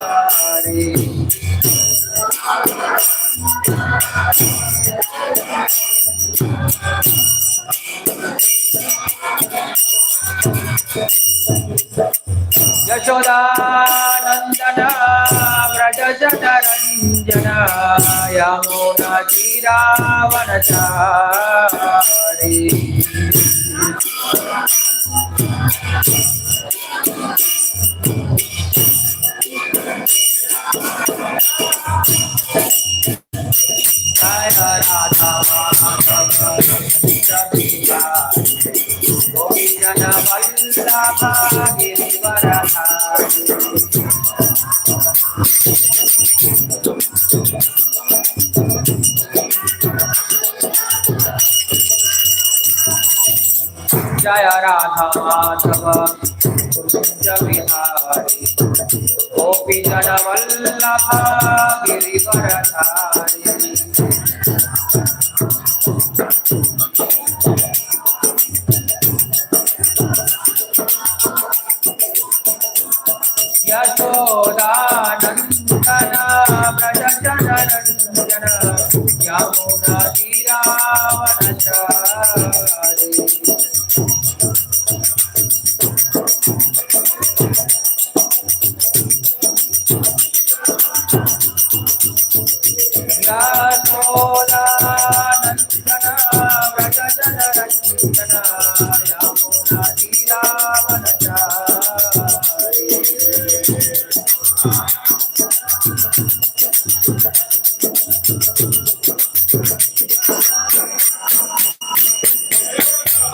यशोदानंदना व्रज जटरंजना यमुना तीरावनचारी जय राधा गोपीजन वल्लभ गिरिवरधारी जय राधा माधव कुंज बिहारी गोपीजन वल्लभ गिरिवरधारी यशोदानंदना व्रज जटरंजना यमुना तीरावनचारी यशोदानंदना व्रज जटरंजना यमुना तीरावनचारी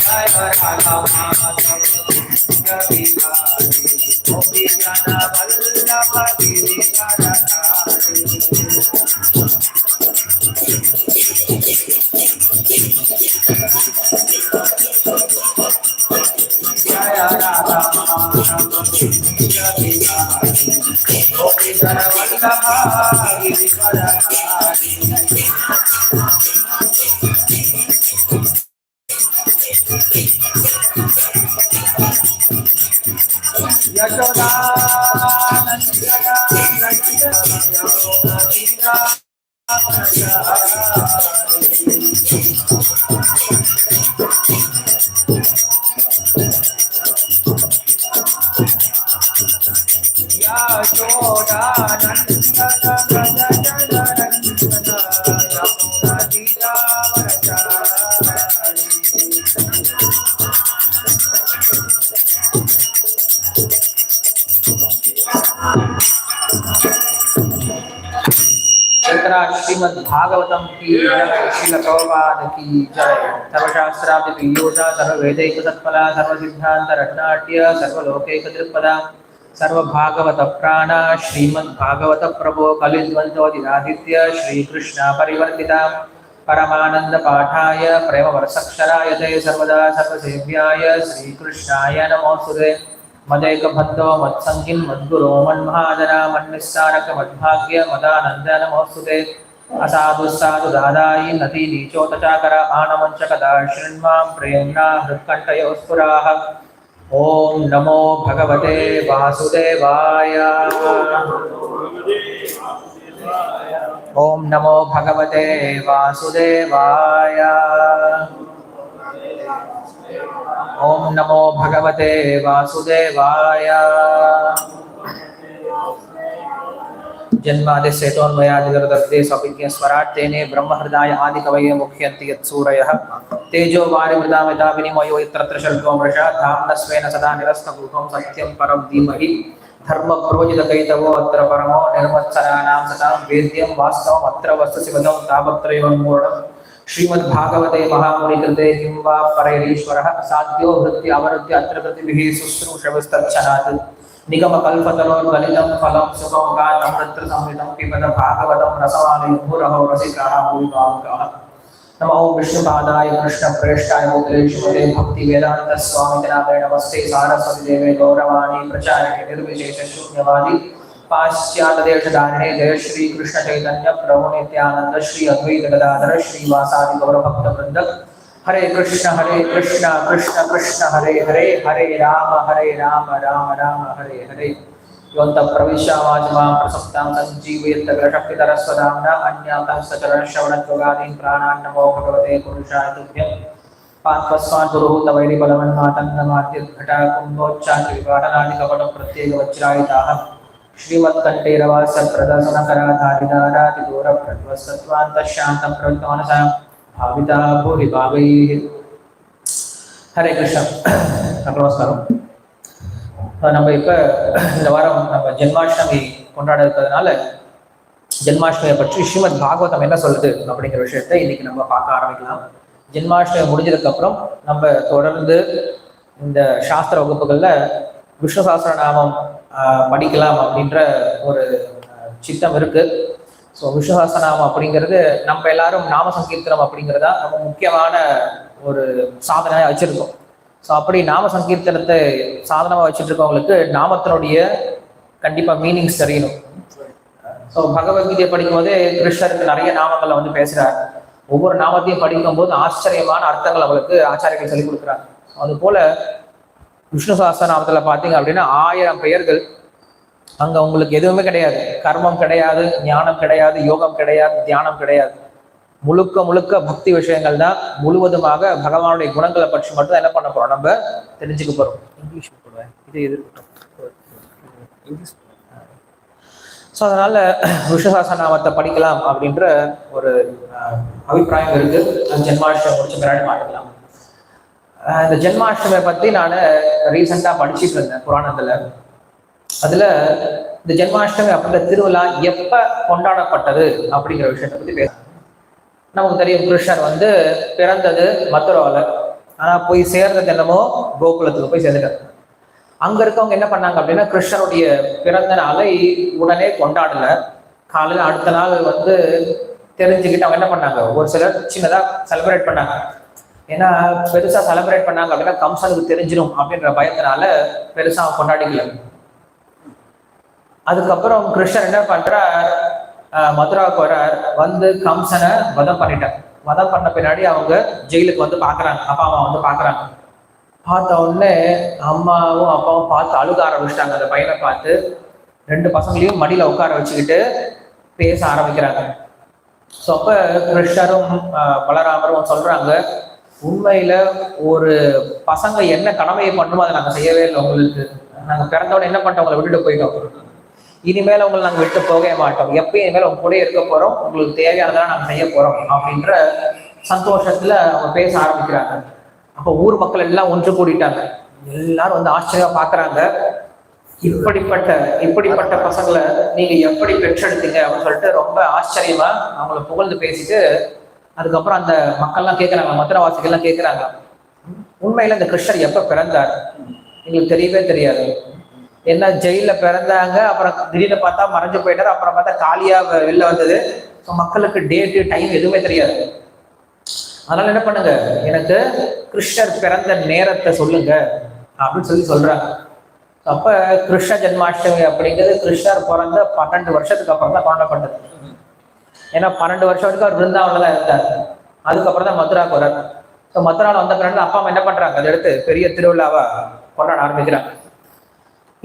जय राधा माधव कुंज बिहारी गोपीजन वल्लभ गिरिवरधारी जय राधा माधव कुंज बिहारी गोपीजन वल्लभ गिरिवरधारी यशोदानंदना व्रज यमुना श्रीमद् भागवतम की जय, श्रील प्रभुपाद की जय। सर्वशास्त्रादि पीयूषा सर्ववेदैक तत्फला सर्वसिद्धांत रत्नाट्य सर्वलोकैक दृक्पदा सर्वभागवत प्राणा श्रीमद् भागवत प्रभो कलिद्वंद्वदिरादित्य श्रीकृष्ण परिवर्तिता परमानंद पाठाय प्रेम वर्षक्षराय जय सर्वदा सर्वसेव्याय श्रीकृष्णाय नमोस्तुते। मदैक भक्तो मत्संगिन मद्गुरो मन्महाजना मन्निस्सारक मद्भाग्य मदानंद नमोस्तुते। असाधु साधु दादायि नति नीचोतचाकर आनमंचकदा शृण्वां प्रेम्णा हृत्कण्ठयोस्फुराः। ओम नमो भगवते वासुदेवाय। ओम नमो भगवते वासुदेवाय। ओम नमो भगवते वासुदेवाय। जन्मादिस्येतोन्मयादिगरुदर्देशविज्ञस्वराट् तेने ब्रह्महृदाय आदिकवये मुह्यन्ति यत्सूरयः। तेजो वारिमृदां यथा विनिमयो यत्र त्रिशर्गो मृषा धाम्ना स्वेन सदा निरस्तकुहकं सत्यं परं धीमहि। धर्मप्रोजितकैतवो अत्र परमो निर्मत्सराणां सतां वेद्यं वास्तवम् अत्र वस्तुशिवदं तावत्रयोन्मूर्णम्। श्रीमद्भागवते महामुनिकृते किं वा परैरीश्वरः साध्यो हृत्य अवरुद्ध्य अत्र कृतिभिः शुश्रूषविस्तच्छनात्। निगमकल्पतरोर्गलितं फलं सुखमुखादमृतसंयुतं पिबत भागवतं रसवानुयुर्भुरहो रसिकाः भूरिभावुकाः। नमो विष्णुपादाय कृष्णप्रेष्ठाय भूतलेश्वरे भक्तिवेदान्तस्वामिने नमस्ते सारस्वती देवे गौरवाणी प्रचारिणे निर्विशेषशून्यवादी पाश्चात्यदेशधारिणे जय श्री कृष्ण चैतन्य प्रभु नित्यानंद श्री अद्वैत गदाधर श्रीवासादि गौरभक्तवृंद। हरे कृष्ण कृष्ण कृष्ण हरे हरे हरे राम राम राम हरे हरे। योऽन्तः प्रविश्यावाचमां प्रसक्तां सञ्जीवयत्यग्रशक्तिधरस्वदाम्ना अन्यातः सचरणश्रवणत्वगादीन् प्राणान् नमो भगवते पुरुषाय तुभ्यं पार्थस्मान् पुरुहूतवैरिबलवन्मातङ्गमाद्युद्घटा कुम्भोच्चान्तिविपाटनादिकपटप्रत्येकवज्रायुधाः श्रीमत्कण्ठैरवासप्रदर्शनकराधारिदारातिदूरप्रध्वस्तत्वान्तः शान्तं प्रवृत्तमनसा भाविता भूरि भावैः. हरे कृष्ण. நமஸ்காரம். நம்ம இப்போ இந்த வாரம் நம்ம ஜென்மாஷ்டமி கொண்டாட இருக்கிறதுனால ஜென்மாஷ்டமியை பற்றி ஸ்ரீமத் பாகவதம் என்ன சொல்லுது அப்படிங்கிற விஷயத்தை இன்னைக்கு நம்ம பார்க்க ஆரம்பிக்கலாம். ஜென்மாஷ்டமி முடிஞ்சதுக்கப்புறம் நம்ம தொடர்ந்து இந்த சாஸ்திர வகுப்புகளில் விஷ்ணு சஹஸ்ரநாமம் படிக்கலாம் அப்படின்ற ஒரு சித்தம் இருக்கு. ஸோ விஷ்ணு சஹஸ்ரநாமம் அப்படிங்கிறது நம்ம எல்லாரும் நாம சங்கீர்த்தனம் அப்படிங்கிறதா நம்ம முக்கியமான ஒரு சாதனையாக வச்சிருக்கோம். ஸோ அப்படி நாம சங்கீர்த்தனத்தை சாதனமாக வச்சுட்டு இருக்கவங்களுக்கு நாமத்தினுடைய கண்டிப்பாக மீனிங்ஸ் தெரியணும். ஸோ பகவத்கீதையை படிக்கும் போதே கிருஷ்ணருக்கு நிறைய நாமங்களை வந்து பேசுகிறார். ஒவ்வொரு நாமத்தையும் படிக்கும் போது ஆச்சரியமான அர்த்தங்கள் அவங்களுக்கு ஆச்சாரியர்கள் சொல்லிக் கொடுக்குறாங்க. அது போல விஷ்ணு சஹஸ்ரநாமத்தில் பார்த்தீங்க அப்படின்னா 1000 பெயர்கள். அங்கே உங்களுக்கு எதுவுமே கிடையாது, கர்மம் கிடையாது, ஞானம் கிடையாது, யோகம் கிடையாது, தியானம் கிடையாது. முழுக்க முழுக்க பக்தி விஷயங்கள் தான். முழுவதுமாக பகவானுடைய குணங்களை பற்றி மட்டும் என்ன பண்ண போறோம், நம்ம தெரிஞ்சுக்க போறோம். இங்கிலீஷ் போடுவேன் இது. ஸோ அதனால விஷ்ணு சஹஸ்ரநாமத்தை படிக்கலாம் அப்படின்ற ஒரு அபிப்பிராயம் இருக்கு. ஜென்மாஷ்டமி முடிச்ச பின்னாடி மாட்டிக்கலாம். இந்த ஜென்மாஷ்டமியை பத்தி நான் ரீசெண்டா படிச்சுட்டு இருந்தேன் புராணத்துல. அதுல இந்த ஜென்மாஷ்டமி அப்படின்ற திருவிழா எப்ப கொண்டாடப்பட்டது அப்படிங்கிற விஷயத்தை பத்தி பேச. நமக்கு தெரியும், கிருஷ்ணர் வந்து பிறந்தது மதுராவில், ஆனா போய் சேர்ந்தது என்னமோ கோகுலத்துக்கு போய் சேர்ந்துட்டார். அங்க இருக்கவங்க என்ன பண்ணாங்க அப்படின்னா கிருஷ்ணருடைய பிறந்த நாளை உடனே கொண்டாடல. காலையில் அடுத்த நாள் வந்து தெரிஞ்சுக்கிட்டு அவங்க என்ன பண்ணாங்க, ஒரு சிலர் சின்னதா செலிப்ரேட் பண்ணாங்க. ஏன்னா பெருசா செலிப்ரேட் பண்ணாங்க அப்படின்னா கம்சனுக்கு தெரிஞ்சிடும் அப்படின்ற பயத்தினால பெருசா அவங்க கொண்டாடிக்கல. அதுக்கப்புறம் கிருஷ்ணர் என்ன பண்றார், மதுராவுக்கு வர்றார். வந்து கம்சனை வதம் பண்ணிட்டார். வதம் பண்ண பின்னாடி அவங்க ஜெயிலுக்கு வந்து பாக்குறாங்க, அப்பா அம்மா வந்து பாக்குறாங்க. பார்த்த உடனே அம்மாவும் அப்பாவும் பார்த்து அழுக ஆரம்பிச்சிட்டாங்க. அந்த பையனை பார்த்து 2 பசங்களையும் மடியில உட்கார வச்சுக்கிட்டு பேச ஆரம்பிக்கிறாங்க. ஸோ அப்ப கிருஷ்ணரும் பலராமரும் சொல்றாங்க, உண்மையில ஒரு பசங்க என்ன கடமையை பண்ணுமோ அதை நாங்க செய்யவே இல்லை. உங்களுக்கு நாங்க பிறந்தவொடனே என்ன பண்ணிட்டோம், உங்களை விட்டுட்டு போயிட்டோம். இனிமேல் உங்களை நாங்கள் விட்டு போகவே மாட்டோம். எப்பயும் இனிமேல் உங்க கூட இருக்க போறோம், உங்களுக்கு தேவையானதெல்லாம் நாங்கள் செய்ய போறோம் அப்படின்ற சந்தோஷத்துல அவங்க பேச ஆரம்பிக்கிறாங்க. அப்போ ஊர் மக்கள் எல்லாம் ஒன்று கூடிட்டாங்க. எல்லாரும் வந்து ஆச்சரியமா பாக்குறாங்க, இப்படிப்பட்ட பசங்களை நீங்க எப்படி பெற்றெடுத்தீங்க அப்படின்னு சொல்லிட்டு ரொம்ப ஆச்சரியமா அவங்கள புகழ்ந்து பேசிட்டு, அதுக்கப்புறம் அந்த மக்கள்லாம் கேட்கறாங்க, மதுரவாசிகள்லாம் கேட்கறாங்க, உண்மையில இந்த கிருஷ்ணர் எப்ப பிறந்தார் எங்களுக்கு தெரியவே தெரியாது. என்ன ஜெயில பிறந்தாங்க, அப்புறம் திடீர்னு பார்த்தா மறைஞ்சு போயிட்டாரு, அப்புறம் பார்த்தா காலியா வெளில வந்தது. ஸோ மக்களுக்கு டேட்டு டைம் எதுவுமே தெரியாது. அதனால என்ன பண்ணுங்க, எனக்கு கிருஷ்ணர் பிறந்த நேரத்தை சொல்லுங்க அப்படின்னு சொல்றாங்க. அப்ப கிருஷ்ண ஜென்மாஷ்டமி அப்படிங்கிறது கிருஷ்ணர் பிறந்த 12 வருஷத்துக்கு அப்புறம் தான் கொண்டாடப்பட்டது. ஏன்னா 12 வருஷம் வரைக்கும் அவர் பிருந்தாவன்ல தான் இருந்தார். அதுக்கப்புறம் தான் மதுராவுக்கு வர்றாரு. ஸோ மதுராவில் வந்த பிறகு அப்பா அம்மா என்ன பண்றாங்க, அதை எடுத்து பெரிய திருவிழாவா கொண்டாட ஆரம்பிக்கிறாங்க.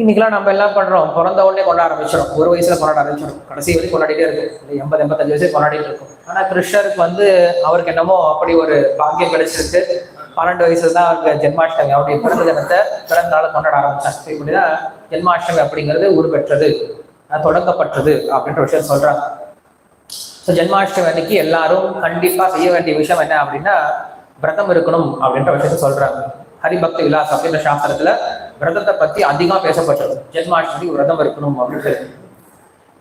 இன்னைக்கெல்லாம் நம்ம என்ன பண்றோம், பிறந்த உடனே கொண்டாட ஆரம்பிச்சிடும், 1 வயசுல கொண்டாட ஆரம்பிச்சிடும், கடைசி வரைக்கும் கொண்டாடிட்டே இருக்கு, 80-85 வயசு கொண்டாடிட்டு இருக்கும். ஆனா கிருஷ்ணருக்கு வந்து அவருக்கு என்னமோ அப்படி ஒரு பாக்கியம் கிடைச்சிருக்கு. 12 வயசுல தான் அவருக்கு ஜென்மாஷ்டமி அவருடைய பிறந்த தினத்தை பிறந்த நாளை கொண்டாட ஆரம்பிச்சாங்க. இப்படிதான் ஜென்மாஷ்டமி அப்படிங்கிறது உருப்பெற்றது, தொடங்கப்பட்டது அப்படின்ற விஷயம் சொல்றாங்க. ஸோ ஜென்மாஷ்டமி அன்னைக்கு எல்லாரும் கண்டிப்பா செய்ய வேண்டிய விஷயம் என்ன அப்படின்னா விரதம் இருக்கணும் அப்படின்ற விஷயத்த சொல்றாங்க. ஹரிபக்தி விலாஸ் அப்படின்ற சாஸ்திரத்துல விரதத்தை பத்தி அதிகமா பேசப்பட்டது. ஜென்மாஷ்டமி விரதம் இருக்கணும் அப்படின்னு.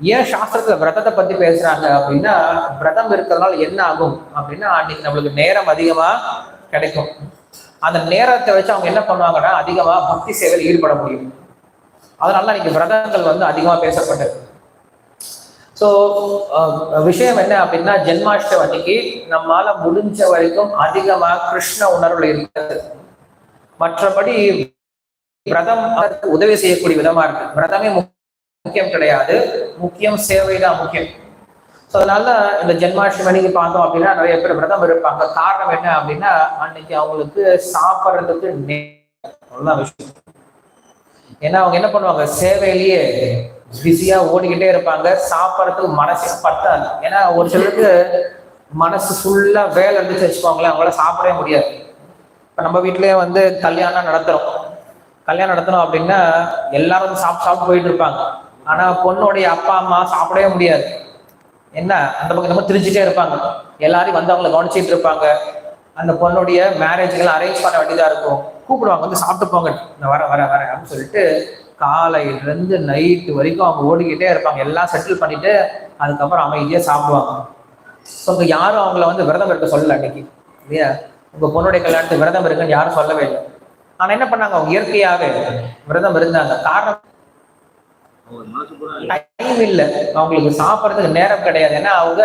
ஏன் சாஸ்திரத்துல விரதத்தை பத்தி பேசுறாங்க அப்படின்னா, விரதம் இருக்கிறதுனால என்ன ஆகும் அப்படின்னா அன்னைக்கு நம்மளுக்கு நேரம் அதிகமா கிடைக்கும். அந்த நேரத்தை வச்சு அவங்க என்ன பண்ணுவாங்கன்னா அதிகமா பக்தி சேவையில் ஈடுபட முடியும். அதனால இன்னைக்கு விரதங்கள் வந்து அதிகமா பேசப்பட்டது. ஸோ விஷயம் என்ன அப்படின்னா, ஜென்மாஷ்டமி அன்னைக்கு நம்மளால முடிஞ்ச வரைக்கும் அதிகமா கிருஷ்ண உணர்வுல இருக்கிறது. மற்றபடி விரதம் உதவி செய்யக்கூடிய விதமா இருக்கு. விரதமே முக்கியம் கிடையாது, முக்கியம் சேவை தான் முக்கியம். ஸோ அதனால இந்த ஜென்மாஷ்டமி அன்னைக்கு பார்த்தோம் அப்படின்னா நிறைய பேர் விரதம் இருப்பாங்க. காரணம் என்ன அப்படின்னா அன்னைக்கு அவங்களுக்கு சாப்பிட்றதுக்கு விஷயம். ஏன்னா அவங்க என்ன பண்ணுவாங்க, சேவையிலேயே பிஸியா ஓடிக்கிட்டே இருப்பாங்க, சாப்பிட்றதுக்கு மனசு பத்தாது. ஏன்னா ஒரு சிலருக்கு மனசு ஃபுல்லா வேலை இருந்துச்சு வச்சுக்கோங்களேன், அவங்களால சாப்பிடவே முடியாது. இப்போ நம்ம வீட்லயே வந்து கல்யாணம் நடத்துறோம் அப்படின்னா எல்லாரும் வந்து சாப்பிட்டு போயிட்டு இருப்பாங்க. ஆனா பொண்ணுடைய அப்பா அம்மா சாப்பிடவே முடியாது. என்ன, அந்த பக்கம் நம்ம திரிஞ்சுட்டே இருப்பாங்க, எல்லாரையும் வந்து அவங்களை கவனிச்சிட்டு இருப்பாங்க. அந்த பொண்ணுடைய மேரேஜுக்கெல்லாம் அரேஞ்ச் பண்ண வேண்டியதா இருக்கும். கூப்பிடுவாங்க, வந்து சாப்பிட்டு போங்க, நான் வர அப்படின்னு சொல்லிட்டு காலையிலேருந்து நைட்டு வரைக்கும் அவங்க ஓடிக்கிட்டே இருப்பாங்க. எல்லாம் செட்டில் பண்ணிட்டு அதுக்கப்புறம் அமைதியாக சாப்பிடுவாங்க. ஸோ அங்கே யாரும் அவங்கள வந்து விரதம் இருக்க சொல்லலை அன்னைக்கு, இல்லையா? உங்கள் பொண்ணுடைய கல்யாணத்துக்கு விரதம் இருக்குன்னு யாரும் சொல்லவே இல்லை. ஆனால் என்ன பண்ணாங்க, அவங்க இயற்கையாகவே விரதம் இருந்தாங்க. காரணம், டைம் இல்லை அவங்களுக்கு, சாப்பிட்றதுக்கு நேரம் கிடையாது. ஏன்னா அவங்க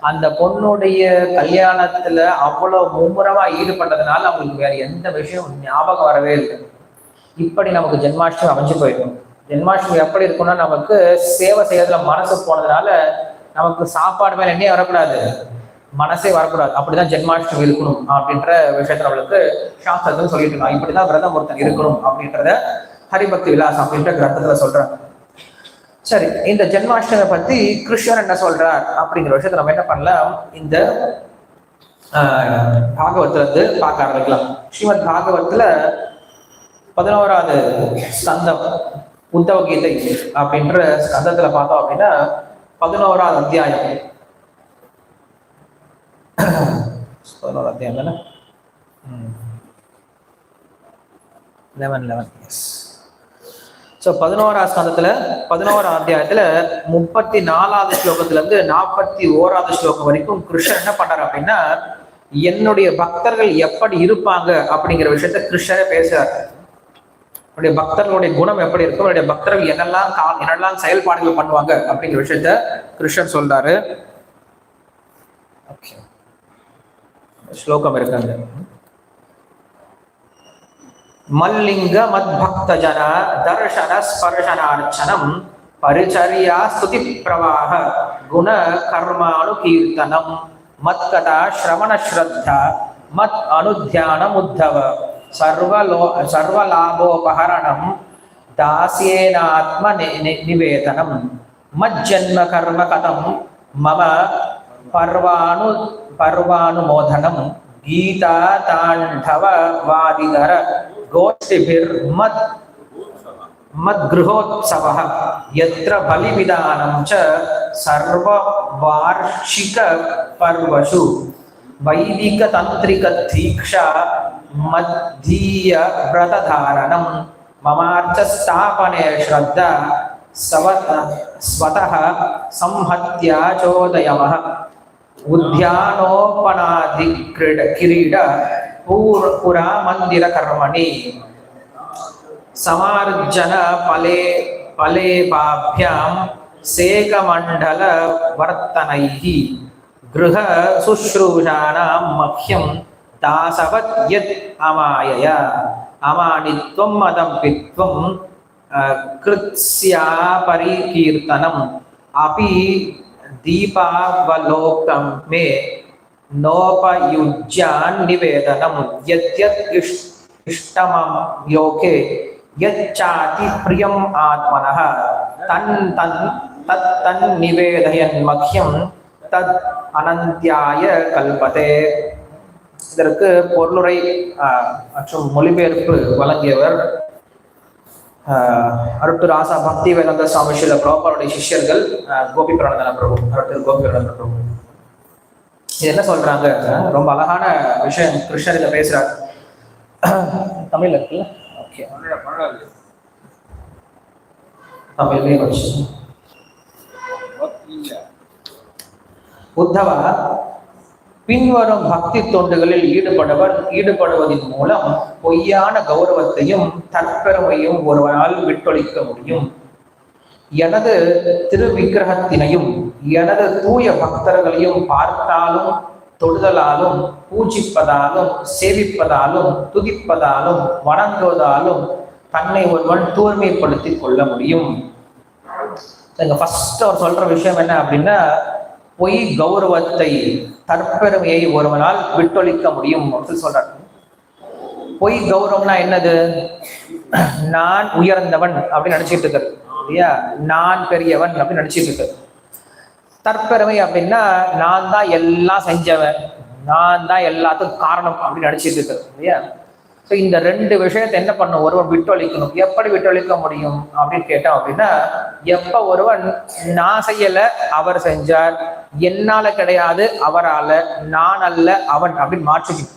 அந்த பொண்ணுடைய கல்யாணத்துல அவ்வளவு மும்முரமா ஈடுபட்டதுனால அவங்களுக்கு வேற எந்த விஷயம் ஞாபகம் வரவே இல்லை. இப்படி நமக்கு ஜென்மாஷ்டமி அமைஞ்சு போயிடும். ஜென்மாஷ்டமி எப்படி இருக்கும்னா, நமக்கு சேவை செய்யறதுல மனசு போனதுனால நமக்கு சாப்பாடு மேல எண்ணே வரக்கூடாது, மனசே வரக்கூடாது. அப்படிதான் ஜென்மாஷ்டமி இருக்கணும் அப்படின்ற விஷயத்த நம்மளுக்கு சாஸ்திரத்துல சொல்லிட்டு இருக்காங்க. இப்படிதான் விரதம் ஒருத்தன் இருக்கணும் அப்படின்றத ஹரிபக்தி விலாசம் அப்படின்ற கிரந்தத்துல சொல்றாங்க. சரி, இந்த ஜென்மாஷ்டமி பத்தி கிருஷ்ணர் என்ன சொல்றார் அப்படிங்கிற விஷயத்த நம்ம என்ன பண்ணலாம், இந்த பாகவத்துல இருந்து பார்க்க ஆரம்பிக்கலாம். ஸ்ரீமத் பாகவத்துல 11வது ஸ்கந்தம் உத்தவ கீதை அப்படின்ற ஸ்கந்தத்துல பார்த்தோம் அப்படின்னா 11வது அத்தியாயம், 11வது அத்தியாயம் தானே, 11 எஸ். ஸோ 11வது ஸ்கந்தத்துல 11வது அத்தியாயத்துல 34வது ஸ்லோகத்துல இருந்து 41வது ஸ்லோகம் வரைக்கும் கிருஷ்ணர் என்ன பண்றாரு அப்படின்னா, என்னுடைய பக்தர்கள் எப்படி இருப்பாங்க அப்படிங்கிற விஷயத்த கிருஷ்ணரே பேசுறாரு. என்னுடைய பக்தர்களுடைய குணம் எப்படி இருக்கும், என்னுடைய பக்தர்கள் என்னெல்லாம் செயல்பாடுகள் பண்ணுவாங்க அப்படிங்கிற விஷயத்த கிருஷ்ணர் சொல்றாரு. ஸ்லோகம் இருக்காங்க. மல்லிங்க மத்பக்த ஜன தர்ஷன ஸ்பர்ஷனார்ச்சனம் பரிச்சரியா ஸ்துதி பிரவாக குண கர்மானு கீர்த்தனம் மத்கதா ஸ்ரவண ஸ்ரத்தா மத் அனுத்யானம் உத்தவ சர்வலாபோபஹரணம் தாஸ்யேனாத்ம நிவேதனம் மஜ்ஜன்ம கர்ம கதம் மம பர்வானுமோதனம் கீதா தாண்டவ வாதிதர கோஷ்டிபிர் மத்கிருஹோத்சவः யத்ர பலிவிதானம் ச சர்வவார்ஷிக பர்வஷு வைதிக தந்திரிக தீக்ஷா மத்தீய விரததாரணம் மமார்த்த ஸ்தாபனே ஸ்ரத்தா ஸ்வதः சம்ஹத்யா சோதயமः உத்யானோபனாதி கிரீட புரா மந்திர கர்மணி சமார்ஜன பலேபாभ्याம் சேகமண்டல வர்த்தனைஹி கிருஹ சுஷ்ரூஷானாம் மஹ்யம் தாசவத் யத் அமாயய அமானித்வம் மதம்பித்வம் கிருத்ஸ்யா பரிகீர்த்தனம் அபி தீபாவலோகம் மே நோபயுஜ்யான் நிவேதனம் யத்யத் இஷ்டமம் யோகே யச்சாதி பிரியம் ஆத்மனः தன் நிவேதயன் மஹ்யம் தத் அனந்த்யாய கல்பதே. இதற்கு பொருளுரை மற்றும் மொழிபெயர்ப்பு வழங்கியவர் அருட்டு ராசா பக்தி வேதாந்த சுவாமி ஸ்ரீல பிரபுபாதுடைய சிஷ்யர்கள் கோபி பிரணந்தன பிரபு, அருட்டு கோபி பிரணந்தன பிரபு. இது என்ன சொல்றாங்க, ரொம்ப அழகான விஷயம் கிருஷ்ணர் இதை பேசுறாரு. தமிழ்ல இருக்குல்ல, ஓகே, தமிழ்லயே வச்சு. உத்தவா, பின்வரும் பக்தி தொண்டுகளில் ஈடுபடுவதன் மூலம் பொய்யான கௌரவத்தையும் தற்பெருமையும் ஒருவனால் விட்டொழிக்க முடியும். எனது திருவிக்கிரகத்தினையும் எனது தூய பக்தர்களையும் பார்த்தாலும் தொடுதலாலும் பூஜிப்பதாலும் சேவிப்பதாலும் துதிப்பதாலும் வணங்குவதாலும் தன்னை ஒருவன் தூய்மைப்படுத்திக் கொள்ள முடியும். ஃபர்ஸ்ட் அவர் சொல்ற விஷயம் என்ன அப்படின்னா, பொய் கௌரவத்தை தற்பெருமையை ஒருவனால் விட்டொழிக்க முடியும் அப்படின்னு சொல்றாரு. பொய் கௌரவம்னா என்னது? நான் உயர்ந்தவன் அப்படின்னு நினைச்சிட்டு இருக்கிறது இல்லையா? நான் பெரியவன் அப்படின்னு நினைச்சிட்டு இருக்கிறது. தற்பெருமை அப்படின்னா நான் தான் எல்லாம் செஞ்சவன், நான் தான் எல்லாத்துக்கும் காரணம் அப்படின்னு நினைச்சிட்டு இருக்கிறது இல்லையா? ஸோ இந்த ரெண்டு விஷயத்தை என்ன பண்ணும்? ஒருவன் விட்டொழிக்கணும். எப்படி விட்டொழிக்க முடியும் அப்படின்னு கேட்டோம் அப்படின்னா, எப்ப ஒருவன் நான் செய்யல அவர் செஞ்சார், என்னால கிடையாது அவரால, நான் அல்ல அவன் அப்படின்னு மாற்றிக்கணும்.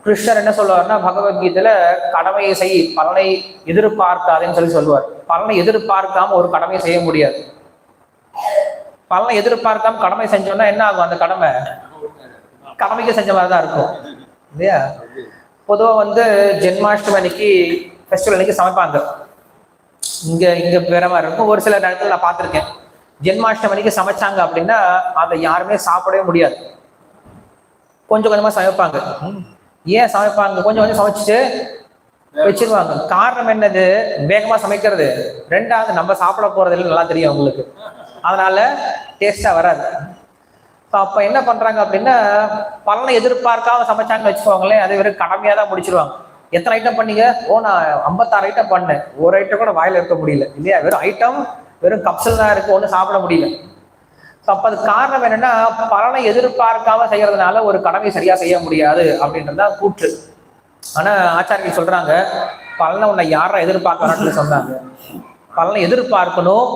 கிருஷ்ணர் என்ன சொல்லுவார்னா பகவத்கீதையில, கடமையை செய் பலனை எதிர்பார்க்காதுன்னு சொல்லுவார். பலனை எதிர்பார்க்காம ஒரு கடமையை செய்ய முடியாது. பலனை எதிர்பார்க்காம கடமை செஞ்சோம்னா என்ன ஆகும்? அந்த கடமைக்கு செஞ்ச மாதிரி தான் இருக்கும் இல்லையா? பொதுவாக ஜென்மாஷ்டமி அன்னைக்கு, ஃபெஸ்டிவல் அன்னைக்கு சமைப்பாங்க. இங்க வேற மாதிரி இருக்கும். ஒரு சில நேரத்தில் நான் பார்த்துருக்கேன், ஜென்மாஷ்டமி அன்னைக்கு சமைச்சாங்க அப்படின்னா அதை யாருமே சாப்பிடவே முடியாது. கொஞ்சம் கொஞ்சமா சமைப்பாங்க. ஏன் சமைப்பாங்க? கொஞ்சம் கொஞ்சம் சமைச்சிட்டு வச்சிருவாங்க. காரணம் என்னது? வேகமா சமைக்கிறது, ரெண்டாவது நம்ம சாப்பிட போறது இல்லை நல்லா தெரியும் அவங்களுக்கு, அதனால டேஸ்டா வராது. அப்ப என்ன பண்றாங்க அப்படின்னா, பலனை எதிர்பார்க்காம சமைச்சாங்கன்னு வச்சுக்கோங்களேன், அது வெறும் கடமையா தான் முடிச்சிருவாங்க. எத்தனை ஐட்டம் பண்ணீங்க? நான் 56 ஐட்டம் பண்ணேன், ஒரு ஐட்டம் கூட வாயில இருக்க முடியல இல்லையா? வெறும் ஐட்டம், வெறும் கப்சல் தான் இருக்கு, ஒன்றும் சாப்பிட முடியல. அப்ப அது காரணம் என்னன்னா, பலனை எதிர்பார்க்காம செய்யறதுனால ஒரு கடமை சரியா செய்ய முடியாது அப்படின்றதுதான் கூற்று. ஆனா ஆச்சாரியர்கள் சொல்றாங்க, பலனை உன்னை யாரா எதிர்பார்க்கணும்னு சொன்னாங்க. பலனை எதிர்பார்க்கணும்,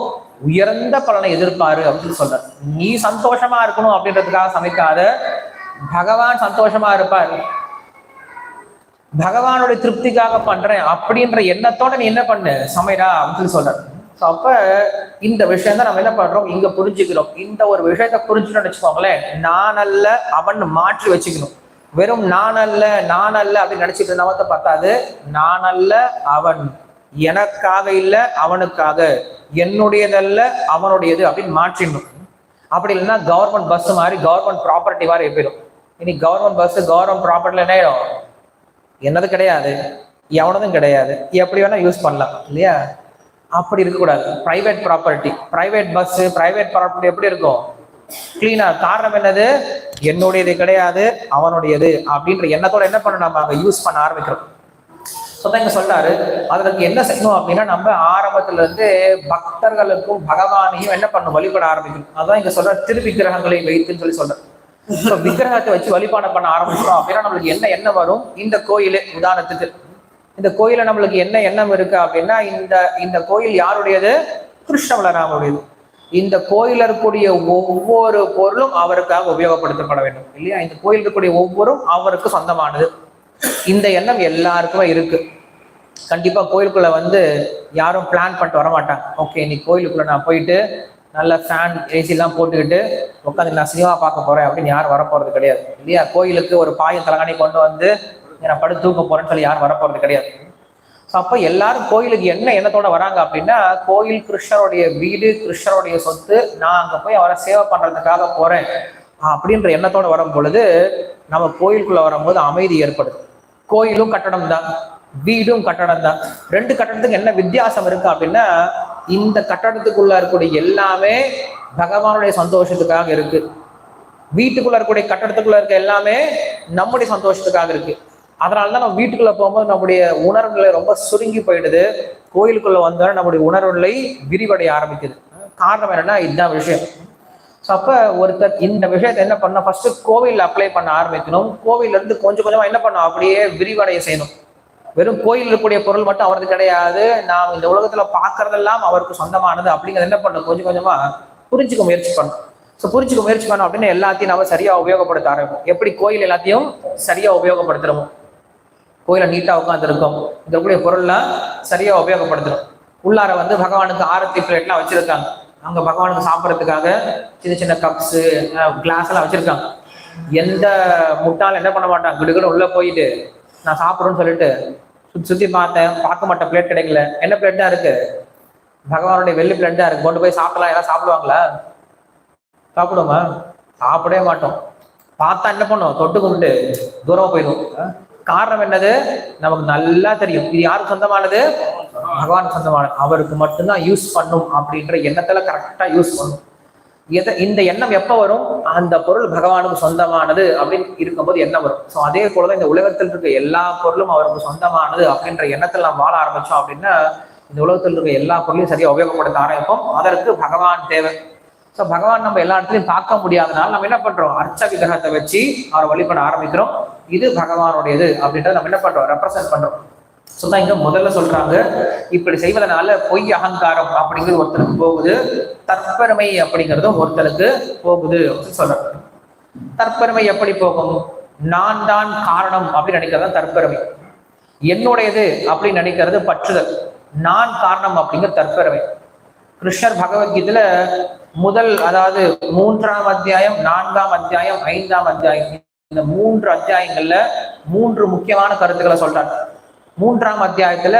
உயர்ந்த பலனை எதிர்பாரு அப்படின்னு சொல்ற. நீ சந்தோஷமா இருக்கணும் அப்படின்றதுக்காக சமைக்காத, பகவான் சந்தோஷமா இருப்பார், பகவானுடைய திருப்திக்காக பண்றேன் அப்படின்ற எண்ணத்தோட நீ என்ன பண்ணு, சமைடா அப்படின்னு சொல்ற. அப்ப இந்த விஷயம் தான் நம்ம என்ன பண்றோம், இங்க புரிஞ்சுக்கிறோம். இந்த ஒரு விஷயத்த புரிஞ்சுக்கணும்னு வச்சுக்கோங்களேன், நான் அல்ல அவன் மாற்றி வச்சுக்கணும். வெறும் நான் அல்ல நான் அல்ல அப்படின்னு நினைச்சிட்டு இருந்தவத்த பார்த்தாது. நான் அல்ல அவன், எனக்காக இல்ல அவனுக்காக, என்னுடையதல்ல அவனுடையது அப்படின்னு மாற்றிடணும். அப்படி இல்லைன்னா கவர்மெண்ட் பஸ் மாதிரி, கவர்மெண்ட் ப்ராப்பர்ட்டி மாதிரி போயிடும். இனி கவர்மெண்ட் பஸ் கவர்மெண்ட் ப்ராப்பர்ட்டில என்ன ஆயிடும்? என்னது கிடையாது, எவனதும் கிடையாது, எப்படி வேணா யூஸ் பண்ணலாம் இல்லையா? அப்படி இருக்கக்கூடாது. Private property, private bus, private property எப்படி இருக்கும்? கிளீனா. காரணம் என்னது? என்னுடையது கிடையாது அவனுடையது அப்படின்ற எண்ணத்தோட என்ன பண்ண நம்ம அங்க யூஸ் பண்ண ஆரம்பிக்கிறோம். இங்க சொல்றாரு, அதற்கு என்ன செய்யணும் அப்படின்னா, நம்ம ஆரம்பத்துல இருந்து பக்தர்களுக்கும் பகவானையும் என்ன பண்ணணும், வழிபட ஆரம்பிக்கணும். அதான் இங்க சொல்ற, திருவிக்கிரகங்களை வைத்துன்னு சொல்றேன். விக்கிரகத்தை வச்சு வழிபாடு பண்ண ஆரம்பிச்சோம் அப்படின்னா நம்மளுக்கு என்ன எண்ணம் வரும்? இந்த கோயிலு உதாரணத்துக்கு, இந்த கோயில நம்மளுக்கு என்ன எண்ணம் இருக்கு அப்படின்னா, இந்த கோயில் யாருடையது? கிருஷ்ண பலராமருடையது. இந்த கோயில இருக்கக்கூடிய ஒவ்வொரு பொருளும் அவருக்காக உபயோகப்படுத்தப்பட வேண்டும் இல்லையா? இந்த கோயில் இருக்கக்கூடிய ஒவ்வொரும் அவருக்கு சொந்தமானது. இந்த எண்ணம் எல்லாருக்குமே இருக்கு. கண்டிப்பா கோயிலுக்குள்ள யாரும் பிளான் பண்ணிட்டு வர மாட்டாங்க. ஓகே, நீ கோயிலுக்குள்ள நான் போயிட்டு நல்ல ஃபேன் ஏசி எல்லாம் போட்டுக்கிட்டு உட்காந்து நான் சினிமா பார்க்க போறேன் அப்படின்னு யாரும் வரப்போறது கிடையாது இல்லையா? கோயிலுக்கு ஒரு பாயும் தலகாணி கொண்டு நான் படுத்து தூக்க போறேன்னு சொல்லி யாரும் வரப்போறது கிடையாது. அப்ப எல்லாரும் கோயிலுக்கு என்ன எண்ணத்தோட வராங்க அப்படின்னா, கோயில் கிருஷ்ணருடைய வீடு, கிருஷ்ணருடைய சொத்து, நான் அங்க போய் அவரை சேவை பண்றதுக்காக போறேன் அப்படின்ற எண்ணத்தோட வரும் பொழுது நம்ம கோயிலுக்குள்ள வரும்போது அமைதி ஏற்படுது. கோயிலும் கட்டடம் தான், வீடும் கட்டடம் தான். ரெண்டு கட்டடத்துக்கு என்ன வித்தியாசம் இருக்கு அப்படின்னா, இந்த கட்டடத்துக்குள்ள இருக்கக்கூடிய எல்லாமே பகவானுடைய சந்தோஷத்துக்காக இருக்கு. வீட்டுக்குள்ள இருக்கக்கூடிய கட்டடத்துக்குள்ள இருக்க எல்லாமே நம்முடைய சந்தோஷத்துக்காக இருக்கு. அதனாலதான் நம்ம வீட்டுக்குள்ள போகும்போது நம்முடைய உணர்வுகளை ரொம்ப சுருங்கி போயிடுது. கோயிலுக்குள்ள வந்தோன்னா நம்முடைய உணர்வுகளை விரிவடைய ஆரம்பிக்குது. காரணம் என்னன்னா, இதுதான் விஷயம். அப்ப ஒருத்தர் இந்த விஷயத்த என்ன பண்ண, ஃபர்ஸ்ட் கோவில்ல அப்ளை பண்ண ஆரம்பிக்கணும். கோவில்ல இருந்து கொஞ்சம் கொஞ்சமா என்ன பண்ணும், அப்படியே விரிவடைய செய்யணும். வெறும் கோயில் இருக்கக்கூடிய பொருள் மட்டும் அவரது கிடையாது, நாம் இந்த உலகத்துல பாக்குறதெல்லாம் அவருக்கு சொந்தமானது அப்படிங்கிறது என்ன பண்ணும், கொஞ்சம் கொஞ்சமா புரிஞ்சுக்க முயற்சி பண்ணும். புரிஞ்சுக்க முயற்சி பண்ணோம் அப்படின்னு எல்லாத்தையும் நம்ம சரியா உபயோகப்படுத்த ஆரம்பிக்கும். எப்படி கோயில் எல்லாத்தையும் சரியா உபயோகப்படுத்துறோமோ, கோயில நீட்டா உட்காந்துருக்கோம், இந்த கூடிய பொருள்லாம் சரியா உபயோகப்படுத்துறோம். உள்ளார பகவானுக்கு ஆரத்தி பிளேட்லாம் வச்சிருக்காங்க. அங்க பகவானுக்கு சாப்பிட்றதுக்காக சின்ன சின்ன கப்ஸு, கிளாஸ் எல்லாம் வச்சிருக்காங்க. எந்த முட்டாலும் என்ன பண்ண மாட்டான், கிடுகிடு உள்ள போயிட்டு நான் சாப்பிட்றேன்னு சொல்லிட்டு சுத்தி பார்த்தேன், பார்க்க மாட்டேன், பிளேட் கிடைக்கல. என்ன பிளேட் தான் இருக்கு? பகவானுடைய வெள்ளி பிளேட் தான் இருக்கு, கொண்டு போய் சாப்பிடலாம். எல்லாம் சாப்பிடுவாங்களா? சாப்பிடுவோமா? சாப்பிடவே மாட்டோம். பார்த்தா என்ன பண்ணும், தொட்டு கும்பிட்டு தூரமா போயிடும். காரணம் என்னது? நமக்கு நல்லா தெரியும் இது யாருக்கு சொந்தமானது, பகவானுக்கு சொந்தமானது. அவருக்கு மட்டும்தான் யூஸ் பண்ணும் அப்படின்ற எண்ணத்துல கரெக்டா யூஸ் பண்ணும். இந்த எண்ணம் எப்ப வரும்? அந்த பொருள் பகவானுக்கு சொந்தமானது அப்படின்னு இருக்கும்போது எண்ணம் வரும். ஸோ அதே போலதான் இந்த உலகத்தில் இருக்க எல்லா பொருளும் அவருக்கு சொந்தமானது அப்படின்ற எண்ணத்தில் நாம் வாழ ஆரம்பிச்சோம் அப்படின்னா இந்த உலகத்தில் இருக்க எல்லா பொருளையும் சரியா உபயோகப்படுத்த ஆரம்பிப்போம். அதற்கு பகவான் தேவை. ஸோ பகவான் நம்ம எல்லா இடத்துலையும் பார்க்க முடியாதனால நம்ம என்ன பண்றோம்? அர்ச்ச விக்கிரகத்தை வச்சு அவரை வழிபட ஆரம்பிக்கிறோம். இது பகவானுடையது அப்படின்றத நம்ம என்ன பண்றோம்? ரெப்ரசென்ட் பண்றோம். சொன்னா இங்க முதல்ல சொல்றாங்க, இப்படி செய்வதனால பொய் அகங்காரம் அப்படிங்கிறது ஒருத்தருக்கு போகுது, தற்பெருமை அப்படிங்கிறதும் ஒருத்தருக்கு போகுது அப்படின்னு சொல்றாங்க. தற்பெருமை எப்படி போகும்? நான் தான் காரணம் அப்படின்னு நினைக்கிறது தற்பெருமை. என்னுடையது அப்படின்னு நினைக்கிறது பற்றுதல். நான் காரணம் அப்படிங்கிற தற்பெருமை. கிருஷ்ணர் பகவத்கீதையில முதல், அதாவது 3ஆம் அத்தியாயம், 4ஆம் அத்தியாயம், 5ஆம் அத்தியாயம், இந்த 3 அத்தியாயங்கள்ல 3 முக்கியமான கருத்துக்களை சொல்றாங்க. 3ஆம் அத்தியாயத்துல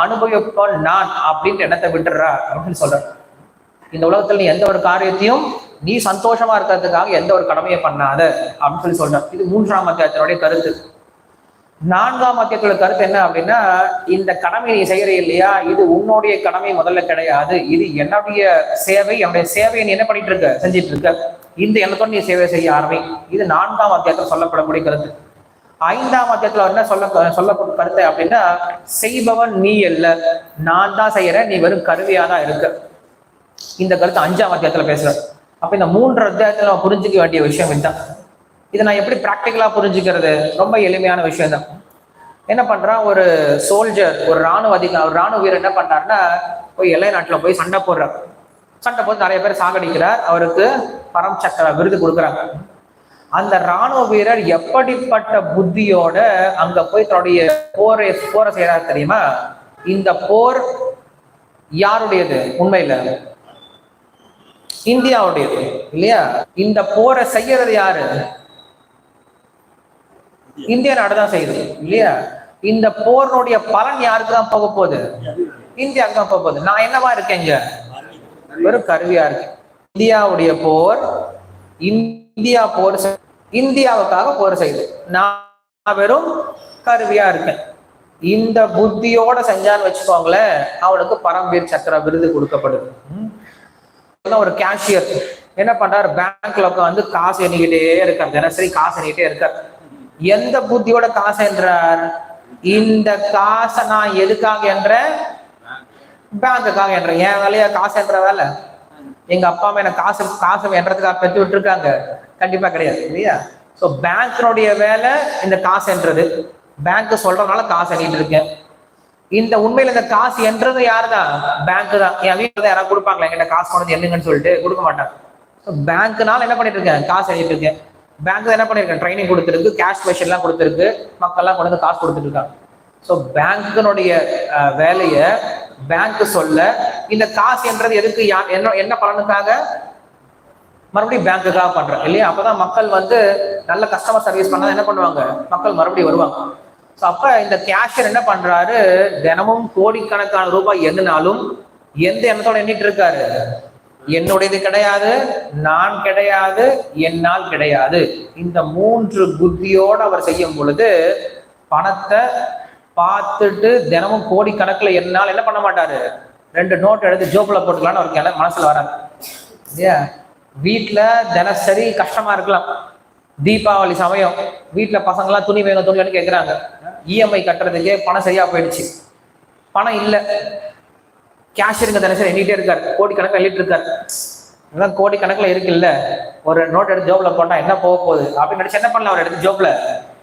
அனுபவிப்பால் நான் அப்படின்ற எண்ணத்தை விட்டுறா அப்படின்னு சொல்றாரு. இந்த உலகத்துல நீ எந்த ஒரு காரியத்தையும் நீ சந்தோஷமா இருக்கிறதுக்காக எந்த ஒரு கடமையை பண்ணாத அப்படின்னு சொல்றாரு. இது 3ஆம் அத்தியாயத்தினுடைய கருத்து. 4ஆம் அத்தியாயத்தோட கருத்து என்ன அப்படின்னா, இந்த கடமை நீ செய்யற இல்லையா, இது உன்னுடைய கடமை முதல்ல கிடையாது, இது என்னுடைய சேவை. என்னுடைய சேவையை நீ என்ன பண்ணிட்டு இருக்க? செஞ்சிட்டு இருக்க. இந்த எண்ணத்தோடு நீ சேவை செய்ய ஆரம்பி. இது 4ஆம் அத்தியாயத்தில் சொல்லப்படக்கூடிய கருத்து. 5ஆம் அத்தியாயத்துல என்ன சொல்லப்பட்ட கருத்து அப்படின்னா, செய்பவன் நீ அல்ல, நான் தான் செய்யறேன், நீ வெறும் கருவியா தான் இருக்க. இந்த கருத்து 5ஆம் அத்தியாயத்துல பேசுற. அப்ப இந்த 3 அத்தியாயத்துல நம்ம புரிஞ்சுக்க வேண்டிய விஷயம் இதுதான். இதை நான் எப்படி பிராக்டிக்கலா புரிஞ்சுக்கிறது? ரொம்ப எளிமையான விஷயம் தான். என்ன பண்றான், ஒரு சோல்ஜர், ஒரு ராணுவ வீரர் என்ன பண்றாருன்னா, போய் எல்லை நாட்டுல போய் சண்டை போடுறார். சண்டை போட்டு நிறைய பேர் சாகடிக்கிறார். அவருக்கு பரம் சக்கர விருது கொடுக்குறாங்க. அந்த ராணுவ வீரர் எப்படிப்பட்ட புத்தியோட அங்க போய் தன்னுடைய போரை செய்யறாரு தெரியுமா? இந்த போர் யாருடையது? உண்மையில இந்தியாவுடையது இல்லையா? இந்த போரை செய்யறது யாரு? இந்திய நாடுதான் செய்யுது இல்லையா? இந்த போருடைய பலன் யாருக்கு தான் போக போகுது? இந்தியாவுக்கு தான் போக போகுது. நான் என்னவா இருக்கேங்க? வெறும் கருவியா இருக்கேன். இந்தியாவுடைய போர், இந்தியா போர், இந்தியாவுக்காக போர் செய்யுது. நான் வெறும் கருவியா இருக்கேன். இந்த புத்தியோட செஞ்சான்னு வச்சுக்கோங்களேன், அவனுக்கு பரம்வீர் சக்கர விருது கொடுக்கப்படுது. ஒரு கேஷியர் என்ன பண்றாரு? பேங்க்ல உட்காந்து காசு எண்ணிக்கிட்டே இருக்கார். தினசரி காசு எண்ணிக்கிட்டே இருக்கார். எந்த புத்தியோட காசு என்றார்? இந்த காசை நான் எதுக்காக என்ற? பேங்குக்காக என்ற. என் வேலையா காசு என்ற வேலை? எங்க அப்பா அம்மா என்ன காசு என்றதுக்காக பெற்று விட்டுருக்காங்க? கண்டிப்பா கிடையாது இல்லையா? ஸோ பேங்கினுடைய வேலை இந்த காசு என்றது. பேங்க் சொல்றதுனால காசு எண்ணிட்டு இருக்கேன். இந்த உண்மையில இந்த காசு என்றது யாருதான்? பேங்க் தான். என் வீட்டுல தான் யாராவது கொடுப்பாங்களா என்கிட்ட காசு கொண்டு என்னங்கன்னு சொல்லிட்டு? கொடுக்க மாட்டாங்க. பேங்க்னால என்ன பண்ணிட்டு இருக்கேன்? காசு எண்ணிட்டு இருக்கேன். பேங்க் என்ன பண்ணிருக்கேன்? ட்ரைனிங் கொடுத்துருக்கு, கேஷ் மெஷின் எல்லாம் கொடுத்துருக்கு, மக்கள்லாம் கொண்டு வந்து காசு கொடுத்துட்டு இருக்காங்க. ஸோ பேங்கினுடைய வேலையை பேங்க் சொல்ல, இந்த காசு என்றது எதுக்கு? என்ன பலனுக்காக? மறுபடியும் பேங்குக்காக பண்றேன் இல்லையா? அப்பதான் மக்கள் வந்து நல்ல கஸ்டமர் சர்வீஸ் பண்ணா என்ன பண்ணுவாங்க? மக்கள் மறுபடியும் வருவாங்க. ஸோ அப்ப இந்த கேஷியர் என்ன பண்றாரு? தினமும் கோடிக்கணக்கான ரூபாய் எண்ணினாலும் எந்த எண்ணத்தோட எண்ணிட்டு இருக்காரு? என்னுடையது கிடையாது, நான் கிடையாது, என்னால் கிடையாது. இந்த 3 புத்தியோடு அவர் செய்யும் பொழுது பணத்தை பார்த்துட்டு தினமும் கோடிக்கணக்கில் என்னால் என்ன பண்ண மாட்டாரு? 2 நோட் எடுத்து ஜோப்புல போட்டுக்கலான்னு அவருக்கு மனசுல வராது இல்லையா? வீட்டுல தினசரி கஷ்டமா இருக்கலாம். தீபாவளி சமயம் வீட்டுல பசங்களாம் துணி வேணும் துணி வேணும் கேட்குறாங்க. இஎம்ஐ கட்டுறதுக்கே பணம் சரியா போயிடுச்சு. பணம் இல்லை. கேஷியருங்க தினசரி எண்ணிட்டே இருக்காரு, கோடிக்கணக்கில் எண்ணிட்டு இருக்காரு. அதான் கோடிக்கணக்கில் இருக்குல்ல, ஒரு நோட் எடுத்து ஜோப்ல போட்டா என்ன போக போகுது அப்படின்னு நினைச்சு என்ன பண்ணல, அவர் எடுத்து ஜோப்ல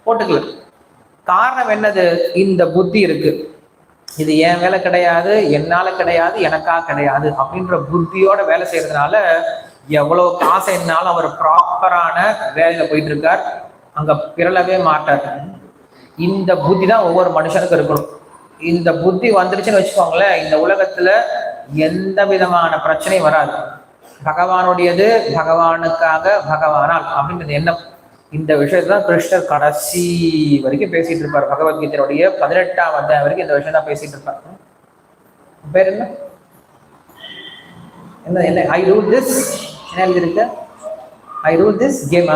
போட்டுக்கல. காரணம் என்னது? இந்த புத்தி இருக்கு. இது என் வேலை கிடையாது, என்னால கிடையாது, எனக்கா கிடையாது அப்படின்ற புத்தியோட வேலை செய்யறதுனால எவ்வளவு காசு என்னாலும் அவர் ப்ராப்பரான வேலையில போயிட்டு இருக்கார். அங்க பிறளவே மாட்டார். இந்த புத்தி தான் ஒவ்வொரு மனுஷனுக்கும் இருக்கணும். இந்த புத்தி வந்துருச்சுன்னு வச்சுக்கோங்களேன், இந்த உலகத்துல எந்த விதமான பிரச்சனையும் வராது. பகவானுடையது, பகவானுக்காக, பகவானால் அப்படின்றது எண்ணம். இந்த விஷயத்தான் கிருஷ்ணர் கடைசி வரைக்கும் பேசிட்டு இருப்பார். பகவத்கீதையுடைய 18ஆம் அத்தியாயம் வரைக்கும் இந்த விஷயம் தான் பேசிட்டு இருப்பார். பேர் என்ன? என்ன ஐ ரூல் திஸ் என்ன இருக்கு? I rule this game.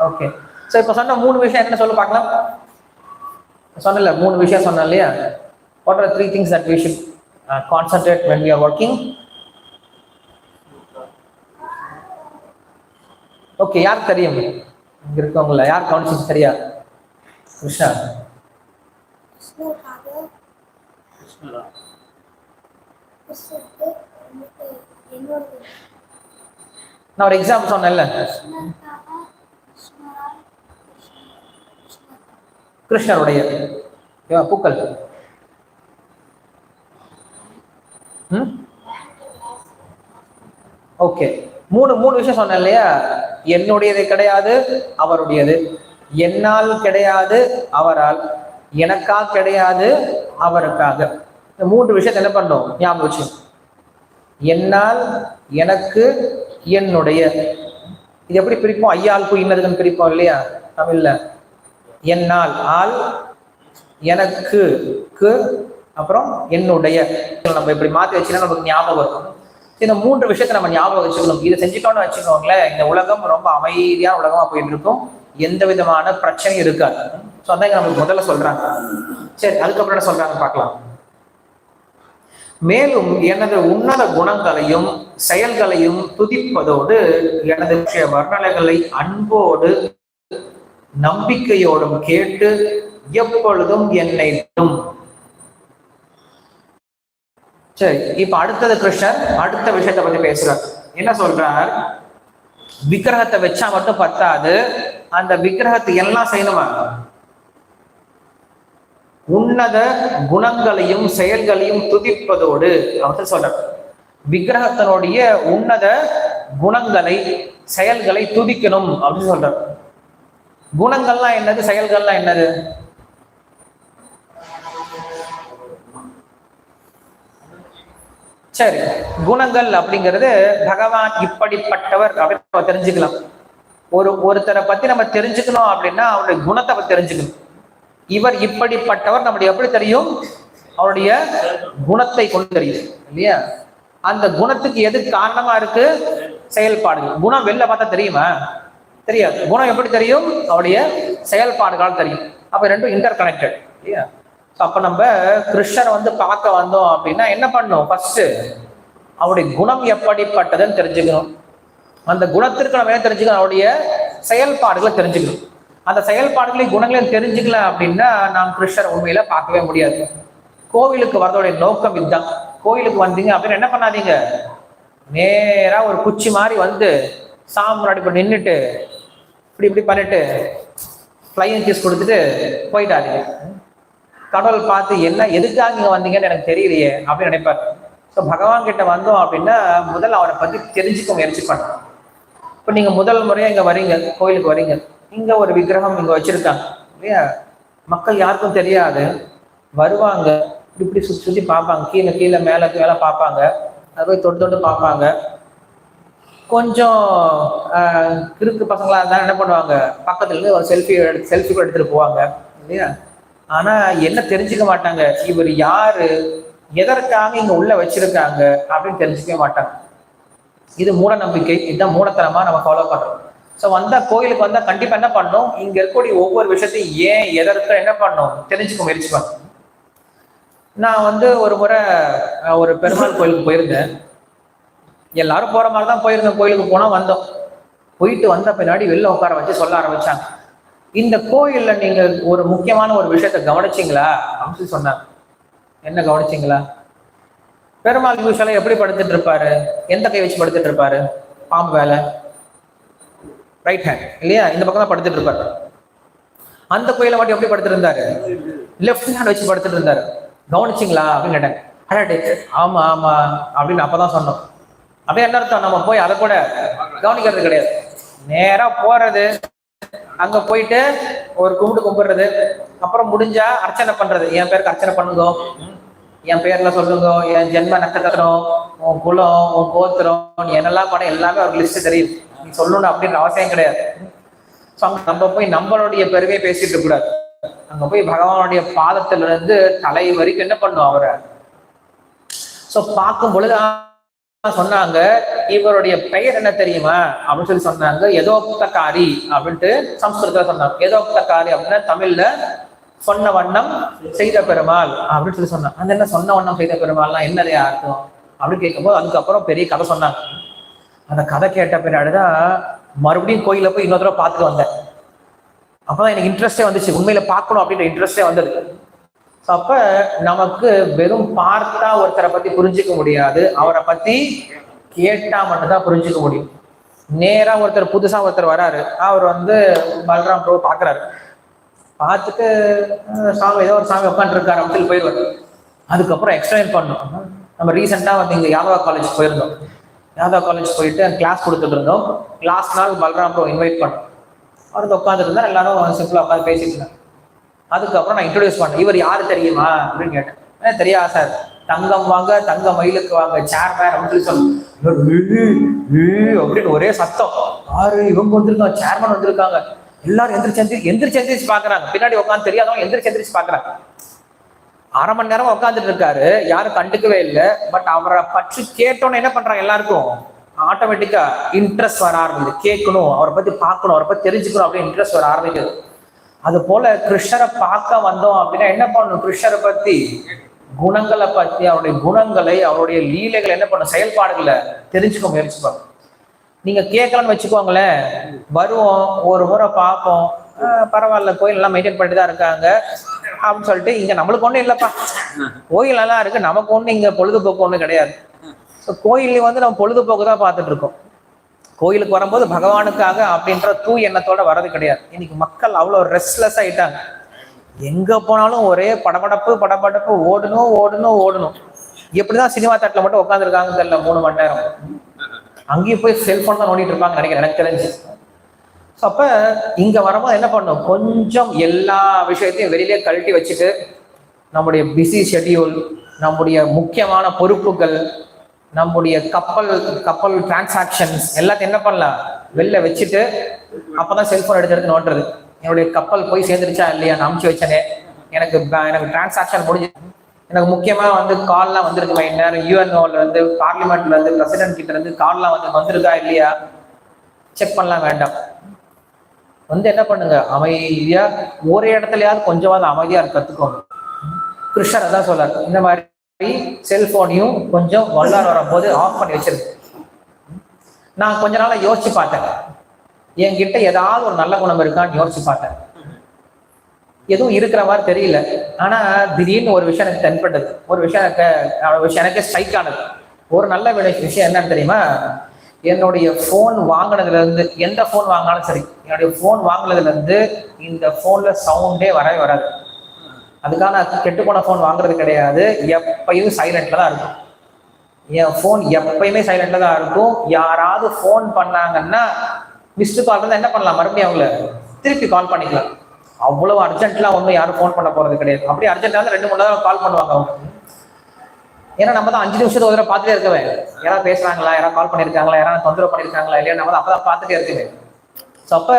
Okay. So இப்போ சொன்ன 3 விஷயம் என்ன சொல்ல பார்க்கலாம். சொன்னல 3 விஷயம் சொன்னேன் இல்லையா? What are 3 things that we should concentrate when we are working? Okay, யார் தெரியும்? இங்க இருக்கவங்கள யார் கவனிச்சு சரியா? கிருஷ்ணா. நான் ஒரு எக்ஸாம்பிள் சொன்னேன்ல, கிருஷ்ணருடைய பூக்கள். ஓகே, மூணு விஷயம் சொன்னேன் இல்லையா? என்னுடையது கிடையாது, அவருடையது. என்னால் கிடையாது, அவரால். எனக்கா கிடையாது, அவருக்காக. இந்த மூன்று விஷயத்தை என்ன பண்ணோம்? ஞாபகம் வச்சு. என்னால், எனக்கு, என்னுடைய. இது எப்படி பிரிப்போம்? ஐயாளுக்கு இன்னதுன்னு பிரிப்போம் இல்லையா தமிழ்ல? என்னால் ஆள், எனக்கு, அப்புறம் என்னுடைய. நம்ம இப்படி மாத்தி வச்சுன்னா நமக்கு ஞாபகம் இருக்கும். இந்த மூன்று விஷயத்தை நம்ம ஞாபகம் வச்சுக்கணும். இதை செஞ்சுட்டோம்னு வச்சுக்கோங்களேன், இந்த உலகம் ரொம்ப அமைதியான உலகமா போயிட்டு இருக்கும், எந்த விதமான பிரச்சனையும் இருக்காது. ஸோ அதான் நமக்கு முதல்ல சொல்றாங்க. சரி, அதுக்கப்புறம் என்ன சொல்றாங்க பார்க்கலாம். மேலும் எனது உன்னத குணங்களையும் செயல்களையும் துதிப்பதோடு எனது வர்ணனைகளை அன்போடு நம்பிக்கையோடும் கேட்டு எப்பொழுதும் என்னை. சரி, இப்ப அடுத்தது கிருஷ்ணர் அடுத்த விஷயத்தை பத்தி பேசுறார். என்ன சொல்றார்? விக்கிரகத்தை வச்சா மட்டும் பத்தாது, அந்த விக்கிரகத்தை எல்லாம் செய்யணுமா? உன்னத குணங்களையும் செயல்களையும் துதிப்பதோடு அவர் சொல்றார், விக்கிரகத்தினுடைய உன்னத குணங்களை செயல்களை துதிக்கணும் அப்படின்னு சொல்றார். குணங்கள்லாம் என்னது, செயல்கள்லாம் என்னது? சரி, குணங்கள் அப்படிங்கிறது பகவான் இப்படிப்பட்டவர் அப்படின்னு தெரிஞ்சுக்கலாம். ஒருத்தரை பத்தி நம்ம தெரிஞ்சுக்கணும் அப்படின்னா அவருடைய குணத்தை பத்தி தெரிஞ்சுக்கணும். இவர் இப்படிப்பட்டவர் நம்மளுடைய எப்படி தெரியும்? அவருடைய குணத்தை கொண்டு தெரியும் இல்லையா? அந்த குணத்துக்கு எது காரணமா இருக்கு? செயல்பாடுகள். குணம் வெளில பார்த்தா தெரியுமா? தெரியாது. குணம் எப்படி தெரியும்? அவருடைய செயல்பாடுகள் தெரியும். அப்ப ரெண்டும் இன்டர் கனெக்டட் இல்லையா? அப்ப நம்ம கிருஷ்ணரை பார்க்க வந்தோம் அப்படின்னா என்ன பண்ணணும்? ஃபர்ஸ்ட் அவருடைய குணம் எப்படிப்பட்டதுன்னு தெரிஞ்சுக்கணும். அந்த குணத்திற்கு நம்ம என்ன தெரிஞ்சுக்கணும்? அவருடைய செயல்பாடுகளை தெரிஞ்சுக்கணும். அந்த செயல்பாடுகளையும் குணங்களையும் தெரிஞ்சுக்கல அப்படின்னா நாம் கிருஷ்ணர் உண்மையில பார்க்கவே முடியாது. கோவிலுக்கு வரதோடைய நோக்கம் இதுதான். கோவிலுக்கு வந்தீங்க அப்படின்னு என்ன பண்ணாதீங்க, நேரா ஒரு குச்சி மாதிரி சாமி முன்னாடி போய் நின்றுட்டு இப்படி பண்ணிட்டு ஃப்ளையிங் கிஸ் கொடுத்துட்டு போயிட்டாதீங்க. கடவுள் பார்த்து என்ன எதுக்காக இங்க வந்தீங்கன்னு எனக்கு தெரியலையே அப்படின்னு நினைப்பார். ஸோ பகவான் கிட்ட வந்தோம் அப்படின்னா முதல்ல அவரை பத்தி தெரிஞ்சுக்க முயற்சி பண்ணணும். இப்போ நீங்க முதல் முறையா இங்க வரீங்க, கோயிலுக்கு வரீங்க, இங்க ஒரு விக்கிரகம் இங்க வச்சிருக்காங்க இல்லையா? மக்கள் யாருக்கும் தெரியாது, வருவாங்க, இப்படி சுற்றி சுற்றி பார்ப்பாங்க, கீழே மேலே பார்ப்பாங்க, அது போய் தொட்டு பார்ப்பாங்க. கொஞ்சம் கிறுக்கு பசங்களா இருந்தாலும் என்ன பண்ணுவாங்க, பக்கத்துல இருந்து ஒரு செல்ஃபி கூட எடுத்துட்டு போவாங்க இல்லையா? ஆனா என்ன தெரிஞ்சுக்க மாட்டாங்க, இவர் யாரு, எதற்காக இங்க உள்ள வச்சிருக்காங்க அப்படின்னு தெரிஞ்சுக்கவே மாட்டாங்க. இது மூட நம்பிக்கை. இதுதான் மூடத்தனமா நம்ம ஃபாலோ பண்றோம். ஸோ கோயிலுக்கு வந்தா கண்டிப்பா என்ன பண்ணணும், இங்க இருக்கக்கூடிய ஒவ்வொரு விஷயத்தையும் ஏன் எதற்கு என்ன பண்ணணும் தெரிஞ்சுக்க முயற்சி பண்ணணும். நான் ஒரு முறை ஒரு பெருமாள் கோயிலுக்கு போயிருந்தேன். எல்லாரும் போற மாதிரி தான் போயிருந்தேன். கோயிலுக்கு போனா வந்தோம். போயிட்டு வந்த பின்னாடி வெளில உட்கார வச்சு சொல்ல ஆரம்பிச்சாங்க, இந்த கோயில்ல நீங்க ஒரு முக்கியமான ஒரு விஷயத்த கவனிச்சிங்களா அப்படின்னு சொன்னாங்க. என்ன கவனிச்சிங்களா? பெருமாள் யூஸ்வலா எப்படி படுத்துட்டு இருப்பாரு? எந்த கை வச்சு படுத்துட்டு இருப்பாரு? பாம்பு வேலை, ரைட் ஹேண்ட் இல்லையா? இந்த பக்கம் தான் படுத்துட்டு இருப்பாரு. அந்த கோயிலை மட்டும் எப்படி படுத்துட்டு இருந்தாரு? லெஃப்ட் ஹேண்ட் வச்சு படுத்துட்டு இருந்தாரு. கவனிச்சிங்களா அப்படின்னு கேட்டேன். ஆமா ஆமா அப்படின்னு அப்பதான் சொன்னோம். அப்படியே என்ன அர்த்தம், நம்ம போய் அதை கூட கவனிக்கிறது கிடையாது. நேரா போறது, அங்க போயிட்டு ஒரு கும்பிடுறது, அப்புறம் முடிஞ்சா அர்ச்சனை பண்றது. என் பேருக்கு அர்ச்சனை பண்ணுங்க, என் பேர்ல சொல்லுங்க, என் ஜென்ம நட்சத்திரம், உன் குலம், உன் கோத்திரம், நீ என்னெல்லாம் பண்ண எல்லாமே ஒரு லிஸ்ட் தெரியும். நீ சொல்லணும் அப்படின்ற அவசியம் கிடையாது. ஸோ அங்க நம்ம போய் நம்மளுடைய பெருமையை பேசிட்டு இருக்க கூடாது. அங்க போய் பகவானுடைய பாதத்துல இருந்து தலை வரைக்கும் என்ன பண்ணும் அவரை. ஸோ பார்க்கும் பொழுது சொன்னாங்க, இவருடைய பெயர் என்ன தெரியுமா அப்படின்னு சொல்லி சொன்னாங்க, யதோக்தகாரி அப்படின்ட்டு சம்ஸ்கிருதத்துல சொன்னாங்க. யதோக்தகாரி அப்படின்னா தமிழ்ல சொன்ன வண்ணம் செய்த பெருமாள் அப்படின்னு சொல்லி சொன்னாங்க. அந்த என்ன சொன்ன வண்ணம் செய்த பெருமாள்லாம் என்னதையா அர்த்தம் அப்படின்னு கேட்கும்போது அதுக்கப்புறம் பெரிய கதை சொன்னாங்க. அந்த கதை கேட்ட பின்னாடிதான் மறுபடியும் கோயில போய் இன்னொரு தடவை பார்த்துட்டு வந்தேன். அப்பதான் எனக்கு இன்ட்ரெஸ்டே வந்துச்சு, உண்மையில பார்க்கணும் அப்படின்ற இன்ட்ரெஸ்டே வந்தது. அப்ப நமக்கு வெறும் பார்த்தா ஒருத்தரை பத்தி புரிஞ்சுக்க முடியாது, அவரை பத்தி கேட்டா மட்டும்தான் புரிஞ்சுக்க முடியும். நேரா ஒருத்தர் புதுசா ஒருத்தர் வராரு, அவர் பலராம் ப்ரோ பாக்குறாரு, பார்த்துட்டு சாமி ஏதோ ஒரு சாமி உட்காந்துருக்காரு அப்படின்னு போயிடுவாரு. அதுக்கப்புறம் எக்ஸ்பிளைன் பண்ணணும். நம்ம ரீசெண்டா இங்க யாதவா காலேஜ் போயிருந்தோம். யாதவா காலேஜ் போயிட்டு கிளாஸ் கொடுத்துட்டு இருந்தோம். கிளாஸ் நாள் பலராம் ப்ரோ இன்வைட் பண்ணோம். அவருக்கு உட்காந்துட்டு இருந்தா எல்லாரும் சிம்பிளா உட்காந்து பேசிட்டு இருந்தாங்க. அதுக்கப்புறம் நான் இன்ட்ரோடியூஸ் பண்ணேன். இவர் யாரு தெரியுமா அப்படின்னு கேட்டேன். தெரியா சார், தங்கம் வாங்க தங்க மயிலுக்கு வாங்க சேர்மேன் அப்படின்னு சொல்லி அப்படின்னு ஒரே சத்தம். யாரு இவங்க வந்திருக்காங்க, சேர்மன் வந்திருக்காங்க. எல்லாரும் எந்திரிச்சு பாக்குறாங்க. பின்னாடி உட்காந்து தெரியாதவங்க எந்திரிச்சு பாக்குறாங்க. அரை மணி நேரம் உட்காந்துட்டு இருக்காரு, யாரும் கண்டுக்கவே இல்லை. பட் அவரை பற்றி கேட்டோன்னு என்ன பண்றாங்க, எல்லாருக்கும் ஆட்டோமேட்டிக்கா இன்ட்ரெஸ்ட் வர ஆரம்பிக்குது. கேட்கணும், அவரை பத்தி பார்க்கணும், அவரை பத்தி தெரிஞ்சுக்கணும் அப்படின்னு இன்ட்ரெஸ்ட் வர ஆரம்பிக்குது. அது போல கிருஷ்ணரை பார்க்க வந்தோம் அப்படின்னா என்ன பண்ணணும், கிருஷ்ணரை பத்தி குணங்களை பத்தி, அவருடைய குணங்களை, அவருடைய லீலைகளை என்ன பண்ணும், செயல்பாடுகளை தெரிஞ்சுக்க முயற்சி பண்ணும். நீங்க கேட்கலான்னு வச்சுக்கோங்களேன், வருவோம் ஒரு முறை பார்ப்போம், பரவாயில்ல கோயில் எல்லாம் மெயின்டைன் பண்ணிட்டு தான் இருக்காங்க அப்படின்னு சொல்லிட்டு, இங்க நம்மளுக்கு ஒண்ணும் இல்லப்பா, கோயில் எல்லாம் இருக்கு, நமக்கு ஒண்ணு இங்க பொழுதுபோக்கு ஒண்ணு கிடையாது. ஸோ கோயிலையும் நம்ம பொழுதுபோக்கு தான் பார்த்துட்டு இருக்கோம். கோயிலுக்கு வரும்போது பகவானுக்காக அப்படின்ற தூய் எண்ணத்தோட வர்றது கிடையாது. இன்னைக்கு மக்கள் அவ்வளோ ரெஸ்ட்லெஸ் ஆயிட்டாங்க. எங்க போனாலும் ஒரே படபடப்பு, ஓடணும். எப்படிதான் சினிமா தேட்டர்ல மட்டும் உட்காந்துருக்காங்க தெரியல 3 மணி நேரம். அங்கேயும் போய் செல்போன் தான் நோண்டிட்டு இருப்பாங்க நினைக்கிறேன், எனக்கு தெரிஞ்சு. அப்ப இங்க வரும்போது என்ன பண்ணும், கொஞ்சம் எல்லா விஷயத்தையும் வெளியிலே கழட்டி வச்சுட்டு, நம்முடைய பிஸி ஷெட்யூல், நம்முடைய முக்கியமான பொறுப்புகள், நம்முடைய கப்பல் டிரான்சாக்ஷன்ஸ் எல்லாத்தையும் என்ன பண்ணலாம், வெளில வச்சுட்டு அப்பதான் செல்போன் எடுத்து நோட்டுறது. என்னுடைய கப்பல் போய் சேர்ந்துருச்சா இல்லையா, நான் அமுச்சு வச்சனே, எனக்கு டிரான்சாக்ஷன் முடிஞ்சு, எனக்கு முக்கியமா கால்லாம் வந்திருக்கு, நேரம் யூஎன்ஓல பார்லிமெண்ட்ல பிரசிடென்ட் கிட்ட இருந்து கால்லாம் வந்திருக்கா இல்லையா செக் பண்ணலாம். வேண்டாம், என்ன பண்ணுங்க, அமைதியா ஒரே இடத்துலயாவது கொஞ்சமாவது அமைதியா கத்துக்கோங்க. கிருஷ்ணர் அதான் சொல்றாரு, இந்த மாதிரி செல்போனையும் கொஞ்சம் வல்லார் வரும்போது ஆஃப் பண்ணி வச்சிருக்கு. நான் கொஞ்ச நாளா யோசிச்சு பார்த்தேன், என்கிட்ட ஏதாவது ஒரு நல்ல குணம் இருக்கான்னு யோசிச்சு பார்த்தேன். எதுவும் இருக்கிற மாதிரி தெரியல. ஆனா திடீர்னு ஒரு விஷயம் எனக்கு தென்பட்டது, ஒரு விஷயம் எனக்கு ஸ்ட்ரைக் ஆனது. ஒரு நல்ல விஷயம் என்னன்னு தெரியுமா, என்னுடைய போன் வாங்கினதுல இருந்து, எந்த போன் வாங்கினாலும் சரி, என்னுடைய போன் வாங்கினதுல இருந்து இந்த போன்ல சவுண்டே வரவே வராது. அதுக்காக நான் கெட்டு போன போன் வாங்குறது கிடையாது, எப்பயும் சைலண்ட்ல தான் இருக்கும். என் போன் எப்பயுமே சைலண்ட்ல தான் இருக்கும். யாராவது போன் பண்ணாங்கன்னா மிஸ்டு கால் தான் என்ன பண்ணலாம், மறுபடியும் அவங்கள திருப்பி கால் பண்ணிக்கலாம். அவ்வளவு அர்ஜென்ட்லாம் ஒன்றும் யாரும் ஃபோன் பண்ண போறது கிடையாது. அப்படி அர்ஜென்ட்டாக 2-3 தடவை கால் பண்ணுவாங்க அவங்க. ஏன்னா நம்ம தான் 5 நிமிஷத்துக்கு ஒரு தடவை பார்த்துட்டே இருக்கவே, யாராவது பேசுறாங்களா, யாராவது கால் பண்ணியிருக்காங்களா, யாராவது தொந்தரவு பண்ணியிருக்காங்களா இல்லையா, நம்ம தான் அப்பதான் பார்த்துட்டே இருக்கவே. ஸோ அப்ப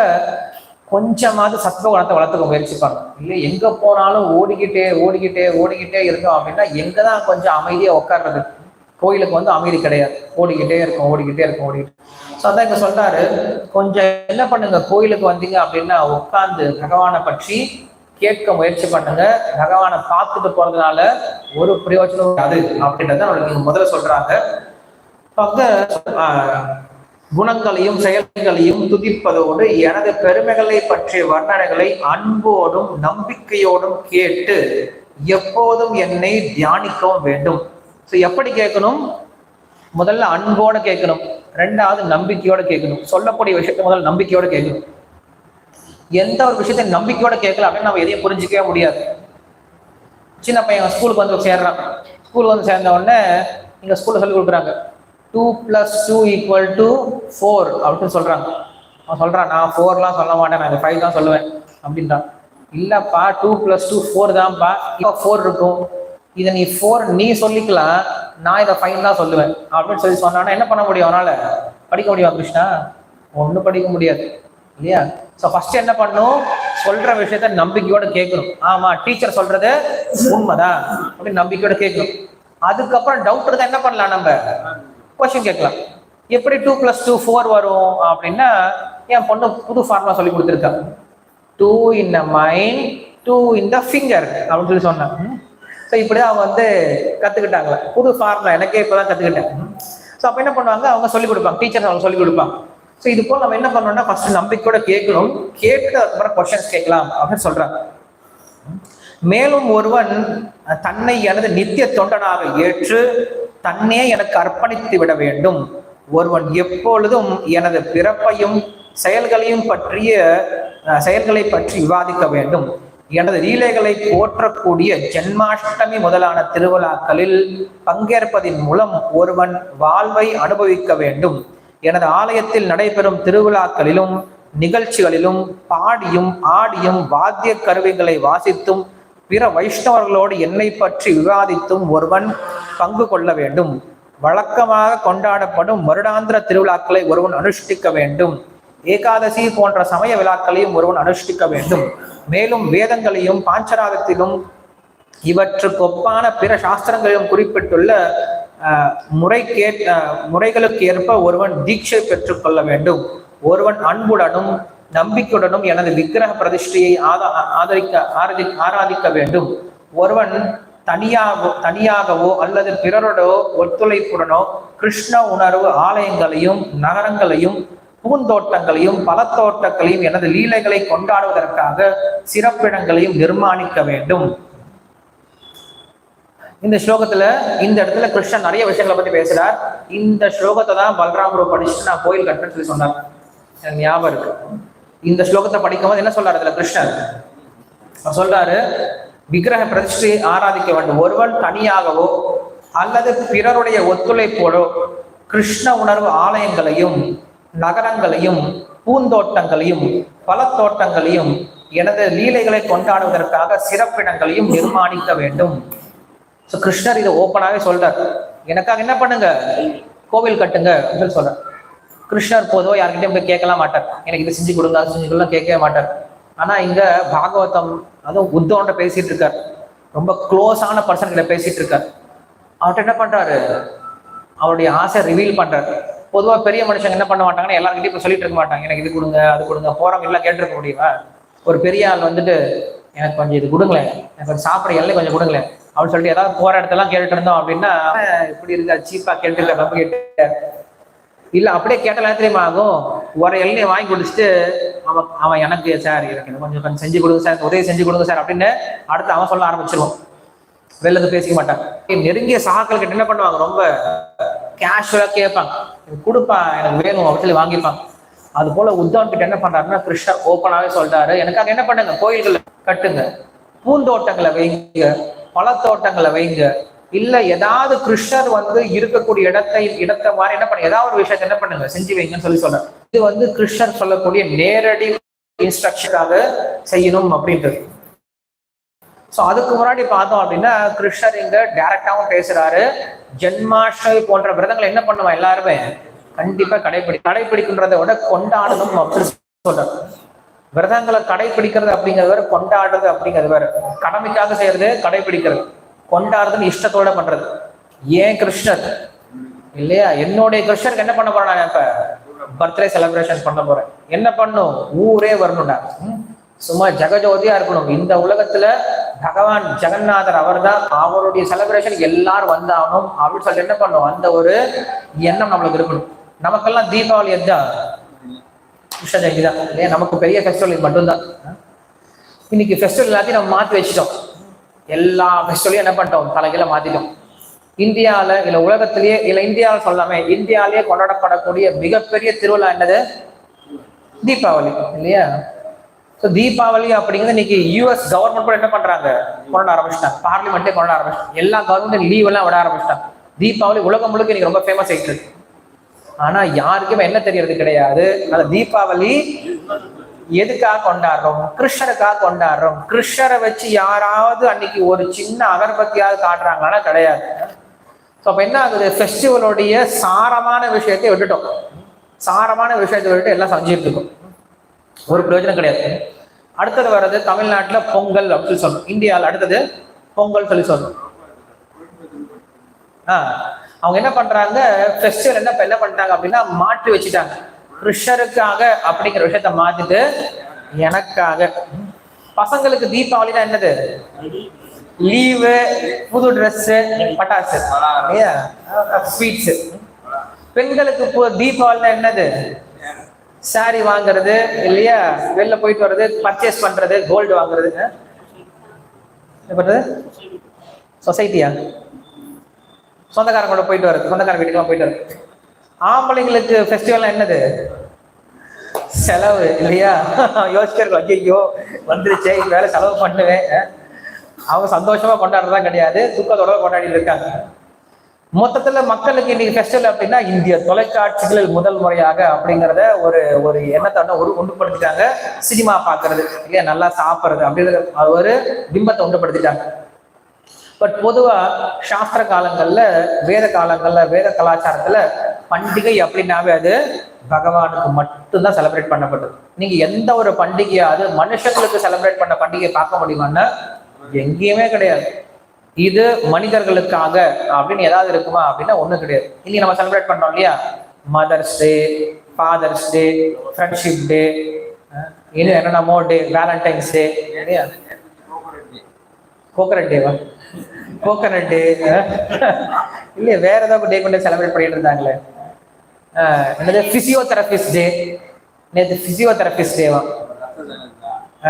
கொஞ்சமாவது சத்துவ குணத்தை வளர்த்துக்க முயற்சி பண்ணணும். இல்லை எங்க போனாலும் ஓடிக்கிட்டே இருந்தோம் அப்படின்னா எங்கதான் கொஞ்சம் அமைதியா உட்கார்றது. கோயிலுக்கு அமைதி கிடையாது, ஓடிக்கிட்டே இருக்கும். ஸோ அதான் இங்க சொல்றாரு, கொஞ்சம் என்ன பண்ணுங்க, கோயிலுக்கு வந்தீங்க அப்படின்னா உட்கார்ந்து பகவானை பற்றி கேட்க முயற்சி பண்ணுங்க. பகவானை பார்த்துட்டு போறதுனால ஒரு பிரயோஜனம் அது அப்படின்றத நம்மளுக்கு முதல்ல சொல்றாங்க. குணங்களையும் செயல்களையும் துதிப்பதோடு எனது பெருமைகளை பற்றிய வர்ணனைகளை அன்போடும் நம்பிக்கையோடும் கேட்டு எப்போதும் என்னை தியானிக்கவும் வேண்டும். ஸோ எப்படி கேட்கணும், முதல்ல அன்போட கேட்கணும், 2வது நம்பிக்கையோட கேட்கணும். சொல்லக்கூடிய விஷயத்த முதல்ல நம்பிக்கையோட கேட்கணும். எந்த ஒரு விஷயத்த நம்பிக்கையோட கேட்கல அப்படின்னு நம்ம எதையும் புரிஞ்சிக்கவே முடியாது. சின்ன பையன் ஸ்கூலுக்கு சேர்றான். ஸ்கூலுக்கு சேர்ந்த உடனே நீங்க ஸ்கூல்ல சொல்லி கொடுக்குறாங்க 2 + 2 = 4 அப்படின்னு சொல்றாங்க. அவன் சொல்றான், நான் 4லாம் சொல்ல மாட்டேன், நான் 5 தான் சொல்லுவேன் அப்படின்றான். இல்லப்பா 2 + 2 4 தான்ப்பா, இப்போ 4 இருக்கும், இதை நீ 4 நீ சொல்லிக்கலாம், நான் இதை 5 தான் சொல்லுவேன் அப்படின்னு சொல்லி சொன்னான்னா என்ன பண்ண முடியும், அவனால படிக்க முடியுமா கிருஷ்ணா? ஒன்றும் படிக்க முடியாது இல்லையா? ஸோ ஃபர்ஸ்ட் என்ன பண்ணும், சொல்ற விஷயத்த நம்பிக்கையோட கேட்கணும். ஆமா டீச்சர் சொல்றது உண்மைதான் அப்படின்னு நம்பிக்கையோட கேட்கணும். அதுக்கப்புறம் டவுட் இருந்தா என்ன பண்ணலாம், நம்ம கொஸ்டின் கேட்கலாம். எப்படி 2 + 2 4 வரும் அப்படின்னா, என் பொண்ணு புது ஃபார்முலா சொல்லி கொடுத்துருக்கா. 2 in the mind, 2 in the finger அப்படின்னு சொல்லி சொன்னாங்க. ஸோ இப்படிதான் அவங்க கத்துக்கிட்டாங்களா, புது ஃபார்முலா எனக்கே இப்பதான் கத்துக்கிட்டேன். ஸோ அப்ப என்ன பண்ணுவாங்க, அவங்க சொல்லிக் கொடுப்பாங்க, டீச்சர்ஸ் அவங்க சொல்லிக் கொடுப்பாங்க. ஸோ இது போல் நம்ம என்ன பண்ணோம்னா ஃபர்ஸ்ட் நம்பிக்கையோட கேட்கணும், கேட்டு அதுக்கப்புறம் கொஸ்டின்ஸ் கேட்கலாம் அப்படின்னு சொல்றாங்க. மேலும் ஒருவன் தன்னை எனது நித்திய தொண்டனாக ஏற்று தன்னே எனக்கு அர்ப்பணித்து விட வேண்டும். ஒருவன் எப்பொழுதும் எனது பிறப்பையும் செயல்களை பற்றி விவாதிக்க வேண்டும். எனது லீலைகளை போற்றக்கூடிய ஜென்மாஷ்டமி முதலான திருவிழாக்களில் பங்கேற்பதின் மூலம் ஒருவன் வாழ்வை அனுபவிக்க வேண்டும். எனது ஆலயத்தில் நடைபெறும் திருவிழாக்களிலும் நிகழ்ச்சிகளிலும் பாடியும் ஆடியும் வாத்திய கருவிகளை வாசித்தும் பிற வைஷ்ணவர்களோடு என்னை பற்றி விவாதித்தும் ஒருவன் பங்கு கொள்ள வேண்டும். வழக்கமாக கொண்டாடப்படும் வருடாந்திர திருவிழாக்களை ஒருவன் அனுஷ்டிக்க வேண்டும். ஏகாதசி போன்ற சமய விழாக்களையும் ஒருவன் அனுஷ்டிக்க வேண்டும். மேலும் வேதங்களையும் பாஞ்சராகத்திலும் இவற்றுக்கு ஒப்பான பிற சாஸ்திரங்களிலும் குறிப்பிட்டுள்ள முறைகளுக்கு ஏற்ப ஒருவன் தீட்சை பெற்றுக்கொள்ள வேண்டும். ஒருவன் அன்புடனும் நம்பிக்கையுடனும் எனது விக்கிரக பிரதிஷ்டையை ஆராதிக்க வேண்டும். ஒருவன் தனியாகவோ அல்லது பிறரோடோ ஒத்துழைப்புடனோ கிருஷ்ண உணர்வு ஆலயங்களையும் நகரங்களையும் பூந்தோட்டங்களையும் பழத்தோட்டங்களையும் எனது லீலைகளை கொண்டாடுவதற்காக சிறப்பிடங்களையும் நிர்மாணிக்க வேண்டும். இந்த ஸ்லோகத்துல இந்த இடத்துல கிருஷ்ணன் நிறைய விஷயங்களை பத்தி பேசுறார். இந்த ஸ்லோகத்தை தான் பல்ராமரோ படிச்சுட்டு நான் கோயில் கட்டுறேன்னு சொல்லி சொன்னார், எனக்கு ஞாபகம் இருக்கு. இந்த ஸ்லோகத்தை படிக்கும் போது என்ன சொல்றாரு இதுல கிருஷ்ணன் சொல்றாரு, விக்கிரக பிரதிஷ்டையை ஆராதிக்க வேண்டும். ஒருவன் தனியாகவோ அல்லது பிறருடைய ஒத்துழைப்போடோ கிருஷ்ண உணர்வு ஆலயங்களையும் நகரங்களையும் பூந்தோட்டங்களையும் பழத்தோட்டங்களையும் எனது லீலைகளை கொண்டாடுவதற்காக சிறப்பிடங்களையும் நிர்மாணிக்க வேண்டும். ஸோ கிருஷ்ணர் இதை ஓப்பனாகவே சொல்றார், எனக்காக என்ன பண்ணுங்க, கோவில் கட்டுங்க அப்படின்னு சொல்றார். கிருஷ்ணர் பொதுவாக யார்கிட்டயும் போய் கேட்கலாம் மாட்டார், எனக்கு இது செஞ்சு கொடுங்க அது செஞ்சு கொடுங்க கேட்கவே மாட்டார். ஆனா இங்க பாகவதம் அதுவும் உத்தவன்ட்ட பேசிட்டு இருக்கார், ரொம்ப க்ளோஸான பர்சன் கிட்ட பேசிட்டு இருக்கார். அவர்கிட்ட என்ன பண்றாரு, அவருடைய ஆசை ரிவீல் பண்றாரு. பொதுவாக பெரிய மனுஷங்க என்ன பண்ண மாட்டாங்கன்னா எல்லாருக்கிட்டையும் இப்போ சொல்லிட்டு இருக்க மாட்டாங்க, எனக்கு இது கொடுங்க அது கொடுங்க, போறவங்க எல்லாம் கேட்டுருக்க முடியுமா? ஒரு பெரிய ஆள் வந்துட்டு எனக்கு கொஞ்சம் இது கொடுங்களேன், எனக்கு கொஞ்சம் சாப்பிட எல்லாம் கொஞ்சம் கொடுங்களேன் அப்படின்னு சொல்லிட்டு ஏதாவது போற இடத்தெல்லாம் கேட்டுட்டு இருந்தோம் அப்படின்னா இப்படி இருக்கா சீப்பா கேட்டுருக்க நம்ம கேட்டு இல்ல அப்படியே கேட்டாலும் தெரியுமா ஆகும், ஒரு எல்லையை வாங்கி குடிச்சிட்டு அவன் எனக்கு சார் எனக்கு கொஞ்சம் செஞ்சு கொடுங்க சார், உதவி செஞ்சு கொடுங்க சார் அப்படின்னு அடுத்து அவன் சொல்ல ஆரம்பிச்சிருவான். வெளில பேசிக்க மாட்டாங்க. நெருங்கிய சகாக்கள் கிட்ட என்ன பண்ணுவாங்க, ரொம்ப கேஷுவலா கேட்பாங்க, கொடுப்பான் எனக்கு வேணும் அப்படின்னு சொல்லி வாங்கிப்பாங்க. அது போல உத்தவன் கிட்ட என்ன பண்றாருன்னா கிருஷ்ணர் ஓப்பனாவே சொல்றாரு, எனக்காக என்ன பண்ணுங்க, கோயில்கள் கட்டுங்க, பூந்தோட்டங்களை வைங்க, பழத்தோட்டங்களை வைங்க, இல்ல ஏதாவது கிருஷ்ணர் இருக்கக்கூடிய இடத்தை மாதிரி என்ன பண்ண ஏதாவது ஒரு விஷயத்த என்ன பண்ணுங்க செஞ்சு வைங்கன்னு சொல்லி சொல்றாரு. இது கிருஷ்ணர் சொல்லக்கூடிய நேரடி இன்ஸ்ட்ரக்ஷனாக செய்யணும் அப்படின்றது. ஸோ அதுக்கு முன்னாடி பார்த்தோம் அப்படின்னா கிருஷ்ணர் இங்க டைரக்டாவும் பேசுறாரு. ஜென்மாஷ்டமி போன்ற விரதங்களை என்ன பண்ணுவான் எல்லாருமே கண்டிப்பா கடைபிடிக்கின்றதை விட கொண்டாடணும் அப்படின்னு சொல்றாரு. விரதங்களை கடைபிடிக்கிறது அப்படிங்கிறது வேற, கொண்டாடுறது அப்படிங்கிறது வேற. கடமைக்காக செய்யறது கடைபிடிக்கிறது, கொண்டாடுறதுன்னு இஷ்டத்தோட பண்றது. ஏன் கிருஷ்ணர் இல்லையா, என்னுடைய கிருஷ்ணருக்கு என்ன பண்ண போறேன், நான் இப்ப பர்த்டே செலிப்ரேஷன் பண்ண போறேன், என்ன பண்ணும், ஊரே வரணும்டா, சும்மா ஜெகஜோதியா இருக்கணும். இந்த உலகத்துல பகவான் ஜெகநாதர் அவர் தான், அவருடைய செலிப்ரேஷன் எல்லாரும் வந்தாகணும் அப்படின்னு சொல்லிட்டு என்ன பண்ணும், அந்த ஒரு எண்ணம் நம்மளுக்கு இருக்கணும். நமக்கெல்லாம் தீபாவளி தான், கிருஷ்ண ஜெயந்தி தான் இல்லையா, நமக்கு பெரிய ஃபெஸ்டிவல் இது மட்டும்தான். இன்னைக்கு ஃபெஸ்டிவல் எல்லாத்தையும் நம்ம மாற்றி வச்சுட்டோம், எல்லா ஃபெஸ்டிவலையும் என்ன பண்ணிட்டோம் தலைகீழ மாத்திட்டோம். இந்தியாவில இல்ல உலகத்திலேயே இல்ல இந்தியாவில் சொல்லாமே, இந்தியாவிலேயே கொண்டாடப்படக்கூடிய மிகப்பெரிய திருவிழா என்னது, தீபாவளி இல்லையா. ஸோ தீபாவளி அப்படிங்கிறது இன்னைக்கு யூஎஸ் கவர்மெண்ட் கூட என்ன பண்றாங்க, கொண்டாட ஆரம்பிச்சிட்டாங்க, பார்லிமெண்ட்டே கொண்டாட ஆரம்பிச்சிட்டாங்க, எல்லா கவர்மெண்ட் லீவ் எல்லாம் விட ஆரம்பிச்சிட்டாங்க. தீபாவளி உலகம் முழுக்க இன்னைக்கு ரொம்ப ஃபேமஸ் ஆயிட்டு இருக்கு. ஆனா யாருக்குமே என்ன தெரியறது கிடையாது, அந்த தீபாவளி எதுக்காக கொண்டாடுறோம், கிருஷ்ணருக்காக கொண்டாடுறோம். கிருஷ்ணரை வச்சு யாராவது அன்னைக்கு ஒரு சின்ன அகர்பத்தியாவது காட்டுறாங்கன்னா கிடையாது. ஸோ அப்ப என்ன ஆகுது, ஃபெஸ்டிவலுடைய சாரமான விஷயத்தை விட்டுட்டோம், சாரமான விஷயத்தை விட்டுட்டு எல்லாம் செஞ்சுட்டு இருக்கோம், ஒரு பிரயோஜனம் கிடையாது. அடுத்தது வர்றது தமிழ்நாட்டுல பொங்கல் அப்படின்னு சொல்லணும், இந்தியாவில் அடுத்தது பொங்கல் சொல்லி சொல்லணும். அவங்க என்ன பண்றாங்க, ஃபெஸ்டிவல் என்ன பண்ணிட்டாங்க அப்படின்னா மாற்றி வச்சுட்டாங்க. கிருஷ்ணருக்காக அப்படிங்கிற விஷயத்த மாத்திட்டு எனக்காக. பசங்களுக்கு தீபாவளி தான் என்னது, லீவு, புது ட்ரெஸ், பட்டாசு, ஸ்வீட்ஸ். பெண்களுக்கு தீபாவளி என்னது, சாரி வாங்குறது இல்லையா, வெளில போயிட்டு வர்றது, பர்ச்சேஸ் பண்றது, கோல்டு வாங்குறதுங்க. என்ன பண்றது? சொசைட்டியா? சொந்தக்காரங்களோட போயிட்டு வருது, சொந்தக்கார வீட்டுக்கெல்லாம் போயிட்டு வருது. ஆம்பளைங்களுக்கு ஃபெஸ்டிவல் என்னது? செலவு இல்லையா? யோசிச்சிருக்கோம், ஐயோ வந்துருச்சே வேலை செலவு பண்ணுவேன். அவங்க சந்தோஷமா கொண்டாடுறதா கிடையாது, துக்கத்தோட கொண்டாடிட்டு இருக்காங்க. மொத்தத்துல மக்களுக்கு இன்னைக்கு ஃபெஸ்டிவல் அப்படின்னா இந்திய தொலைக்காட்சிகளில் முதல் முறையாக அப்படிங்கிறத ஒரு ஒரு எண்ணத்தை உண்டுபடுத்திட்டாங்க. சினிமா பார்க்கறது இல்லையா, நல்லா சாப்பிட்றது அப்படிங்கிற ஒரு பிம்பத்தை உண்டுபடுத்திட்டாங்க. பட் பொதுவா சாஸ்திர காலங்கள்ல, வேத காலங்கள்ல, வேத கலாச்சாரத்துல பண்டிகை அப்படின்னாவே அது பகவானுக்கு மட்டும்தான் செலிப்ரேட் பண்ணப்பட்டது. நீங்க எந்த ஒரு பண்டிகையாவது மனுஷங்களுக்கு செலிப்ரேட் பண்ண பண்டிகையை பார்க்க முடியுமான்னா எங்கேயுமே கிடையாது. இது மனிதர்களுக்காக அப்படின்னு ஏதாவது இருக்குமா அப்படின்னா ஒண்ணும் கிடையாது. இன்னைக்கு நம்ம செலிப்ரேட் பண்றோம் இல்லையா, மதர்ஸ் டே, ஃபாதர்ஸ் டே, ஃப்ரெண்ட்ஷிப் டே, இன்னும் என்னென்னமோ டே, வேலண்டைன்ஸ் டே, கோகனட் டேவா, கோகனட் டே இல்லையா, வேற ஏதாவது டே கொண்டு செலிப்ரேட் பண்ணிட்டு இருந்தாங்களே, என்னது பிசியோதெரபிஸ்ட் டே, நேற்று பிசியோதெரபிஸ்ட் டேவா,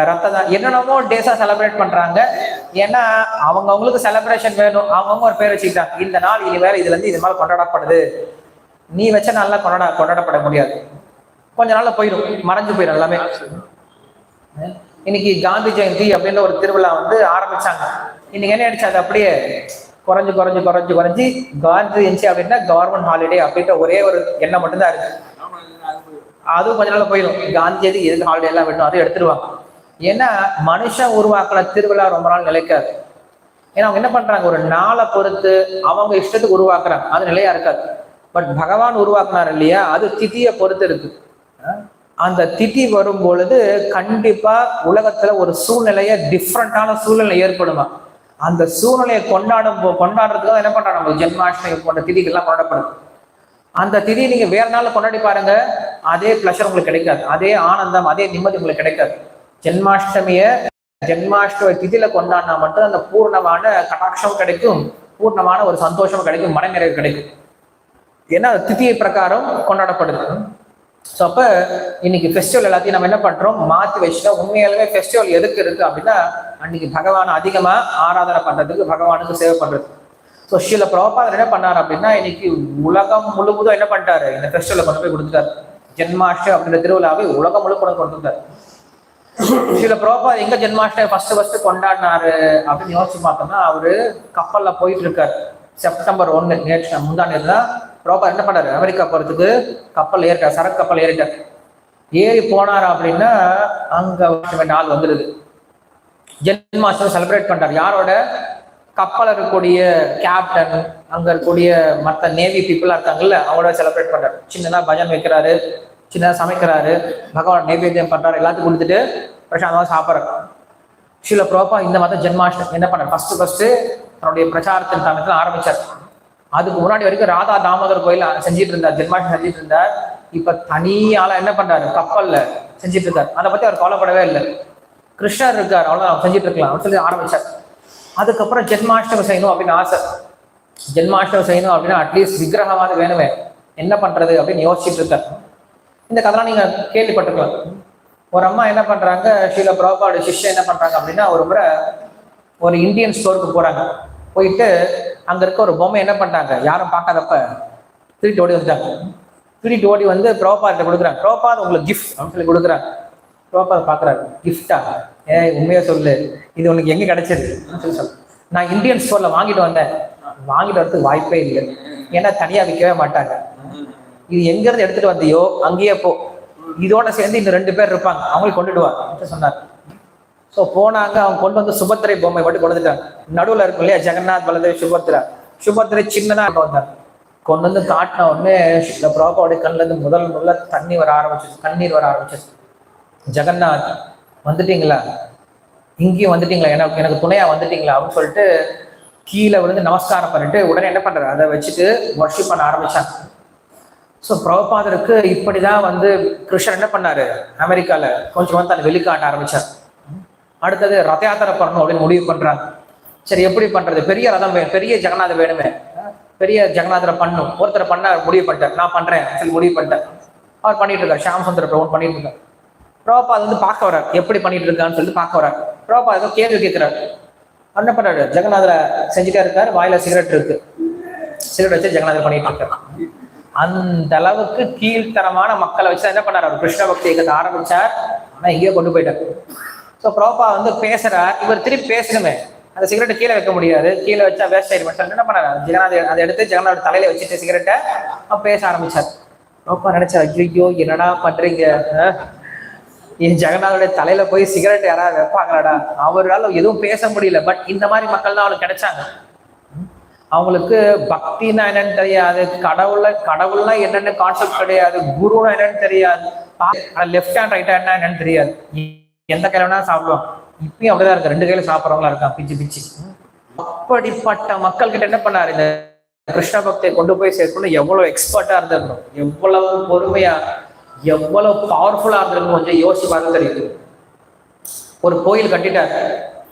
ரத்தம், என்னென்னமோ டேஸா செலிப்ரேட் பண்றாங்க. ஏன்னா அவங்களுக்கு செலிப்ரேஷன் வேணும், அவங்கவுங்க ஒரு பேர் வச்சுக்கிட்டாங்க. இந்த நாள் இனி வேற இதுல இருந்து இது மாதிரி கொண்டாடப்படுது, நீ வச்ச நாள்ல கொண்டாடப்பட முடியாது, கொஞ்ச நாள்ல போயிடும், மறைஞ்சு போயிடும் எல்லாமே. இன்னைக்கு காந்தி ஜெயந்தி அப்படின்ற ஒரு திருவிழா வந்து ஆரம்பிச்சாங்க. இன்னைக்கு என்ன ஆயிடுச்சு, அது அப்படியே குறைஞ்சு குறைஞ்சு குறைஞ்சு குறைஞ்சி காந்தி ஜெயந்தி அப்படின்னா கவர்மெண்ட் ஹாலிடே அப்படின்ற ஒரே ஒரு எண்ணம் மட்டும்தான் இருக்கு. அதுவும் கொஞ்ச நாள் போயிடும், காந்தி ஜெயந்தி எதுக்கு ஹாலிடே எல்லாம் வேணும், அதுவும் எடுத்துருவாங்க. ஏன்னா மனுஷன் உருவாக்குற திருவிழா ரொம்ப நாள் நிலைக்காது. ஏன்னா அவங்க என்ன பண்றாங்க, ஒரு நாளை பொறுத்து அவங்க இஷ்டத்துக்கு உருவாக்குறாங்க, அது நிலையா இருக்காது. பட் பகவான் உருவாக்குனார் இல்லையா, அது திதியை பொறுத்து இருக்கு. அந்த திதி வரும் பொழுது கண்டிப்பா உலகத்துல ஒரு சூழ்நிலைய, டிஃப்ரெண்டான சூழ்நிலை ஏற்படுமா. அந்த சூழ்நிலையை கொண்டாடுறதுக்கு என்ன பண்றாங்க, நம்ம ஜென்மாஷ்டமி போன்ற திதிகள்லாம் கொண்டாடப்படுது. அந்த திதி நீங்க வேற நாள் கொண்டாடி பாருங்க, அதே பிளஷர் உங்களுக்கு கிடைக்காது, அதே ஆனந்தம், அதே நிம்மதி உங்களுக்கு கிடைக்காது. ஜென்மாஷ்டமி திதியில கொண்டாடினா மட்டும் அந்த பூர்ணமான கடாட்சம் கிடைக்கும், பூர்ணமான ஒரு சந்தோஷம் கிடைக்கும், மனநிறைவு கிடைக்கும். ஏன்னா திதியை பிரகாரம் கொண்டாடப்படுது. ஸோ அப்ப இன்னைக்கு ஃபெஸ்டிவல் எல்லாத்தையும் நம்ம என்ன பண்றோம், மாத்தி வச்சுட்டோம். உண்மையாலுமே ஃபெஸ்டிவல் எதுக்கு இருக்கு அப்படின்னா அன்னைக்கு பகவானை அதிகமா ஆராதனை பண்றதுக்கு, பகவானுக்கு சேவை பண்றது. ஸோ ஸ்ரீல பிரபுபாதர் என்ன பண்ணாரு அப்படின்னா இன்னைக்கு உலகம் முழுவதும் என்ன பண்ணிட்டாரு, இந்த ஃபெஸ்டிவலை கொண்டு போய் கொடுத்துட்டாரு. ஜென்மாஷ்டமி அப்படின்ற திருவிழாவை உலகம் முழுக்க கொடுத்துட்டாரு. ஸ்ரீல பிரபுபாதர் எங்க ஜென்மாஷ்டமி ஃபர்ஸ்ட் கொண்டாடினாரு அப்படின்னு யோசிச்சு பார்த்தோம்னா, அவரு கப்பல்ல போயிட்டு இருக்காரு. செப்டம்பர் 1 நேற்று முந்தானேர் தான் பிரபுபாதர் என்ன பண்ணாரு, அமெரிக்கா போறதுக்கு கப்பல் ஏறிட்டார், சரக்கு கப்பல் ஏறிட்டார். ஏறி போனார் அப்படின்னா அங்க நாள் வந்துடுது. ஜென்மாஷ்டமி செலிப்ரேட் பண்றாரு. யாரோட? கப்பல் இருக்கக்கூடிய கேப்டன், அங்க இருக்கக்கூடிய மற்ற நேவி பீப்புளா இருக்காங்கல்ல, அவங்களோட செலிப்ரேட் பண்றாரு. சின்னதா பஜன் வைக்கிறாரு, சின்னதா சமைக்கிறாரு, பகவான் நைவேத்தியம் பண்றாரு, எல்லாத்துக்கும் கொடுத்துட்டு பிரசாதமா சாப்பிட்றாரு. ஸ்ரீல பிரபுபாதர் இந்த மாதிரி ஜென்மாஷ்டமி என்ன பண்ணார், ஃபர்ஸ்ட் தன்னுடைய பிரச்சாரத்தின் காலத்துல ஆரம்பிச்சார். அதுக்கு முன்னாடி வரைக்கும் ராதா தாமோதர் கோயில் செஞ்சிட்டு இருந்தார், ஜென்மாஷ்டமி செஞ்சிட்டு இருந்தார். இப்ப தனியால என்ன பண்றாரு, கப்பல்ல செஞ்சிட்டு இருக்காரு. அதை பத்தி அவர் கவலைப்படவே இல்லை. கிருஷ்ணர் இருக்கார், அவ்வளவுதான் செஞ்சிட்டு இருக்கலாம் அப்படின்னு சொல்லி ஆரம்பிச்சார். அதுக்கப்புறம் ஜென்மாஷ்டமி செய்யணும் அப்படின்னு ஆசை. ஜென்மாஷ்டமி செய்யணும் அப்படின்னா அட்லீஸ்ட் விக்கிரகமாவது வேணுமே, என்ன பண்றது அப்படின்னு யோசிச்சுட்டு இருக்காரு. இந்த கதைலாம் நீங்க கேள்விப்பட்டிருக்கலாம். ஒரு அம்மா என்ன பண்றாங்க, ஸ்ரீல பிரபுபாதர் சிஷ்யன் என்ன பண்றாங்க அப்படின்னா ஒரு முறை ஒரு இந்தியன் ஸ்டோருக்கு போறாங்க. போயிட்டு அங்க இருக்க ஒரு பொம்மை என்ன பண்றாங்க, யாரும் பார்க்காதப்ப திருட்டு ஓடி வந்துட்டாங்க. திருட்டு ஓடி வந்து பிரபுபாதர்கிட்ட கொடுக்குறாங்க. பிரபுபாதர் உங்களுக்கு கிஃப்ட் அப்படின்னு சொல்லி கொடுக்குறாங்க. பிரபுபாதர் பாக்குறாரு, கிஃப்டா, உண்மையா சொல்லு, இது உனக்கு எங்க கிடைச்சது சொல்லி சொல்லு. நான் இந்தியன் ஸ்டோர்ல வாங்கிட்டு வந்தேன். வாங்கிட்டு வரதுக்கு வாய்ப்பே இல்லை, ஏன்னா தனியா விற்கவே மாட்டாங்க. இது எங்க இருந்து எடுத்துட்டு வந்தியோ அங்கேயே போ, இதோட சேர்ந்து இன்னும் 2 பேர் இருப்பாங்க, அவங்களுக்கு கொண்டுட்டு வா சொன்னார். ஸோ போனாங்க. அவங்க கொண்டு வந்து சுபத்திரை பொம்மை மட்டும் கொண்டு வந்துட்டாங்க. நடுவில் இருக்கும் இல்லையா, ஜெகநாத் பலதேவ் சுபத்திரை சின்னதா வந்தாங்க. கொண்டு வந்து காட்டின உடனே இந்த பிரபுபாவுடைய கண்ணுல இருந்து முதல்ல கண்ணீர் வர ஆரம்பிச்சிச்சு. ஜெகநாத் வந்துட்டீங்களா, இங்கேயும் வந்துட்டீங்களா, எனக்கு துணையா வந்துட்டீங்களா அப்படின்னு சொல்லிட்டு கீழே விழுந்து நமஸ்காரம் பண்ணிட்டு உடனே என்ன பண்றாரு, அதை வச்சுட்டு வர்ஷிப் பண்ண ஆரம்பிச்சாங்க. ஸோ பிரபுபாதருக்கு இப்படிதான் வந்து கிருஷ்ணர் என்ன பண்ணாரு, அமெரிக்கால கொஞ்சம் வந்து அதை வெளிக்காட்ட ஆரம்பிச்சார். அடுத்தது ரத யாத்திரை பண்ணணும் அப்படின்னு முடிவு பண்றாங்க. சரி எப்படி பண்றது, பெரிய ரதம் வேணும், பெரிய ஜெகநாதர் வேணுமே, பெரிய ஜெகநாதரை பண்ணும், ஒருத்தரை பண்ண முடிவு பண்ணிட்டார். நான் பண்றேன் சொல்லி முடிவு பண்ணிட்டேன். அவர் பண்ணிட்டு இருக்காரு, ஷியாம் சுந்தர் பிரபு பண்ணிட்டு இருக்காரு. பிரபுபாத் வந்து பார்க்க வர்றாரு, எப்படி பண்ணிட்டு இருக்கான்னு சொல்லிட்டு பார்க்க வர்றாரு. பிரபுபாத் ஏதோ கேள்வி கேட்கிறாரு. என்ன பண்றாரு, ஜெகநாதரை செஞ்சுட்டே இருக்காரு, வாயில சிகரெட் இருக்கு, சிகரெட் வச்சு ஜெகநாதர் பண்ணிட்டு இருக்காரு. அந்த அளவுக்கு கீழ்த்தரமான மக்களை வச்சு என்ன பண்ணாரு, அவர் கிருஷ்ண பக்தி இயக்கத்தை ஆரம்பிச்சார். ஆனா இங்கேயோ கொண்டு போயிட்டார். ஸோ பிரபுபா வந்து பேசுறார், இவர் திருப்பி பேசணுமே, அந்த சிகரெட்டை கீழே வைக்க முடியாது, கீழே வச்சா வேஸ்ட் ஆயிடும். என்ன பண்ணாரு, ஜெகநாதர் அதை எடுத்து ஜெகநாதோட தலையில வச்சுட்டு சிகரெட்டை பேச ஆரம்பிச்சார். பிரபுபா நினைச்சார், ஐயோ என்னடா பண்றீங்க, என் ஜெகநாதோட தலையில போய் சிகரெட் யாராவது வைப்பாங்களாடா. அவரால் எதுவும் பேச முடியல. பட் இந்த மாதிரி மக்கள் தான் அவளுக்கு கிடைச்சாங்க. அவங்களுக்கு பக்தினா என்னன்னு தெரியாது, கடவுள்னா என்னென்ன கான்செப்ட் கிடையாது, குருனா என்னன்னு தெரியாது, லெஃப்ட் ஹேண்ட் ரைட் ஹேண்ட் என்னன்னு தெரியாது, எந்த கையில சாப்பிடுவாங்க. இப்பயும் அப்படிதான் இருக்கு, 2 கையில சாப்பிட்றவங்களா இருக்கான் பிச்சு பிச்சு. அப்படிப்பட்ட மக்கள் கிட்ட என்ன பண்ணாரு, இந்த கிருஷ்ண பக்தியை கொண்டு போய் சேர்க்கணும். எவ்வளவு எக்ஸ்பர்ட்டா இருந்திருக்கணும், எவ்வளவு பொறுமையா, எவ்வளவு பவர்ஃபுல்லா இருந்திருக்கும், கொஞ்சம் யோசிச்சு பார்க்க தெரியுது. ஒரு கோயில் கட்டிட்டார்,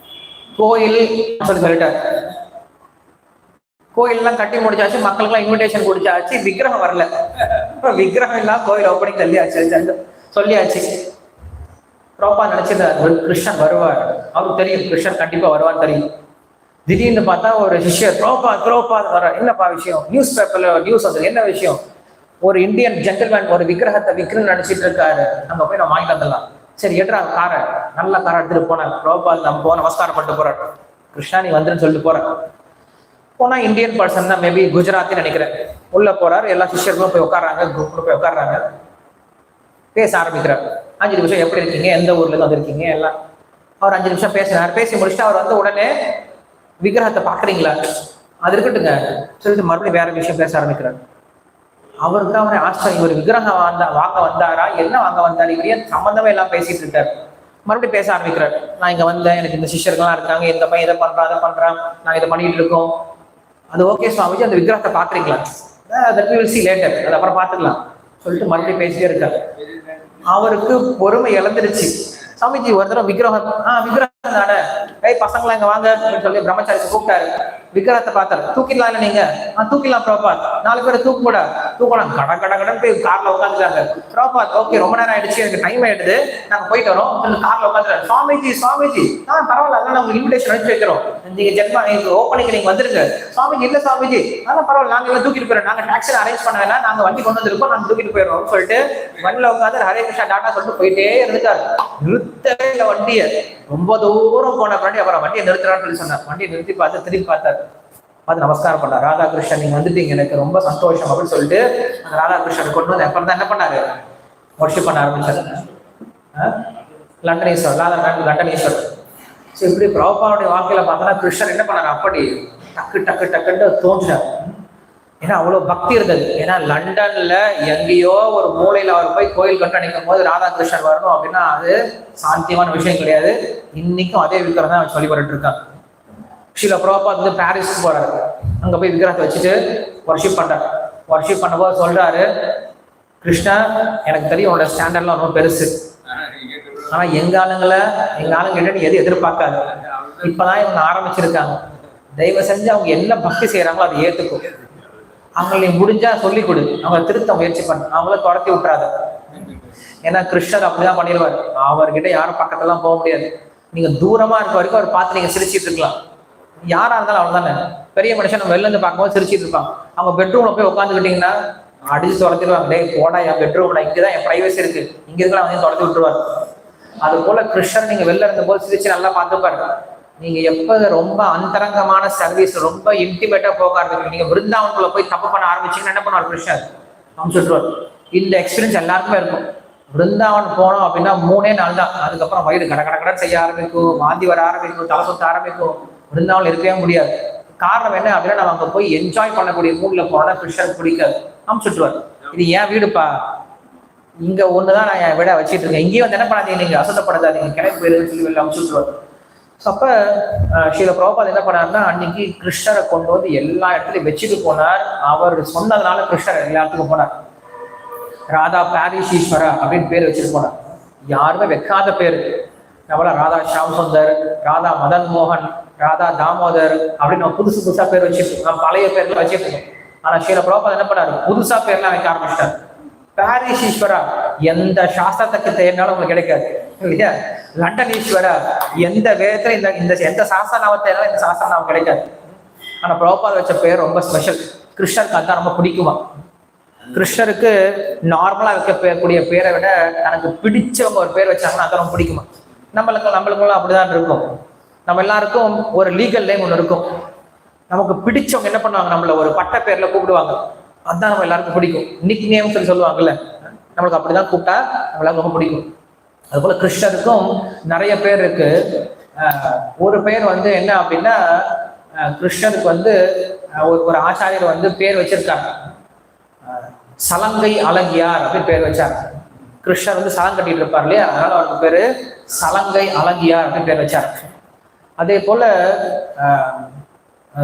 கோயில் சொல்லிட்டார், கோயிலெல்லாம் கட்டி முடிச்சாச்சு, மக்களுக்கெல்லாம் இன்விடேஷன் கொடுத்தாச்சு, விக்கிரகம் வரல. விக்கிரகம் எல்லாம் கோயில் ஓப்பனிங் சொல்லியாச்சு. ப்ராப்பா நினைச்சிருந்தார் கிருஷ்ணன் வருவார், அவருக்கு தெரியும் கிருஷ்ணன் கண்டிப்பா வருவான்னு தெரியும். திடீர்னு பார்த்தா ஒரு சிஷ்யர் ப்ரோபா வர, என்னப்பா விஷயம், நியூஸ் பேப்பர்ல நியூஸ் வந்து என்ன விஷயம், ஒரு இந்தியன் ஜென்டில்மேன் ஒரு விக்கிரகத்தை விற்கணும்னு நினைச்சிட்டு இருக்காரு, நம்ம போய் நம்ம வாங்கிட்டு வந்துடலாம். சரி ஏற்றா காரை, நல்ல காரை எடுத்துட்டு போனேன். ப்ரோபா நம்ம போன நமஸ்காரம் பண்ணிட்டு போறாரு, கிருஷ்ணா நீ வந்துன்னு சொல்லிட்டு போறேன். போனா இந்தியன் பர்சன் தான், மேபி குஜராத்தின்னு நினைக்கிறேன். உள்ள போறாரு, எல்லா சிஷ்யர்களும் போய் உட்காடுறாங்க, குரூப்ல போய் உட்காடுறாங்க, பேச ஆரம்பிக்கிறார். 5 நிமிஷம் எப்படி இருக்கீங்க, எந்த ஊர்ல இருந்து வந்திருக்கீங்க எல்லாம். அவர் 5 நிமிஷம் பேசினார். பேசி முடிச்சுட்டு அவர் வந்து உடனே விக்கிரகத்தை பாக்குறீங்களா, அது இருக்கட்டுங்க சொல்லிட்டு மறுபடியும் வேற விஷயம் பேச ஆரம்பிக்கிறார். அவருக்கு தான் அவரை ஆச்சரியம், இவர் விக்கிரகம் வாங்க வந்தாரா, என்ன வாங்க வந்தாரு, இவரே சம்பந்தமே எல்லாம் பேசிட்டு இருக்காரு. மறுபடியும் பேச ஆரம்பிக்கிறார். நான் இங்க வந்தேன், எனக்கு இந்த சிஷ்யர்கள்லாம் இருக்காங்க, இந்த பையன் இதை பண்றான் அதை பண்றான், நான் இதை பண்ணிட்டு இருக்கோம். அது ஓகே சுவாமிஜி, அந்த விக்கிரகத்தை பாக்குறீங்களா, அது அப்புறம் பாத்துக்கலாம் சொல்லிட்டு மறுபடியும் பேசிட்டே இருக்காரு. அவருக்கு பொறுமை இழந்துருச்சு. சாமிஜி ஒரு தடவை விக்கிரகம் விக்கிரகம் தானே, பசங்களா இங்க வாங்க அப்படின்னு சொல்லி பிரம்மச்சாரி கூப்பிட்டாரு. விக்கிரகத்தை பார்த்தாரு. தூக்கிடலாம் இல்ல நீங்க, தூக்கிடலாம் ப்ரோபாத், 4 பேரை தூக்கலாம் கடன் போய் கார்ல உட்காந்துட்டாங்க. ப்ரோபாத் ஓகே ரொம்ப நேரம் ஆயிடுச்சு, எனக்கு டைம் ஆயிடுது, நாங்க போயிட்டு வரோம் கார்ல உட்காந்துட்டாரு. சுவாமிஜி பரவாயில்ல, அதெல்லாம் நாங்க இன்விடேஷன் அனுப்பிச்சு வைக்கிறோம், நீங்க ஜென்மா ஓப்பனிங் நீங்க வந்துருங்க. சுவாமிஜி இல்ல சுவாமிஜி அதெல்லாம் பரவாயில்ல, நாங்க எல்லாம் தூக்கிட்டு போயிடும், நாங்க டாக்ஸி அரேஞ்ச் பண்ண வேணாம், நாங்க வண்டி கொண்டு வந்திருக்கோம், நாங்க தூக்கிட்டு போயிடுறோம் சொல்லிட்டு வண்டியில உட்காந்து ஹரே கிருஷ்ணா டாட்டா சொல்லிட்டு போயிட்டே இருந்துட்டாரு. நிறுத்தவே இல்லை வண்டியை. ரொம்ப தூரம் போன பின்னாடி அப்புறம் வண்டியை நிறுத்துறான்னு சொல்லி சொன்னார். வண்டியை நிறுத்தி பார்த்து திரும்பி பார்த்தாரு, பார்த்து நமஸ்காரம் பண்ணார். ராதாகிருஷ்ணன் நீங்க வந்துட்டீங்க, எனக்கு ரொம்ப சந்தோஷம் அப்படின்னு சொல்லிட்டு அந்த ராதாகிருஷ்ணன் கொண்டு வந்து அப்புறம் தான் என்ன பண்ணாரு, வர்ஷிப் பண்ண ஆரம்பிச்சாரு. லண்டனீஸ்வரர். ஸோ இப்படி பிரபுபாவுடைய வாழ்க்கையில பார்த்தோன்னா கிருஷ்ணன் என்ன பண்ணாரு, அப்படி டக்குன்னு தோன்றினார். ஏன்னா அவ்வளவு பக்தி இருந்தது. ஏன்னா லண்டன்ல எங்கேயோ ஒரு மூலையில அவர் போய் கோயில் கட்டு நினைக்கும் போது ராதாகிருஷ்ணன் வரணும் அப்படின்னா அது சாந்தியமான விஷயம் கிடையாது. இன்னைக்கும் அதே விக்கிரகம் தான் வழிபட்டு இருக்காங்க. ஸ்ரீல பிரபுபாத் வந்து பாரிஸ்க்கு போறாரு, அங்க போய் விக்கிரகத்தை வச்சுட்டு வர்ஷிப் பண்றாரு. வர்ஷிப் பண்ணும்போது சொல்றாரு, கிருஷ்ணா எனக்கு தெரியும் உன்னோட ஸ்டாண்டர்ட்லாம் ரொம்ப பெருசு, ஆனா எங்க ஆளுங்கிட்ட நீ எது எதிர்பார்க்காது. இப்பதான் இவங்க ஆரம்பிச்சிருக்காங்க, தயவு செஞ்சு அவங்க என்ன பக்தி செய்யறாங்களோ அதை ஏத்துக்கும். அவங்களை முடிஞ்சா சொல்லிக் கொடு, அவங்க திருத்த முயற்சி பண்ண, அவங்கள துரத்தி விட்டுறாத. ஏன்னா கிருஷ்ணர் அப்படிதான் பண்ணிடுவாரு, அவர்கிட்ட யாரும் பக்கத்துலாம் போக முடியாது. நீங்க தூரமா இருக்க வரைக்கும் அவர் பார்த்து நீங்க சிரிச்சிட்டு இருக்கலாம். யாரா இருந்தாலும் அவ்வளவுதானே, பெரிய மனுஷன் நம்ம வெளில இருந்து பார்க்கும்போது சிரிச்சிட்டு இருப்பாங்க. அவங்க பெட்ரூம்ல போய் உட்காந்துக்கிட்டீங்கன்னா அடிச்சு துரத்திடுவாங்க. டே போடா என் பெட்ரூம்ல, இங்கதான் என் பிரைவசி இருக்கு, இங்க இருக்கலாம் வந்து துரத்தி விட்டுருவாரு. அது போல கிருஷ்ணர் நீங்க வெளில இருந்த போது சிரிச்சு நல்லா பார்த்துப்பாரு. நீங்க எப்ப ரொம்ப அந்தரங்கமான சர்வீஸ், ரொம்ப இன்டிமேட்டா போக ஆரம்பிக்கிறீங்க, நீங்க விருந்தாவனுக்குள்ள போய் தப்பு பண்ண ஆரம்பிச்சீங்கன்னா என்ன பண்ணுவார் கிருஷ்ணர், அனுப்பிச்சுட்டுருவார். இந்த எக்ஸ்பீரியன்ஸ் எல்லாருக்குமே இருக்கும். விருந்தாவன் போனோம் அப்படின்னா 3 நாள் தான், அதுக்கப்புறம் வயிறு கடை செய்ய ஆரம்பிக்கும், வாந்தி வர ஆரம்பிக்கும், தலை சுத்த ஆரம்பிக்கும், விருந்தாவன் இருக்கவே முடியாது. காரணம் என்ன அப்படின்னா நம்ம அங்க போய் என்ஜாய் பண்ணக்கூடிய மூட்ல போனா கிருஷ்ணர் பிடிக்காது, அனுப்பிச்சுட்டுருவார். இது ஏன் வீடுப்பா, இங்க ஒண்ணுதான் நான் என் வீட வச்சுட்டு இருக்கேன், இங்கேயும் வந்து என்ன பண்ணாதீங்க, நீங்க அசுத்தப்படாதீங்க, கிளம்பி போயிருன்னு சொல்லி வெளில அனுப்பிச்சுட்டுருவார். அப்ப ஸ்ரீல பிரபுபாத் என்ன பண்ணாருன்னா அன்னைக்கு கிருஷ்ணரை கொண்டு வந்து எல்லா இடத்துலையும் வச்சுட்டு போனார். அவர் சொன்னதுனால கிருஷ்ணர் எல்லா இடத்துக்கும் போனார். ராதா பாரிஸ் ஈஸ்வரா அப்படின்னு பேர் வச்சுட்டு போனார். யாருமே வைக்காத பேரு. நம்மள ராதா ஷியாம் சுந்தர், ராதா மதன் மோகன், ராதா தாமோதர் அப்படின்னு நம்ம புதுசா பேர் வச்சுட்டு, நம்ம பழைய பேர்ல வச்சுட்டு இருக்கோம். ஆனா ஸ்ரீல பிரபுபாத் என்ன பண்ணாரு, புதுசா பேர்லாம் வைக்க ஆரம்பிச்சிட்டாரு. பாரிஸ் ஈஸ்வரா எந்த சாஸ்திரத்துக்கு தேடினாலும் உங்களுக்கு கிடைக்காது இல்லையா. லண்டன் ஈஸ்வரா எந்த வேதத்துல இந்த இந்த எந்த சாஸ்திரநாமம் தேடினாலும் இந்த சாஸ்திரநாமம் கிடைக்காது. ஆனா பிரபுபாத் வச்ச பேர் ரொம்ப ஸ்பெஷல். கிருஷ்ணருக்கு அதான் ரொம்ப பிடிக்குமா. கிருஷ்ணருக்கு நார்மலா வைக்கக்கூடிய பேரை விட தனக்கு பிடிச்சவங்க ஒரு பேர் வச்சாங்கன்னா அதான் ரொம்ப பிடிக்குமா. நம்மளுக்குள்ள அப்படிதான் இருக்கும். நம்ம எல்லாருக்கும் ஒரு லீகல் நேம் ஒன்று இருக்கும். நமக்கு பிடிச்சவங்க என்ன பண்ணுவாங்க, நம்மள ஒரு பட்ட பேர்ல கூப்பிடுவாங்க. அதுதான் நம்ம எல்லாருக்கும் பிடிக்கும். நிக் நேம் சொல்லி சொல்லுவாங்கல்ல, நம்மளுக்கு அப்படிதான் கூப்பிட்டா நம்மளால ரொம்ப பிடிக்கும். அது போல கிருஷ்ணருக்கும் நிறைய பேர் இருக்கு. ஒரு பேர் என்ன அப்படின்னா, கிருஷ்ணருக்கு ஒரு ஆச்சாரியர் பேர் வச்சிருக்காங்க, சலங்கை அழகியார் அப்படின்னு பேர் வச்சாங்க. கிருஷ்ணர் சலம் கட்டிட்டு இருப்பார் இல்லையா, அதனால அவருக்கு பேரு சலங்கை அழகியார் அப்படின்னு பேர் வச்சாங்க. அதே போல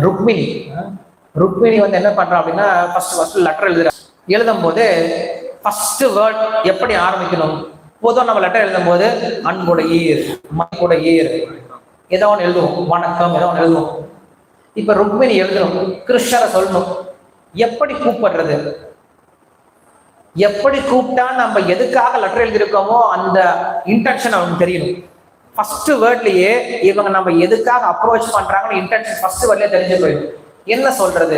ருக்மிணி என்ன பண்றான் அப்படின்னா, ஃபர்ஸ்ட் லெட்டர் எழுதும் போது ஃபர்ஸ்ட் வேர்ட் எப்படி ஆரம்பிக்கணும். பொதுவாக நம்ம லெட்டர் எழுதும் போது அன்புடையீர், மனைக்குடையீர், ஏதோ ஒன்று எழுதுவோம், வணக்கம் ஏதோ ஒன்று எழுதுவோம். இப்ப ருக்மிணி எழுதணும், கிருஷ்ணரை சொல்லணும். எப்படி கூப்பிடுறது, எப்படி கூப்பிட்டா நம்ம எதுக்காக லெட்டர் எழுதியிருக்கோமோ அந்த இன்டென்ஷன் அவங்களுக்கு தெரியணும். ஃபர்ஸ்ட் வேர்ட்லயே இவங்க நம்ம எதுக்காக அப்ரோச் பண்றாங்கன்னு இன்டென்ஷன் ஃபர்ஸ்ட் வேர்ட்லயே தெரிஞ்சு போயிடும். என்ன சொல்றது,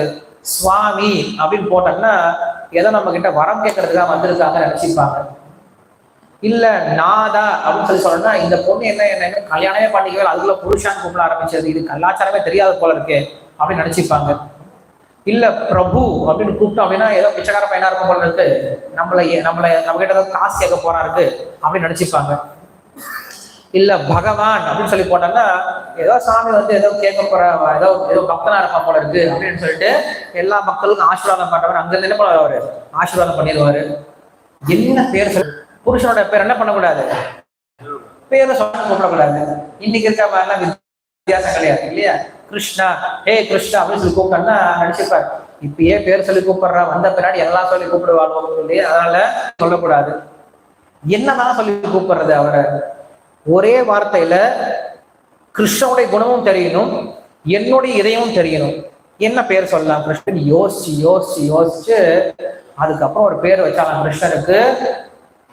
சுவாமி அப்படின்னு போட்டோம்னா ஏதோ நம்ம கிட்ட வரம் கேட்கறதுக்காக வந்திருக்காங்க நினைச்சிருப்பாங்க. இல்ல நாதா அப்படின்னு சொல்லி சொல்லணும்னா, இந்த பொண்ணு என்ன கல்யாணமே பண்ணிக்கவே அதுக்குள்ள புருஷான்னு கூப்பிட ஆரம்பிச்சது, இது கலாச்சாரமே தெரியாத போல இருக்கு அப்படின்னு நினைச்சிருப்பாங்க. இல்ல பிரபு அப்படின்னு கூப்பிட்டோம் அப்படின்னா ஏதோ பிச்சைக்கார பையனா இருக்கும் போல இருக்கு, நம்ம கிட்ட ஏதோ காசு கேட்க போறா இருக்கு அப்படின்னு நினைச்சிருப்பாங்க. இல்ல பகவான் அப்படின்னு சொல்லி போட்டோம்னா ஏதோ சாமி ஏதோ கேட்க போற, ஏதோ பக்தனா இருப்பா போல இருக்கு அப்படின்னு சொல்லிட்டு எல்லா மக்களுக்கும் ஆசீர்வாதம் பண்றவர் அங்க இருந்து என்ன பண்ணுவாரு, அவரு ஆசீர்வாதம் பண்ணிடுவாரு. என்ன பேர் சொல்லி புருஷனோட பேர் என்ன பண்ணக்கூடாது, பேரை சொல்ல கூப்பிடக்கூடாது. இன்னைக்கு இருக்க மாதிரிலாம் வித்தியாசம் கிடையாது இல்லையா. கிருஷ்ணா, ஹே கிருஷ்ணா அப்படின்னு சொல்லி கூப்பிட்டோம்னா நினைச்சுப்பாரு, இப்பயே பேர் சொல்லி கூப்பிடுறா, வந்த பின்னாடி எல்லாம் சொல்லி கூப்பிடுவாங்க இல்லையா, அதனால சொல்லக்கூடாது. என்னதான் சொல்லி கூப்பிடுறது அவரை, ஒரே வார்த்தையில கிருஷ்ணனுடைய குணமும் தெரியணும், என்னுடைய இதயமும் தெரியணும். என்ன பேர் சொல்லலாம் கிருஷ்ணன் யோசிச்சு யோசிச்சு யோசிச்சு அதுக்கப்புறம் ஒரு பேர் வச்சாலாம் கிருஷ்ணனுக்கு.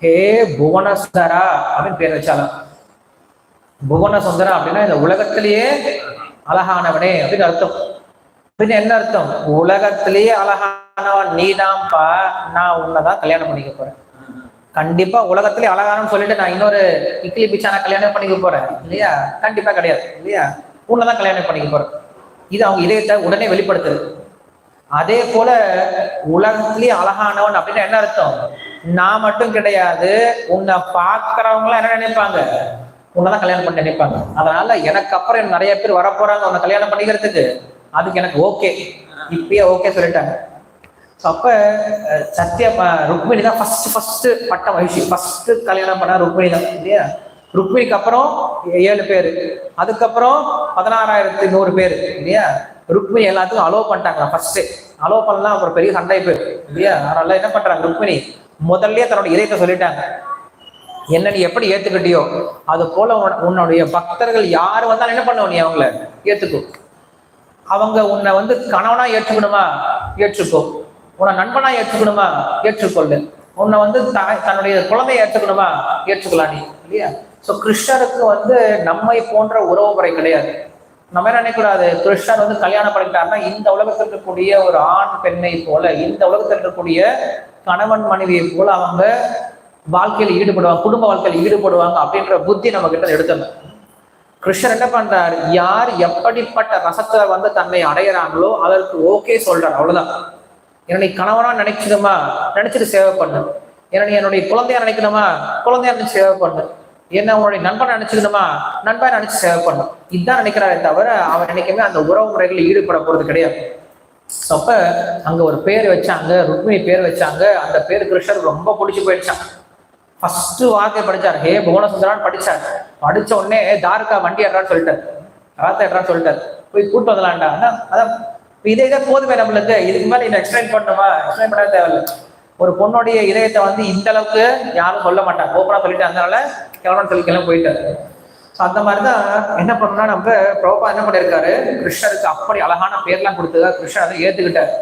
ஹே புவனசுந்தரா அப்படின்னு பேர் வச்சாலாம். புவனசுந்தரா அப்படின்னா இந்த உலகத்திலேயே அழகானவனே அப்படின்னு அர்த்தம். அப்படின்னு என்ன அர்த்தம், உலகத்திலேயே அழகானவன் நீதான்ப்பா, நான் உன்னைதான் கல்யாணம் பண்ணிக்க போறேன். கண்டிப்பா உலகத்திலே அழகானு சொல்லிட்டு நான் இன்னொரு இட்லி பிச்சான கல்யாணம் பண்ணிக்க போறேன் இல்லையா, கண்டிப்பா கிடையாது இல்லையா, உன்னதான் கல்யாணம் பண்ணிக்க போறேன். இது அவங்க இதயத்தை உடனே வெளிப்படுத்துது. அதே போல உலகத்திலேயே அழகானவன் அப்படின்னா என்ன அர்த்தம், நான் மட்டும் கிடையாது, உன்னை பாக்குறவங்களாம் என்ன நினைப்பாங்க, உன்னதான் கல்யாணம் பண்ணி நினைப்பாங்க. அதனால எனக்கு அப்புறம் நிறைய பேர் வரப்போறாங்க உன்னை கல்யாணம் பண்ணிக்கிறதுக்கு, அதுக்கு எனக்கு ஓகே, இப்பயே ஓகே சொல்லிட்டாங்க. அப்ப சத்யா ருக்மிணி தான் ஃபர்ஸ்ட் பட்ட மகிழ்ச்சி, ஃபர்ஸ்ட் கல்யாணம் பண்ண ருக்மிணி தான் இல்லையா. ருக்மிணிக்கு அப்புறம் 7 பேர், அதுக்கப்புறம் 16,100 பேர் இல்லையா. ருக்மிணி எல்லாத்துக்கும் அலோவ் பண்ணிட்டாங்க. ஃபர்ஸ்ட் அலோவ் பண்ணலாம், அப்புறம் பெரிய சண்டை போயிரு இல்லையா. அதனால என்ன பண்றாங்க, ருக்மிணி முதல்ல தன்னோட இதயத்தை சொல்லிட்டாங்க, என்ன நீ எப்படி ஏத்துக்கிட்டியோ அது போல உன்னுடைய பக்தர்கள் யாரு வந்தாலும் என்ன பண்ணுவோம், நீ அவங்கள ஏத்துக்கோ. அவங்க உன்னை கணவனா ஏற்றுக்கணுமா ஏற்றுக்கோ, உன்னை நண்பனா ஏற்றுக்கணுமா ஏற்றுக்கொள்ளு, உன்னை தன்னுடைய குழந்தைய ஏற்றுக்கணுமா ஏற்றுக்கலாம் நீ இல்லையா. ஸோ கிருஷ்ணருக்கு நம்மை போன்ற உறவு முறை கிடையாது. நம்ம என்ன நினைக்கூடாது, கிருஷ்ணர் கல்யாணம் பண்ணிட்டாருன்னா இந்த உலகத்தில் இருக்கக்கூடிய ஒரு ஆண் பெண்ணை போல, இந்த உலகத்தில் இருக்கக்கூடிய கணவன் மனைவியை போல அவங்க வாழ்க்கையில் ஈடுபடுவாங்க, குடும்ப வாழ்க்கையில் ஈடுபடுவாங்க அப்படின்ற புத்தி நம்ம கிட்ட எடுத்தோம். கிருஷ்ணர் என்ன பண்றாரு, யார் எப்படிப்பட்ட ரசத்தை தன்னை அடையிறாங்களோ அதற்கு ஓகே சொல்றாரு, அவ்வளவுதான். என்னை கணவனா நினைக்கணுமா நினைச்சிட்டு சேவை பண்ணு, என்னுடைய குழந்தையா நினைக்கணுமா குழந்தையா நினைச்சு சேவை பண்ணு, என்ன உன்னுடைய நண்பனை நினைச்சுக்கணுமா நண்பா நினைச்சு சேவை பண்ணும். இதுதான் நினைக்கிறாரே தவிர அவர் நினைக்கவே அந்த உறவு முறைகளில் ஈடுபட போறது கிடையாது. அப்ப அங்க ஒரு பேர் வச்சாங்க, ருக்மிணி பேர் வச்சாங்க. அந்த பேர் கிருஷ்ணருக்கு ரொம்ப பிடிச்சி போயிடுச்சான். ஃபர்ஸ்ட் வார்த்தை படிச்சார், ஹே புவனசுந்தரான்னு படிச்சார். படிச்ச உடனே தாருக்கா வண்டி ஏறான்னு சொல்லிட்டார், ராத்த ஏறான்னு சொல்லிட்டார், போய் கூட்டு வந்துடலான்டா. அதான் இதே போதுமே நம்மளுக்கு, இதுக்கு மேல இன்னும் எக்ஸ்பிளைன் பண்ணுமா, எக்ஸ்பிளைன் பண்ண தேவையில்லை. ஒரு பொண்ணுடைய இதயத்தை இந்த அளவுக்கு யாரும் சொல்ல மாட்டாங்க, ஓப்பனா சொல்லிட்டு அதனால எவ்வளோன்னு சொல்லிக்கலாம் போயிட்டாரு. ஸோ அந்த மாதிரிதான் என்ன பண்ணணும்னா, நம்ம பிரபுபாத் என்ன பண்ணியிருக்காரு, கிருஷ்ணருக்கு அப்படி அழகான பேர்லாம் கொடுத்ததா கிருஷ்ணர் அதை ஏத்துக்கிட்டார்.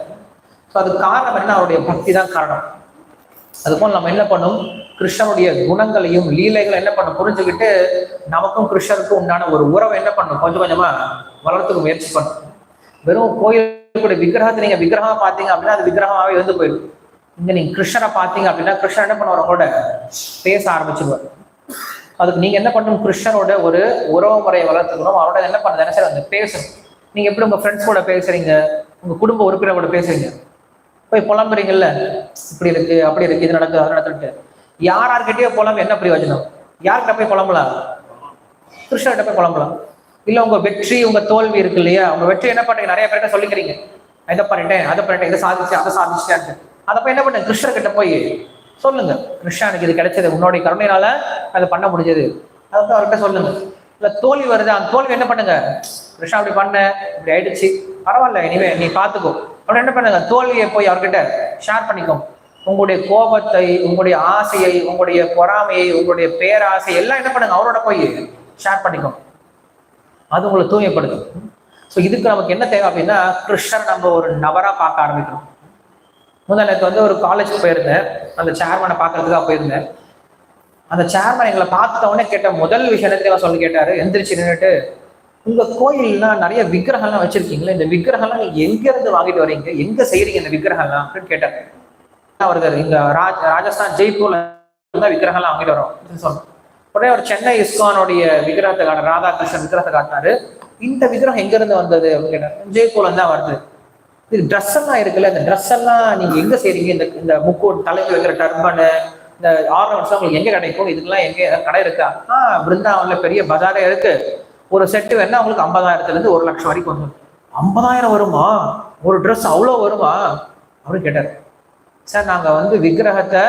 ஸோ அதுக்கு காரணம் என்ன, அவருடைய பக்தி தான் காரணம். அதுபோல் நம்ம என்ன பண்ணும், கிருஷ்ணனுடைய குணங்களையும் லீலைகளை என்ன பண்ணும் புரிஞ்சுக்கிட்டு நமக்கும் கிருஷ்ணருக்கும் உண்டான ஒரு உறவை என்ன பண்ணும் கொஞ்சம் கொஞ்சமா வளர்த்துக்க முயற்சி பண்ணும். வெறும் கோயிலுடைய விக்கிரகத்தை நீங்க விக்கிரகமா பார்த்தீங்க அப்படின்னா அது விக்கிரகமாவே இருந்து போயிடும். இங்க நீங்க கிருஷ்ணரை பார்த்தீங்க அப்படின்னா கிருஷ்ணன் என்ன பண்ணுவார், கூட பேச ஆரம்பிச்சிருவார். அதுக்கு நீங்க என்ன பண்ணணும், கிருஷ்ணனோட ஒரு உறவு முறையை வளர்த்துக்கணும். அவரோட என்ன பண்ண நினைச்சா வந்து பேசணும். நீங்க எப்படி உங்க ஃப்ரெண்ட்ஸ் கூட பேசுறீங்க, உங்க குடும்ப உறுப்பினர் கூட பேசுறீங்க, போய் புலம்புறீங்கல்ல, இப்படி இருக்கு அப்படி இருக்கு இது நடக்குது அது நடந்துட்டு, யார்கிட்டயோ புலம்பு என்ன பிரயோஜனம்? யார்கிட்ட போய் புலம்பலாம்? கிருஷ்ணர்கிட்ட போய் புலம்பலாம். இல்ல உங்க வெற்றி உங்க தோல்வி இருக்கு இல்லையா, உங்க வெற்றி என்ன பண்றீங்க, நிறைய பேர்கிட்ட சொல்லிக்கிறீங்க, இதை பண்ணிட்டேன் அதை பண்ணிட்டேன் இதை சாதிச்சு அதை சாதிச்சேன், அதை போய் என்ன பண்ண கிருஷ்ணர்கிட்ட போய் சொல்லுங்க, கிருஷ்ணனுக்கு இது கிடைச்சது உன்னுடைய கருணையினால அதை பண்ண முடிஞ்சது, அதை அவர்கிட்ட சொல்லுங்க. இல்ல தோல்வி வருது, அந்த தோல்வி என்ன பண்ணுங்க, கிருஷ்ணா அப்படி பண்ண இப்படி ஆயிடுச்சு பரவாயில்ல இனிமே நீ பாத்துக்கோ அப்படி என்ன பண்ணுங்க, தோல்வியை போய் அவர்கிட்ட ஷேர் பண்ணிக்கோ. உங்களுடைய கோபத்தை, உங்களுடைய ஆசையை, உங்களுடைய பொறாமையை, உங்களுடைய பேராசை எல்லாம் என்ன பண்ணுங்க அவரோட போய் ஷேர் பண்ணிக்கோ. அது உங்களை தூய்மைப்படுத்தும். ஸோ இதுக்கு நமக்கு என்ன தேவை அப்படின்னா, கிருஷ்ணர் நம்ம ஒரு நபரா பார்க்க ஆரம்பிக்கணும். முதல்ல எனக்கு வந்து ஒரு காலேஜுக்கு போயிருந்தேன், அந்த சேர்மனை பார்க்கறதுக்காக போயிருந்தேன். அந்த சேர்மன் எங்களை பார்த்த உடனே கேட்ட முதல் விஷயம் என்ன சொல்லி கேட்டாரு, எந்திரிச்சு நின்றுட்டு, உங்க கோயில்லாம் நிறைய விக்கிரகம்லாம் வச்சிருக்கீங்களா, இந்த விக்கிரகம்லாம் நீங்க எங்க இருந்து வாங்கிட்டு வரீங்க, எங்க செய்யறீங்க இந்த விக்கிரகம்லாம் அப்படின்னு கேட்டாரு. அவர்கள் இங்க ராஜஸ்தான் ஜெய்ப்பூர்ல தான் விக்கிரகம்லாம் வாங்கிட்டு வரோம் சொன்னோம். உடனே ஒரு சென்னை இஸ்கானுடைய விக்கிரகத்தை காட்ட, ராதாகிருஷ்ணன் விக்கிரகத்தை காட்டினாரு. இந்த விக்கிரகம் எங்க இருந்து வந்தது அப்படின்னு கேட்டாரு. ஜெய்ப்பூர்ல தான் வருது. இது ட்ரெஸ் எல்லாம் இருக்குல்ல, இந்த ட்ரெஸ் எல்லாம் நீங்க எங்க செய்றீங்க, இந்த முக்கோட் தலைக்கு வைக்கிற டர்பனு இந்த ஆர்னமெண்ட்ஸ் உங்களுக்கு எங்க கிடைக்கும், இதுக்கெல்லாம் எங்க கடை இருக்கா? பிருந்தாவன்ல பெரிய பஜாரே இருக்கு, ஒரு செட்டு வேணா உங்களுக்கு 50,000 இருந்து 1 லட்சம் வரைக்கும் வந்துடும். 50,000 வருமா, ஒரு ட்ரெஸ் அவ்வளோ வருமா அப்படின்னு கேட்டாரு. சார் நாங்க வந்து விக்கிரகத்தை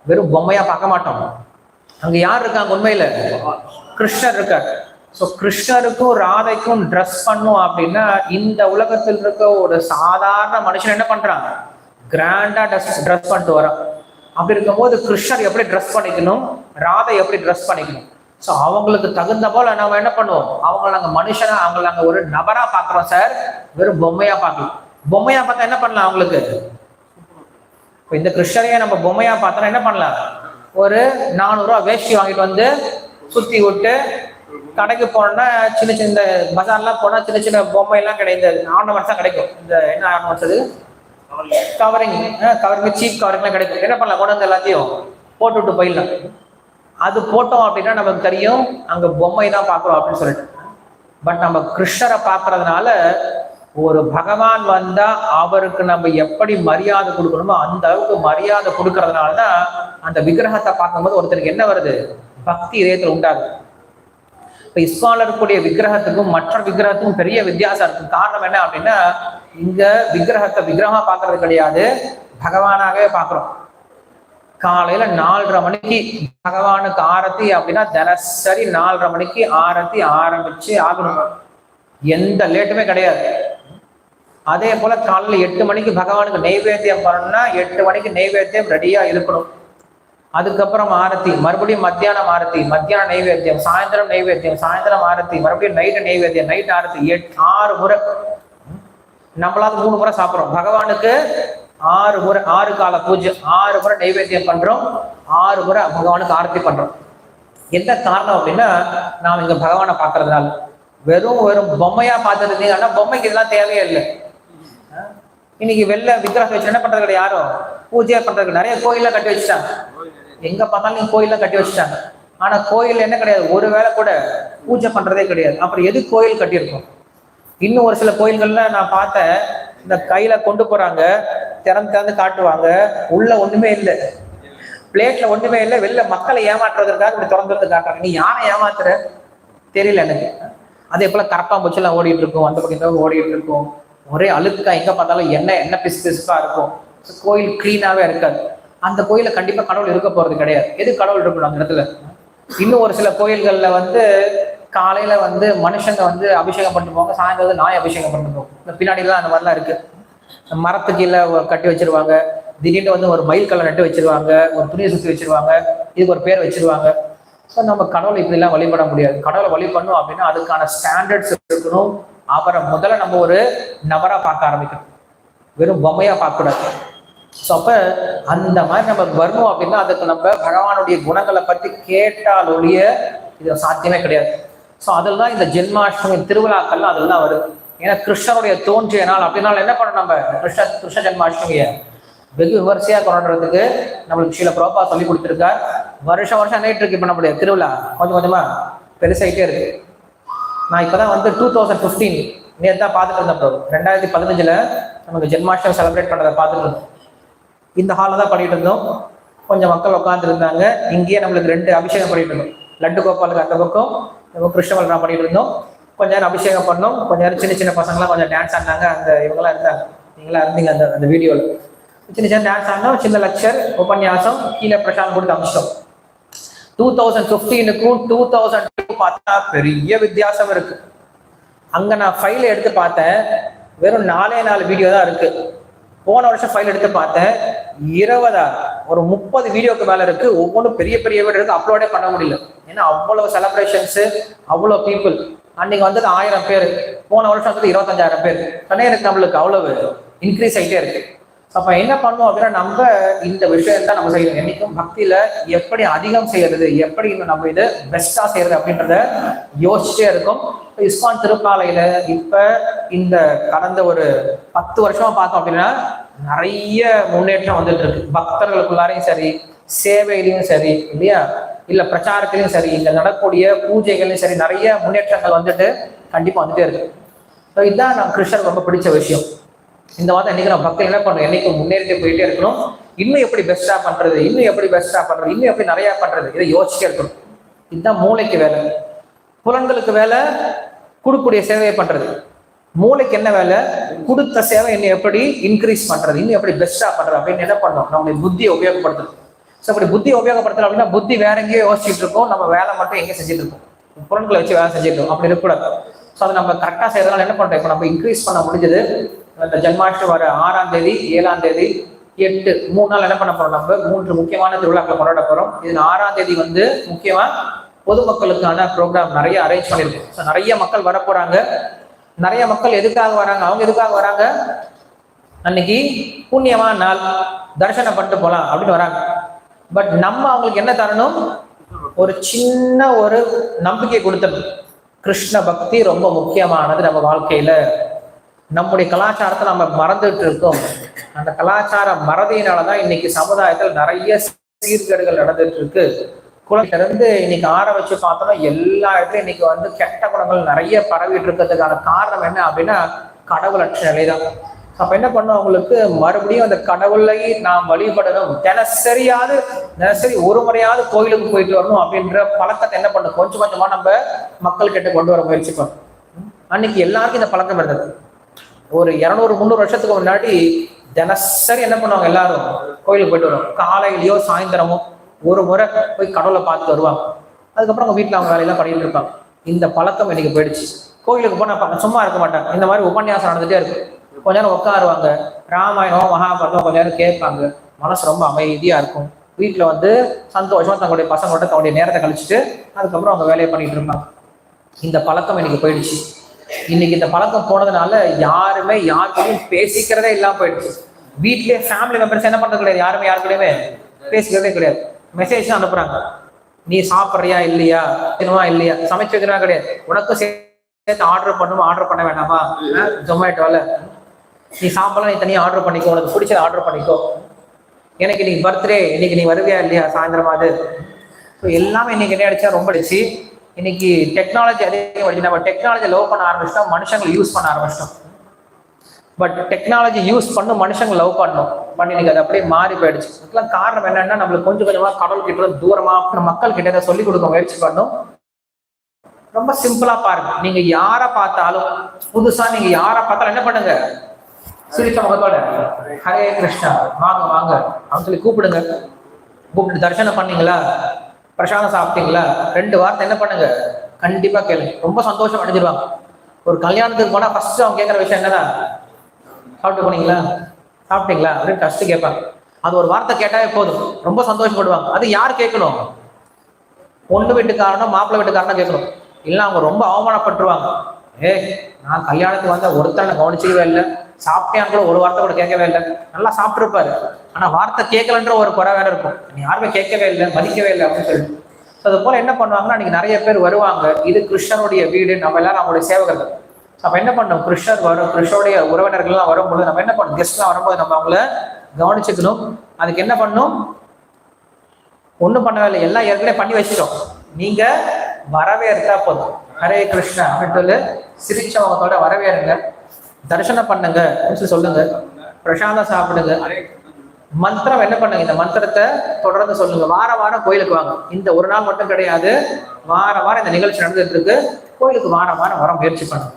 வெறும் பொம்மையா பார்க்க மாட்டோம், அங்க யார் இருக்காங்க, உண்மையில கிருஷ்ணர் இருக்கார். ஸோ கிருஷ்ணருக்கும் ராதைக்கும் ட்ரெஸ் பண்ணும் அப்படின்னா, இந்த உலகத்தில் இருக்க ஒரு சாதாரண மனுஷன் என்ன பண்றாங்க, கிராண்டா ட்ரெஸ் பண்ணிட்டு வரான். அப்படி இருக்கும்போது கிருஷ்ணர் எப்படி ட்ரெஸ் பண்ணிக்கணும், ராதை எப்படி ட்ரெஸ் பண்ணிக்கணும். ஸோ அவங்களுக்கு தகுந்த போல நம்ம என்ன பண்ணுவோம், அவங்களை நாங்கள் மனுஷனா, அவங்களை நாங்கள் ஒரு நபரா பார்க்குறோம் சார், வெறும் பொம்மையா பார்க்கலாம். பொம்மையா பார்த்தா என்ன பண்ணலாம், அவங்களுக்கு இந்த கிருஷ்ணரையே நம்ம பொம்மையா பார்த்தோம்னா என்ன பண்ணலாம், ஒரு 400 ரூபா வேஷ்டி வாங்கிட்டு வந்து சுத்தி விட்டு, கடைக்கு போனோம்னா சின்ன சின்ன பஜார்லாம் போனா சின்ன சின்ன பொம்மை எல்லாம் கிடையாது, ஆர்னமெண்ட்ஸ் தான் கிடைக்கும். இந்த என்ன ஆர்னமெண்ட்ஸ், அது கவரிங் சீப் கவரிங்லாம் கிடைக்கும். என்ன பண்ணலாம், கொண்டு வந்து எல்லாத்தையும் போட்டு விட்டு போயிடலாம். அது போட்டோம் அப்படின்னா நமக்கு தெரியும் அங்க பொம்மை தான் பார்க்குறோம் அப்படின்னு சொல்லிட்டு. பட் நம்ம கிருஷ்ணரை பார்க்கறதுனால, ஒரு பகவான் வந்தா அவருக்கு நம்ம எப்படி மரியாதை கொடுக்கணுமோ அந்த அளவுக்கு மரியாதை கொடுக்கறதுனால தான் அந்த விக்கிரகத்தை பார்க்கும்போது ஒருத்தருக்கு என்ன வருது, பக்தி இதயத்தில் உண்டாகுது. இப்ப இஸ்கான்ல இருக்கக்கூடிய விக்கிரகத்துக்கும் மற்ற விக்கிரகத்துக்கும் பெரிய வித்தியாசம் இருக்கு. காரணம் என்ன அப்படின்னா, இங்க விக்கிரகத்தை விக்கிரகமா பார்க்கறது கிடையாது, பகவானாகவே பார்க்கிறோம். காலையில 4:30 மணிக்கு பகவானுக்கு ஆரத்தி அப்படின்னா தினசரி 4:30 மணிக்கு ஆரத்தி ஆரம்பிச்சு ஆகணும், எந்த லேட்டுமே கிடையாது. அதே போல காலையில 8 மணிக்கு பகவானுக்கு நெய்வேத்தியம் பண்ணணும்னா 8 மணிக்கு நெய்வேத்தியம் ரெடியா இருக்கணும். அதுக்கப்புறம் ஆரத்தி, மறுபடியும் மத்தியானம் ஆரத்தி, மத்தியானம் நைவேத்தியம், சாயந்தரம் நைவேத்தியம், சாயந்தரம் ஆரத்தி, மறுபடியும் நைட்டு நைவேத்தியம், நைட் ஆரத்தி, 6 முறை. நம்மளாவது 3 முறை சாப்பிட்றோம், பகவானுக்கு 6 முறை, 6 கால பூஜை, 6 முறை நைவேத்தியம் பண்றோம், 6 முறை பகவானுக்கு ஆரத்தி பண்றோம். என்ன காரணம் அப்படின்னா, நாம் இங்க பகவானை பார்க்கறதுனால. வெறும் பொம்மையா பார்த்துருந்தீங்க ஆனா பொம்மைக்கு இதெல்லாம் தேவையே இல்லை. இன்னைக்கு வெளில விக்கிரகம் வச்சு என்ன பண்றது கிடையாது, யாரும் பூஜையா பண்றது. நிறைய கோயில கட்டி வச்சுட்டாங்க, எங்க பார்த்தாலும் கோயில கட்டி வச்சுட்டாங்க. ஆனா கோயில் என்ன கிடையாது, ஒரு வேளை கூட பூஜை பண்றதே கிடையாது. அப்புறம் எது கோயில் கட்டியிருக்கோம்? இன்னும் ஒரு சில கோயில்கள்ல நான் பார்த்தேன், இந்த கையில கொண்டு போறாங்க, திறந்து காட்டுவாங்க, உள்ள ஒண்ணுமே இல்லை, பிளேட்ல ஒண்ணுமே இல்லை, வெளில மக்களை ஏமாற்றுறதுக்காக இப்படி திறந்து காட்டுறாங்க. நீ யாரை ஏமாத்துற தெரியல எனக்கு. அதே போல கரப்பாம்பூச்சி எல்லாம் ஓடிட்டு இருக்கும், அந்த பக்கம் ஓடிட்டு இருக்கும், ஒரே அழுக்கா, எங்க பார்த்தாலும் என்ன பிசுப்பா இருக்கும். கோயில் கிளீனாவே இருக்காது. அந்த கோயில கண்டிப்பா கடவுள் இருக்க போறது கிடையாது. எது கடவுள் இருக்கணும் அந்த இடத்துல? இன்னும் ஒரு சில கோயில்கள்ல வந்து காலையில வந்து மனுஷங்க வந்து அபிஷேகம் பண்ணிட்டு போவாங்க, சாயந்தரம் நாய் அபிஷேகம் பண்ணிட்டு போவோம். இந்த பின்னாடி எல்லாம் அந்த மாதிரிலாம் இருக்கு. மரத்துக்கு கீழே கட்டி வச்சிருவாங்க, திடீர்னு வந்து ஒரு மயில் கல்லை நட்டு வச்சிருவாங்க, ஒரு துணியை சுத்தி வச்சிருவாங்க, இதுக்கு ஒரு பேர் வச்சிருவாங்க. ஸோ நம்ம கடவுளை இப்படி எல்லாம் வழிபட முடியாது. கடவுளை வழிபடணும் அப்படின்னா அதுக்கான ஸ்டாண்டர்ட்ஸ் இருக்கணும். அவரை முதல்ல நம்ம ஒரு நபரா பார்க்க ஆரம்பிக்கணும், வெறும் பொம்மையா பார்க்க கூடாது. ஸோ அப்போ அந்த மாதிரி நம்ம வரணும் அப்படின்னா அதுக்கு நம்ம பகவானுடைய குணங்களை பற்றி கேட்டால் ஒழிய இது சாத்தியமே கிடையாது. ஸோ அதில் தான் இந்த ஜென்மாஷ்டமி திருவிழாக்கள்லாம் அதில் தான் வருது. ஏன்னா கிருஷ்ணனுடைய தோன்றிய நாள் அப்படின்னால என்ன பண்ணணும், நம்ம கிருஷ்ண ஜென்மாஷ்டமியை வெகு விமர்சையாக கொண்டாடுறதுக்கு நம்மளுக்கு ஸ்ரீல பிரபா சொல்லி கொடுத்துருக்கார். வருஷம் நேற்று இருக்கு. இப்போ நம்மளுடைய திருவிழா கொஞ்சம் கொஞ்சமாக பெருசாகிட்டே இருக்கு. நான் இப்போ தான் வந்து 2015 நேற்று தான் பார்த்துட்டு இருந்தேன் ப்ரோ. 2015 நமக்கு ஜென்மாஷ்டமி செலிப்ரேட் பண்ணுறதை பார்த்துட்டு இருந்தோம். இந்த ஹாலில் தான் பண்ணிட்டு இருந்தோம். கொஞ்சம் மக்கள் உட்காந்துருந்தாங்க. இங்கேயே நம்மளுக்கு 2 அபிஷேகம் பண்ணிட்டு இருந்தோம். லட்டு கோபாலுக்கு அந்த பக்கம், நம்ம கிருஷ்ணவல் பண்ணிட்டு இருந்தோம். கொஞ்ச நேரம் அபிஷேகம் பண்ணோம். கொஞ்ச நேரம் சின்ன பசங்களாம் கொஞ்சம் டான்ஸ் ஆடினாங்க. அந்த இவங்கெல்லாம் இருந்தாங்க, நீங்களாம் இருந்தீங்க அந்த வீடியோவில். சின்ன டான்ஸ் ஆடினோம். சின்ன லெக்சர் உபன்யாசம் கீழே பிரசாந்த் கொடுத்து அமிச்சிட்டோம். 2015க்கும் 2002 பார்த்தா பெரிய வித்தியாசம் இருக்கு. அங்க நான் ஃபைல் எடுத்து பார்த்தேன், வெறும் 4 வீடியோ தான் இருக்கு. போன வருஷம் ஃபைல் எடுத்து பார்த்தேன், 20 ஒரு 30 வீடியோக்கு மேல இருக்கு. ஒவ்வொன்றும் பெரிய வீடியோ இருக்கு. அப்லோடே பண்ண முடியல. ஏன்னா அவ்வளவு செலிப்ரேஷன்ஸ், அவ்வளோ பீப்புள். அன்னைக்கு வந்தது 1000 பேர், போன வருஷம் வந்து 25,000 பேர். கண்ணேருக்கு நம்மளுக்கு அவ்வளவு இன்க்ரீஸ் ஆகிட்டே இருக்கு. அப்ப என்ன பண்ணுவோம் அப்படின்னா, நம்ம இந்த விஷயத்தான் நம்ம செய்யணும். என்னைக்கும் பக்தியில எப்படி அதிகம் செய்யறது, எப்படி இன்னும் நம்ம இது பெஸ்டா செய்யறது அப்படின்றத யோசிச்சுட்டே இருக்கும். இஸ்கான் திருப்பாலையில இப்ப இந்த கடந்த ஒரு 10 வருஷமா பார்த்தோம் அப்படின்னா நிறைய முன்னேற்றம் வந்துட்டு இருக்கு. பக்தர்களுக்குள்ளாரையும் சரி, சேவையிலையும் சரி, இல்லையா, இல்ல பிரச்சாரத்திலையும் சரி, இங்க நடக்கக்கூடிய பூஜைகளையும் சரி, நிறைய முன்னேற்றங்கள் வந்துட்டு கண்டிப்பா வந்துட்டே இருக்கு. ஸோ இதுதான் நான் கிருஷ்ணருக்கு ரொம்ப பிடிச்ச விஷயம். இந்த மாதிரி என்னைக்கு நம்ம பக்தர்கள் என்ன பண்ணணும், என்னைக்கு முன்னேறிட்டே போயிட்டே இருக்கணும். இன்னும் எப்படி பெஸ்டா பண்றது, இன்னும் எப்படி நிறைய பண்றது, இதை யோசிச்சுட்டே இருக்கணும். இதுதான் மூளைக்கு வேலை. புலன்களுக்கு வேலை கொடுக்கக்கூடிய சேவையை பண்றது. மூளைக்கு என்ன வேலை, கொடுத்த சேவை இன்னும் எப்படி இன்க்ரீஸ் பண்றது, இன்னும் எப்படி பெஸ்டா பண்றது அப்படின்னு என்ன பண்ணணும், நம்மளுடைய புத்தியை உபயோகப்படுத்தணும். ஸோ அப்படி புத்தியை உபயோகப்படுத்தல அப்படின்னா புத்தி வேற எங்கேயோ யோசிச்சுட்டு இருக்கோம், நம்ம வேலை மட்டும் எங்கேயும் செஞ்சுட்டு இருக்கோம், புலன்களை வச்சு வேலை செஞ்சுட்டு இருக்கோம். அப்படி இருக்கக்கூடாது. ஸோ அதை நம்ம கரெக்டாக செய்யறதுனால என்ன பண்றோம், இப்போ நம்ம இன்க்ரீஸ் பண்ண முடிஞ்சது. இந்த ஜென்மாஷ்டமி வர 6ஆம் தேதி, 7ஆம் தேதி, 8 3 நாள் என்ன பண்ண போறோம், நம்ம 3 முக்கியமான திருவிழாக்களை கொண்டாட போறோம். இதுல 6ஆம் தேதி வந்து முக்கியமா பொதுமக்களுக்கான ப்ரோக்ராம் நிறைய அரேஞ்ச் பண்ணிருக்கு. ஸோ நிறைய மக்கள் வர போறாங்க. நிறைய மக்கள் எதுக்காக வராங்க, அவங்க எதுக்காக வராங்க, அன்னைக்கு புண்ணியமான நாள், தரிசனம் பண்ணிட்டு போலாம் அப்படின்னு வராங்க. பட் நம்ம அவங்களுக்கு என்ன தரணும், ஒரு சின்ன ஒரு நம்பிக்கை கொடுத்தணும். கிருஷ்ண பக்தி ரொம்ப முக்கியமானது நம்ம வாழ்க்கையில. நம்முடைய கலாச்சாரத்தை நம்ம மறந்துட்டு இருக்கோம். அந்த கலாச்சார மறதியினாலதான் இன்னைக்கு சமுதாயத்தில் நிறைய சீர்கேடுகள் நடந்துட்டு இருக்கு. குழந்தைல இருந்து இன்னைக்கு வச்சு பார்த்தோம்னா எல்லா இடத்துலயும் இன்னைக்கு வந்து கெட்ட குணங்கள் நிறைய பரவிட்டு இருக்கிறதுக்கான காரணம் என்ன அப்படின்னா கடவுளற்ற நிலைதான். அப்ப என்ன பண்ணும், அவங்களுக்கு மறுபடியும் அந்த கடவுளை நாம் வழிபடணும், தினசரி ஒரு முறையாவது கோயிலுக்கு போயிட்டு வரணும் அப்படின்ற பழக்கத்தை என்ன பண்ணும், கொஞ்சம் கொஞ்சமா நம்ம மக்கள் கிட்ட கொண்டு வர முயற்சி பண்ணும். அன்னைக்கு எல்லாருக்கும் இந்த பழக்கம் இருந்தது. ஒரு 200-300 வருஷத்துக்கு முன்னாடி தினசரி என்ன பண்ணுவாங்க, எல்லாரும் கோயிலுக்கு போயிட்டு வருவாங்க. காலையிலயோ சாயந்தரமோ ஒரு முறை போய் கடவுளை பார்த்து வருவாங்க. அதுக்கப்புறம் அவங்க வீட்டுல அவங்க வேலையெல்லாம் பண்ணிட்டு இருப்பாங்க. இந்த பழக்கம் இன்னைக்கு போயிடுச்சு. கோயிலுக்கு போனா சும்மா இருக்க மாட்டாங்க. இந்த மாதிரி உபன்யாசம் நடந்துட்டே இருக்கு. கொஞ்ச நேரம் உட்காருவாங்க, ராமாயணம் மகாபாரதம் கொஞ்ச நேரம் கேட்பாங்க. மனசு ரொம்ப அமைதியா இருக்கும். வீட்டுல வந்து சந்தோஷமா தங்களுடைய பசங்களோட தன்னுடைய நேரத்தை கழிச்சுட்டு அதுக்கப்புறம் அவங்க வேலையை பண்ணிட்டு இருப்பாங்க. இந்த பழக்கம் இன்னைக்கு போயிடுச்சு. இன்னைக்கு இந்த பழக்கம் போனதுனால யாருமே யாருக்கையும் பேசிக்கிறதே இல்லாம போயிடுச்சு. வீட்லயே ஃபேமிலி மெம்பர்ஸ் என்ன பண்றது கிடையாது, யாருமே யாருக்கூடயுமே பேசிக்கிறதே கிடையாது. மெசேஜ் தான் அனுப்புறாங்க, நீ சாப்பிட்றியா இல்லையா, இல்லையா, சமைச்சு வைக்கிறா கிடையாது. உனக்கும் சேர்த்து ஆர்டர் பண்ண வேண்டாமா, ஜொமேட்டோல நீ சாப்பிடலாம், நீ தனியாக ஆர்டர் பண்ணிக்கோ, உனக்கு பிடிச்சதை ஆர்டர் பண்ணிக்கோ, எனக்கு இன்னைக்கு பர்த்டே, இன்னைக்கு நீ வருவியா இல்லையா சாயந்தரமாவது. ஸோ எல்லாமே இன்னைக்கு என்ன அடிச்சா ரொம்ப அடிச்சு. இன்னைக்கு டெக்னாலஜி அதிகம் அடிச்சு. நம்ம டெக்னாலஜி லவ் பண்ண ஆரம்பிச்சிட்டோம், மனுஷங்களை யூஸ் பண்ண ஆரம்பிச்சிட்டோம். பட் டெக்னாலஜி யூஸ் பண்ணும், மனுஷங்க லவ் பண்ணி இன்னைக்கு அது அப்படியே மாறி போயிடுச்சு. இதுக்கெல்லாம் காரணம் என்னன்னா, நம்மளுக்கு கொஞ்சம் கொஞ்சமா கடவுள் கிட்ட தூரமா மக்கள் கிட்ட சொல்லிக் கொடுக்க முயற்சி பண்ணும். ரொம்ப சிம்பிளா பாருங்க, நீங்க யாரை பார்த்தாலும் புதுசா நீங்க யாரை பார்த்தாலும் என்ன பண்ணுங்க, சிரிச்ச முகத்தோட ஹரே கிருஷ்ணா வாங்க வாங்க அப்படின்னு சொல்லி கூப்பிடுங்க. கூப்பிட்டு தரிசனம் பண்ணீங்களா, பிரசாதம் சாப்பிட்டீங்களா, 2 வார்த்தை என்ன பண்ணுங்க, கண்டிப்பா கேளுங்க. ரொம்ப சந்தோஷம் அடைஞ்சிருவாங்க. ஒரு கல்யாணத்துக்கு போனா ஃபர்ஸ்ட் அவங்க கேட்குற விஷயம் என்னதான், சாப்பிட்டு போனீங்களா, சாப்பிட்டீங்களா அப்படின்னு ஃபர்ஸ்ட் கேட்பாங்க. அது ஒரு வார்த்தை கேட்டாவே போதும், ரொம்ப சந்தோஷப்படுவாங்க. அது யார் கேட்கணும், பொண்ணு வீட்டுக்காரனோ மாப்பிள்ளை வீட்டுக்காரனோ கேட்கணும். இல்லை அவங்க ரொம்ப அவமானப்பட்டுருவாங்க. நான் கல்யாணத்துக்கு வந்த ஒருத்தனை கவனிச்சிக்கவே இல்லை, சாப்பிட்டேன்னு கூட ஒரு வார்த்தை கூட கேட்கவே இல்லை, நல்லா சாப்பிட்டுருப்பாரு, ஆனா வார்த்தை கேட்கலன்ற ஒரு குறை வேற இருக்கும், நீ யாருமே கேட்கவே இல்லை மதிக்கவே இல்லை அப்படின்னு சொல்லிட்டு. அது போல என்ன பண்ணுவாங்கன்னா, அன்னைக்கு நிறைய பேர் வருவாங்க, இது கிருஷ்ணனுடைய வீடு, நம்ம எல்லாரும் அவங்களுடைய சேவகர்கள். அப்ப என்ன பண்ணோம், கிருஷ்ணர் வரும், கிருஷ்ணனுடைய உறவினர்கள்லாம் வரும்போது நம்ம என்ன பண்ணணும், கெஸ்ட்லாம் வரும்போது நம்ம அவங்கள கவனிச்சுக்கணும். அதுக்கு என்ன பண்ணணும், ஒண்ணும் பண்ணவே இல்லை, எல்லாம் ஏற்கனவே பண்ணி வச்சிட்டோம், நீங்க வரவேற்கா போதும். ஹரே கிருஷ்ணா அப்படின்னு சிரிச்சவங்களோட வரவேறுங்க, தரிசனம் பண்ணுங்க சொல்லுங்க, பிரசாதம் சாப்பிடுங்க, மந்திரம் என்ன பண்ணுங்க, இந்த மந்திரத்தை தொடர்ந்து சொல்லுங்க. வார வாரம் கோயிலுக்கு வாங்க, இந்த ஒரு நாள் மட்டும் கிடையாது, வார வாரம் இந்த நிகழ்ச்சி நடந்துட்டு இருக்கு, கோயிலுக்கு வார வாரம் வர முயற்சி பண்ணுங்க.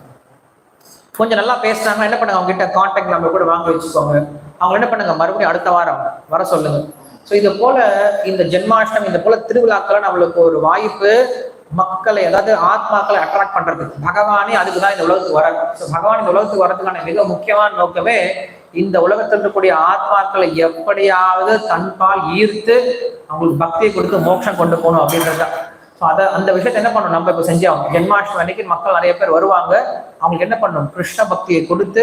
கொஞ்சம் நல்லா பேசுனாங்க என்ன பண்ணுங்க, அவங்க கிட்ட கான்டாக்ட் நம்பர் கூட வாங்க வச்சுக்கோங்க. அவங்க என்ன பண்ணுங்க, மறுபடியும் அடுத்த வாரம் வர சொல்லுங்க. ஸோ இது போல இந்த ஜென்மாஷ்டமி, இந்த போல திருவிழாக்கள் நம்மளுக்கு ஒரு வாய்ப்பு, மக்களை அதாவது ஆத்மாக்களை அட்ராக்ட் பண்றதுக்கு. பகவானே அதுக்குதான் இந்த உலகத்துக்கு வர. பகவான் இந்த உலகத்துக்கு வரதுக்கான மிக முக்கியமான நோக்கமே இந்த உலகத்தில் இருக்கக்கூடிய ஆத்மாக்களை எப்படியாவது தன்பால் ஈர்த்து அவங்களுக்கு பக்தியை கொடுத்து மோட்சம் கொண்டு போகணும் அப்படின்றதுதான். ஸோ அதை அந்த விஷயத்த என்ன பண்ணணும், நம்ம இப்போ செஞ்சோம். ஜென்மாஷ்டமி அன்னைக்கு மக்கள் நிறைய பேர் வருவாங்க, அவங்களுக்கு என்ன பண்ணணும், கிருஷ்ண பக்தியை கொடுத்து,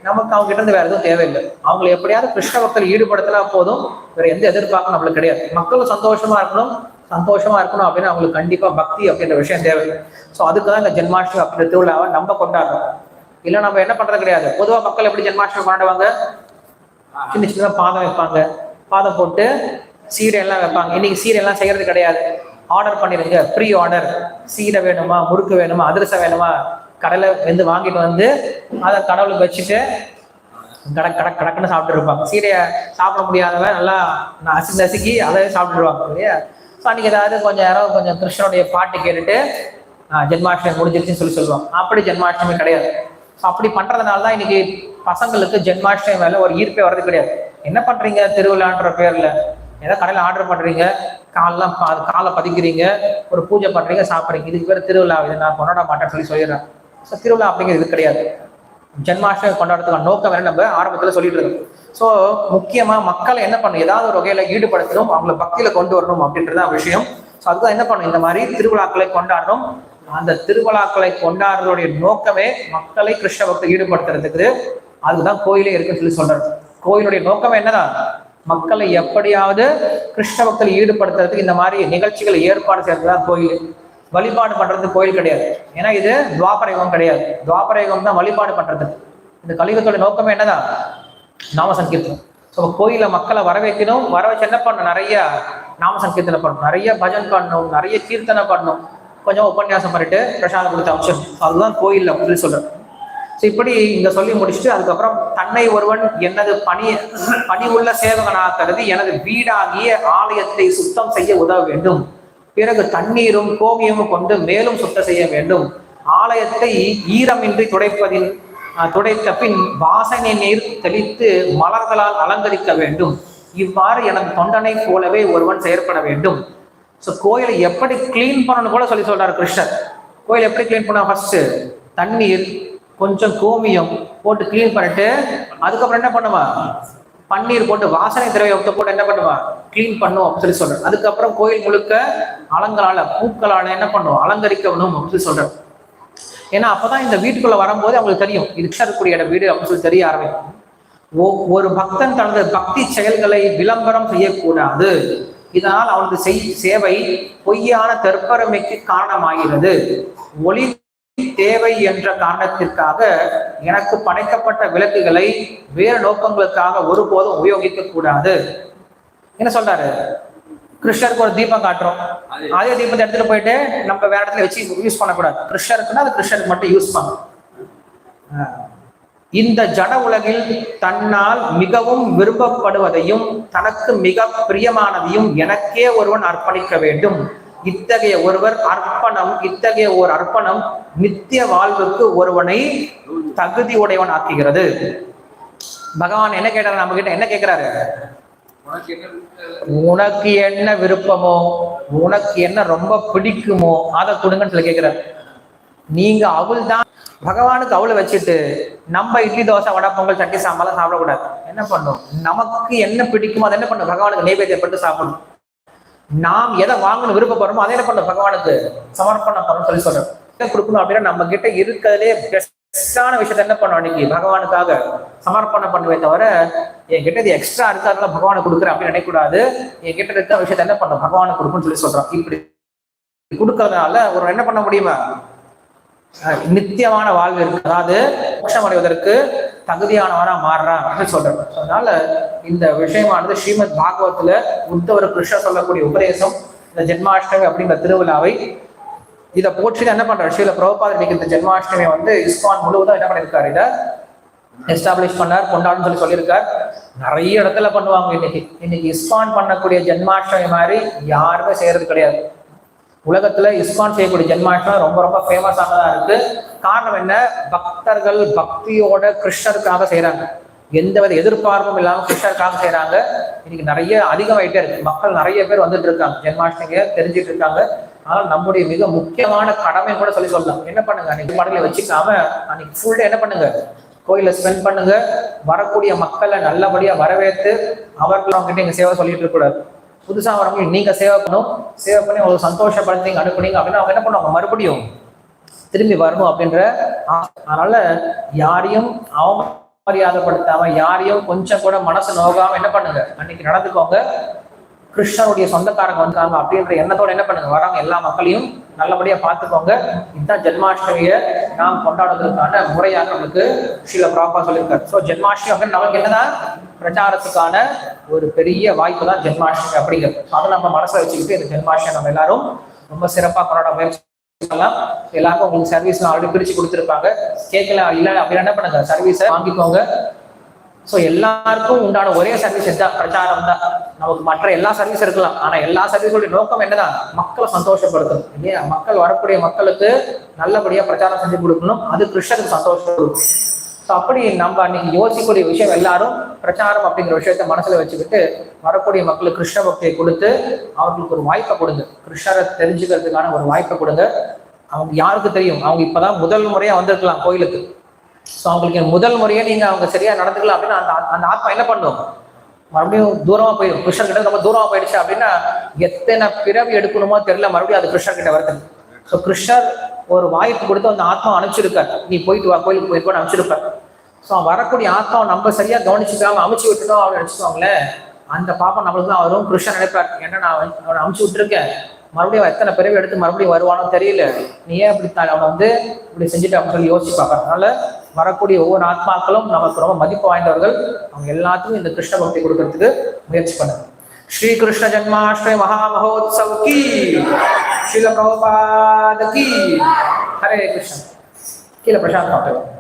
நமக்கு அவங்க கிட்ட இருந்து வேற எதுவும் தேவையில்லை, அவங்களை எப்படியாவது கிருஷ்ண பக்தியில் ஈடுபடுத்தினா போதும், வேற எந்த எதிர்பார்க்கும் நம்மளுக்கு கிடையாது. மக்களும் சந்தோஷமா இருக்கணும் அப்படின்னு அவங்களுக்கு கண்டிப்பா பக்தி அப்படின்ற விஷயம் தேவை. ஸோ அதுக்கு தான் இந்த ஜென்மாஷ்டமி அப்படின்ற திருவிழாவை நம்ம கொண்டாடுறோம். இல்லை நம்ம என்ன பண்றது கிடையாது. பொதுவாக மக்கள் எப்படி ஜென்மாஷ்டமி கொண்டாடுவாங்க, சின்ன சின்னதாக பாதம் வைப்பாங்க, பாதம் போட்டு சீடை எல்லாம் வைப்பாங்க. இன்னைக்கு சீடை எல்லாம் செய்யறது கிடையாது, ஆர்டர் பண்ணிடுங்க, ப்ரீ ஆர்டர், சீடை வேணுமா, முறுக்கு வேணுமா, அதிரசம் வேணுமா, கடையில் வாங்கிட்டு வந்து அதை கடவுளுக்கு வச்சுட்டு கடக்குன்னு சாப்பிட்டு இருப்பாங்க. சீடையை சாப்பிட முடியாதவன் நல்லா நசுக்கி அதை சாப்பிட்டுருவாங்க இல்லையா. ஸோ அன்னைக்கு ஏதாவது கொஞ்சம் நேரம் கொஞ்சம் கிருஷ்ணனுடைய பாட்டு கேட்டுட்டு ஜென்மாஷ்டமி முடிஞ்சிருச்சுன்னு சொல்லுவாங்க. அப்படி ஜென்மாஷ்டமி கிடையாது. ஸோ அப்படி பண்றதுனால தான் இன்னைக்கு பசங்களுக்கு ஜென்மாஷ்டமி மேல ஒரு ஈர்ப்பே வர்றது கிடையாது. என்ன பண்றீங்க, திருவிழான்ற பேர்ல ஏதாவது கடையில் ஆர்டர் பண்றீங்க, காலை பதிக்கிறீங்க, ஒரு பூஜை பண்றீங்க, சாப்பிட்றீங்க, இதுக்கு பேர் திருவிழா, இதை நான் கொண்டாட மாட்டேன்னு சொல்லிடுறேன். ஸோ திருவிழா அப்படிங்கிறது இது கிடையாது. ஜென்மாஷ்டமி கொண்டாடுறதுக்கான நோக்கம் வேற நம்ம ஆரம்பத்தில் சொல்லிட்டு இருக்கோம். ஸோ முக்கியமா மக்களை என்ன பண்ணணும், ஏதாவது ஒரு வகையில ஈடுபடுத்தணும், அவங்களை பக்தியில கொண்டு வரணும் அப்படின்றதான் விஷயம். ஸோ அதுதான் என்ன பண்ணணும், இந்த மாதிரி திருவிழாக்களை கொண்டாடணும். அந்த திருவிழாக்களை கொண்டாடுறதுடைய நோக்கமே மக்களை கிருஷ்ண பக்தி ஈடுபடுத்துறதுக்கு. அதுதான் கோயிலே இருக்குன்னு சொல்றது. கோயிலுடைய நோக்கமே என்னதான், மக்களை எப்படியாவது கிருஷ்ண பக்தியில் ஈடுபடுத்துறதுக்கு இந்த மாதிரி நிகழ்ச்சிகளை ஏற்பாடு செய்யறதுதான் கோயில். வழிபாடு பண்றது கோயில் கிடையாது. ஏன்னா இது துவாபரயுகம் கிடையாது. துவாபரயுகம் தான் வழிபாடு பண்றது. இந்த கலியுகத்தோட நோக்கமே என்னதான், நாம சங்கீர்த்தனம். ஸோ கோயில மக்களை வர வைக்கணும், வர வச்சு என்ன பண்ணணும், நிறைய நாம சங்கீர்த்தனை பண்ணணும், நிறைய பஜன் பண்ணணும், நிறைய கீர்த்தனை பண்ணணும், கொஞ்சம் உபன்யாசம் பண்ணிட்டு பிரசாதம் கொடுத்து அம்சம். அதுதான் கோயில் அப்படின்னு சொல்றேன். ஸோ இப்படி இங்க சொல்லி முடிச்சுட்டு அதுக்கப்புறம் தன்னை ஒருவன் எனது பணி உள்ள சேவகனாக கருதி எனது வீடாகிய ஆலயத்தை சுத்தம் செய்ய உதவ வேண்டும். பிறகு தண்ணீரும் கோமியமும் கொண்டு மேலும் சுத்தம் செய்ய வேண்டும். ஆலயத்தை ஈரமின்றி துடைத்த பின் வாசனை நீர் தெளித்து மலர்களால் அலங்கரிக்க வேண்டும். இவ்வாறு எனது தொண்டனை போலவே ஒருவன் செயற்பட வேண்டும். ஸோ கோயிலை எப்படி கிளீன் பண்ணணும் கூட சொல்றாரு கிருஷ்ணர். கோயில் எப்படி கிளீன் பண்ண, ஃபர்ஸ்ட் தண்ணீர் கொஞ்சம் கோமியம் போட்டு கிளீன் பண்ணிட்டு அதுக்கப்புறம் என்ன பண்ணுவா, பன்னீர் போட்டு வாசனை திரவியத்தை போட்டு என்ன பண்ணுவா, கிளீன் பண்ணும் அப்படின்னு சொல்றேன். அதுக்கப்புறம் கோயில் முழுக்க அலங்களால பூக்களால என்ன பண்ணும், அலங்கரிக்கணும் அப்படின்னு சொல்றேன். ஏன்னா அப்பதான் இந்த வீட்டுக்குள்ள வரும்போது அவங்களுக்கு தெரியும் இது இருக்கக்கூடிய வீடு அப்படின்னு சொல்லி தெரிய ஆரம்பிக்கும். ஒரு பக்தன் தனது பக்தி செயல்களை விளம்பரம் செய்யக்கூடாது. இதனால் அவனது சேவை பொய்யான தற்பெருமைக்கு காரணமாகிறது. ஒளி தேவை என்ற காரணத்திற்காக எனக்கு படைக்கப்பட்ட விளக்குகளை வேறு நோக்கங்களுக்காக ஒருபோதும் உபயோகிக்க கூடாது. என்ன சொல்றாரு, கிருஷ்ணருக்கு ஒரு தீபம் காட்டுறோம், அதே தீபத்தை எடுத்துட்டு போயிட்டு நம்ம வேற இடத்துல வச்சு யூஸ் பண்ணக்கூடாது. கிருஷ்ணருக்குன்னா அது கிருஷ்ணருக்கு மட்டும் யூஸ் பண்ணும். இந்த ஜட உலகில் தன்னால் மிகவும் விரும்பப்படுவதையும் தனக்கு மிக பிரியமானதையும் எனக்கே ஒருவன் அர்ப்பணிக்க வேண்டும். இத்தகைய ஒரு அர்ப்பணம் நித்திய வாழ்வுக்கு ஒருவனை தகுதி உடையவன் ஆக்குகிறது. பகவான் என்ன கேட்டாரு, நம்ம கிட்ட என்ன கேட்கிறாரு, உனக்கு என்ன விருப்பமோ, உனக்கு என்ன ரொம்ப பிடிக்குமோ அதை கொடுங்கன்னு சொல்லி கேட்கிறார். நீங்க அவள் தான் பகவானுக்கு அவளை வச்சுட்டு நம்ம இட்லி தோசை வடை பொங்கல் சட்டி சாம்பார் சாப்பிடக்கூடாது. என்ன பண்ணும், நமக்கு என்ன பிடிக்குமோ அதை என்ன பண்ணும், பகவானுக்கு நைவேத்தியப்பட்டு சாப்பிடணும். நாம் எதை வாங்கணும் விருப்பப்படுறோமோ அதை என்ன பண்ண பகவானுக்கு சமர்ப்பணம் பண்ணணும் சொல்லி சொல்றோம். கொடுக்கணும் அப்படின்னா நம்ம கிட்ட இருக்கிறதுலே பெஸ்ட் எக்ஸ்ட்ரான விஷயத்த என்ன பண்ணுவோம் அன்னைக்கு பகவானுக்காக சமர்ப்பணம் பண்ணுவே தவிர என்கிட்ட இது எக்ஸ்ட்ரா இருக்காதுனால பகவானுக்கு கொடுக்குறேன் அப்படின்னு நினைக்கக்கூடாது. என்கிட்ட இருக்க விஷயத்த என்ன பண்ணும் பகவானுக்கு கொடுக்குன்னு சொல்றோம். இப்படி கொடுக்கறதுனால ஒரு என்ன பண்ண முடியுமா, நித்தியமான வாழ்வு இருக்கு, அதாவது மோட்சம் அடைவதற்கு தகுதியானவனா மாறுறான் அப்படின்னு சொல்றாங்க. அதனால இந்த விஷயமானது ஸ்ரீமத் பாகவத்துல உத்தவர் கிருஷ்ணர் சொல்லக்கூடிய உபதேசம், இந்த ஜென்மாஷ்டமி அப்படிங்கிற திருவிழாவை இதை போற்றி என்ன பண்றாரு ஸ்ரீல பிரபுபாதர் இன்னைக்கு இந்த ஜென்மாஷ்டமி இஸ்கான் முழுவதும் என்ன பண்ணிருக்காரு, இதை எஸ்டாப்ளிஷ் பண்ணார், கொண்டாடுன்னு சொல்லியிருக்கார். நிறைய இடத்துல பண்ணுவாங்க. இன்னைக்கு இஸ்கான் பண்ணக்கூடிய ஜென்மாஷ்டமி மாதிரி யாருமே செய்யறது கிடையாது. உலகத்துல இஸ்கான் செய்யக்கூடிய ஜென்மாஷ்டமி ரொம்ப ரொம்ப ஃபேமஸ் ஆனதா இருக்கு. காரணம் என்ன, பக்தர்கள் பக்தியோட கிருஷ்ணருக்காக செய்யறாங்க, எந்தவித எதிர்பார்ப்பும் இல்லாம கிருஷ்ணருக்காக செய்யறாங்க. இன்னைக்கு நிறைய அதிகமாயிட்டே இருக்கு, மக்கள் நிறைய பேர் வந்துட்டு இருக்காங்க, ஜென்மாஷ்டமியை தெரிஞ்சுட்டு இருக்காங்க. ஆனால் நம்முடைய மிக முக்கியமான கடமை கூட சொல்லலாம், என்ன பண்ணுங்க அன்னைக்கு பாடலை வச்சுக்காம அன்னைக்கு ஃபுல் டே என்ன பண்ணுங்க கோயில ஸ்பெண்ட் பண்ணுங்க. வரக்கூடிய மக்களை நல்லபடியா வரவேற்று அவர்கள் அவங்க கிட்ட எங்க சேவை சொல்லிட்டு இருக்க கூடாது. புதுசா வரவங்க நீங்க சேவை பண்ணி உங்களுக்கு சந்தோஷப்படுத்தி அனுப்புனீங்க அப்படின்னா அவங்க என்ன பண்ணுவாங்க, மறுபடியும் திரும்பி வரணும் அப்படின்ற. அதனால யாரையும் அவமரியாதைப்படுத்தாம யாரையும் கொஞ்சம் கூட மனசு நோகாம என்ன பண்ணுங்க அன்னைக்கு நடந்துக்கோங்க. கிருஷ்ணனுடைய சொந்தக்காரங்க வந்தாங்க அப்படின்ற எண்ணத்தோட என்ன பண்ணுங்க வராங்க எல்லா மக்களையும் நல்லபடியா பார்த்துக்கோங்க. இதுதான் ஜென்மாஷ்டமியை நாம் கொண்டாடுவதற்கான முறையாக நமக்கு ஸ்ரீல பிரபுபாதர் சொல்லியிருக்காரு. ஸோ ஜென்மாஷ்டமி அப்படின்னு நமக்கு என்னதான் பிரச்சாரத்துக்கான ஒரு பெரிய வாய்ப்பு தான் ஜென்மாஷ்டமி அப்படிங்கிறது. அதை நம்ம மனசுல வச்சுக்கிட்டு இந்த ஜென்மாஷ்டமி நம்ம எல்லாரும் ரொம்ப சிறப்பாக கொண்டாட முயற்சி பண்ணலாம். எல்லாருக்கும் உங்களுக்கு சர்வீஸ் ஆல்ரெடி பிரிச்சு கொடுத்துருப்பாங்க, கேட்கலாம் இல்லை அப்படின்னு என்ன பண்ணுங்க சர்வீஸை வாங்கிக்கோங்க. ஸோ எல்லாருக்கும் உண்டான ஒரே சர்வீஸ் தான் பிரச்சாரம் தான். நமக்கு மற்ற எல்லா சர்வீஸ் இருக்கலாம், ஆனா எல்லா சர்வீஸோட நோக்கம் என்னதான், மக்களை சந்தோஷப்படுத்தணும் இல்லையா. மக்கள் வரக்கூடிய மக்களுக்கு நல்லபடியா பிரச்சாரம் செஞ்சு கொடுக்கணும், அது கிருஷ்ணருக்கு சந்தோஷம் கொடுக்கும். ஸோ அப்படி நம்ம அன்னைக்கு யோசிக்கக்கூடிய விஷயம், எல்லாரும் பிரச்சாரம் அப்படிங்கிற விஷயத்த மனசுல வச்சுக்கிட்டு வரக்கூடிய மக்களுக்கு கிருஷ்ண பக்தியை கொடுத்து அவர்களுக்கு ஒரு வாய்ப்பை கொடுங்க, கிருஷ்ணரை தெரிஞ்சுக்கிறதுக்கான ஒரு வாய்ப்பை கொடுங்க. அவங்க யாருக்கு தெரியும், அவங்க இப்பதான் முதல் முறையா வந்திருக்கலாம் கோயிலுக்கு. ஸோ அவங்களுக்கு முதல் முறையே நீங்க அவங்க சரியா நடந்துக்கலாம் அப்படின்னா அந்த ஆத்மா என்ன பண்ணும், மறுபடியும் தூரமா போயிடும். கிருஷ்ணன் கிட்ட ரொம்ப தூரமா போயிடுச்சு அப்படின்னா எத்தனை பிறவி எடுக்கணுமோ தெரியல, மறுபடியும் அது கிருஷ்ணன் கிட்ட வருது. ஸோ கிருஷ்ணர் ஒரு வாய்ப்பு கொடுத்து அந்த ஆத்மா அனுப்பிச்சிருக்கார், நீ போயிட்டு வா கோயிலுக்கு போயிருக்கோன்னு அனுப்பிச்சிருப்பார். ஸோ வரக்கூடிய ஆத்மாவை நம்ம சரியா கவனிச்சுக்காம அமைச்சு விட்டுட்டோம் அப்படின்னு நினைச்சுக்கோங்களேன், அந்த பாப்பா நம்மளுக்கு தான் வரும். கிருஷ்ணன் நினைப்பார், என்ன நான் அவனை அமுச்சு விட்டுருக்கேன், மறுபடியும் எத்தனை பிறவி எடுத்து மறுபடியும் வருவானோ தெரியல, நீ ஏன் இப்படி அவனை இப்படி செஞ்சுட்டு அப்படின்னு சொல்லி யோசிச்சு பார்ப்பார். அதனால வரக்கூடிய ஒவ்வொரு ஆத்மாக்களும் நமக்கு ரொம்ப மதிப்பு வாய்ந்தவர்கள், அவங்க எல்லாத்துக்கும் இந்த கிருஷ்ண பக்தி கொடுக்கறதுக்கு முயற்சி பண்ணுங்க. ஸ்ரீ கிருஷ்ண ஜன்மாஷ்டமி மகா மகோத்சவ் கி, ஸ்ரீல பிரபுபாத கி. ஹரே கிருஷ்ணன். கீழே பிரசாந்த்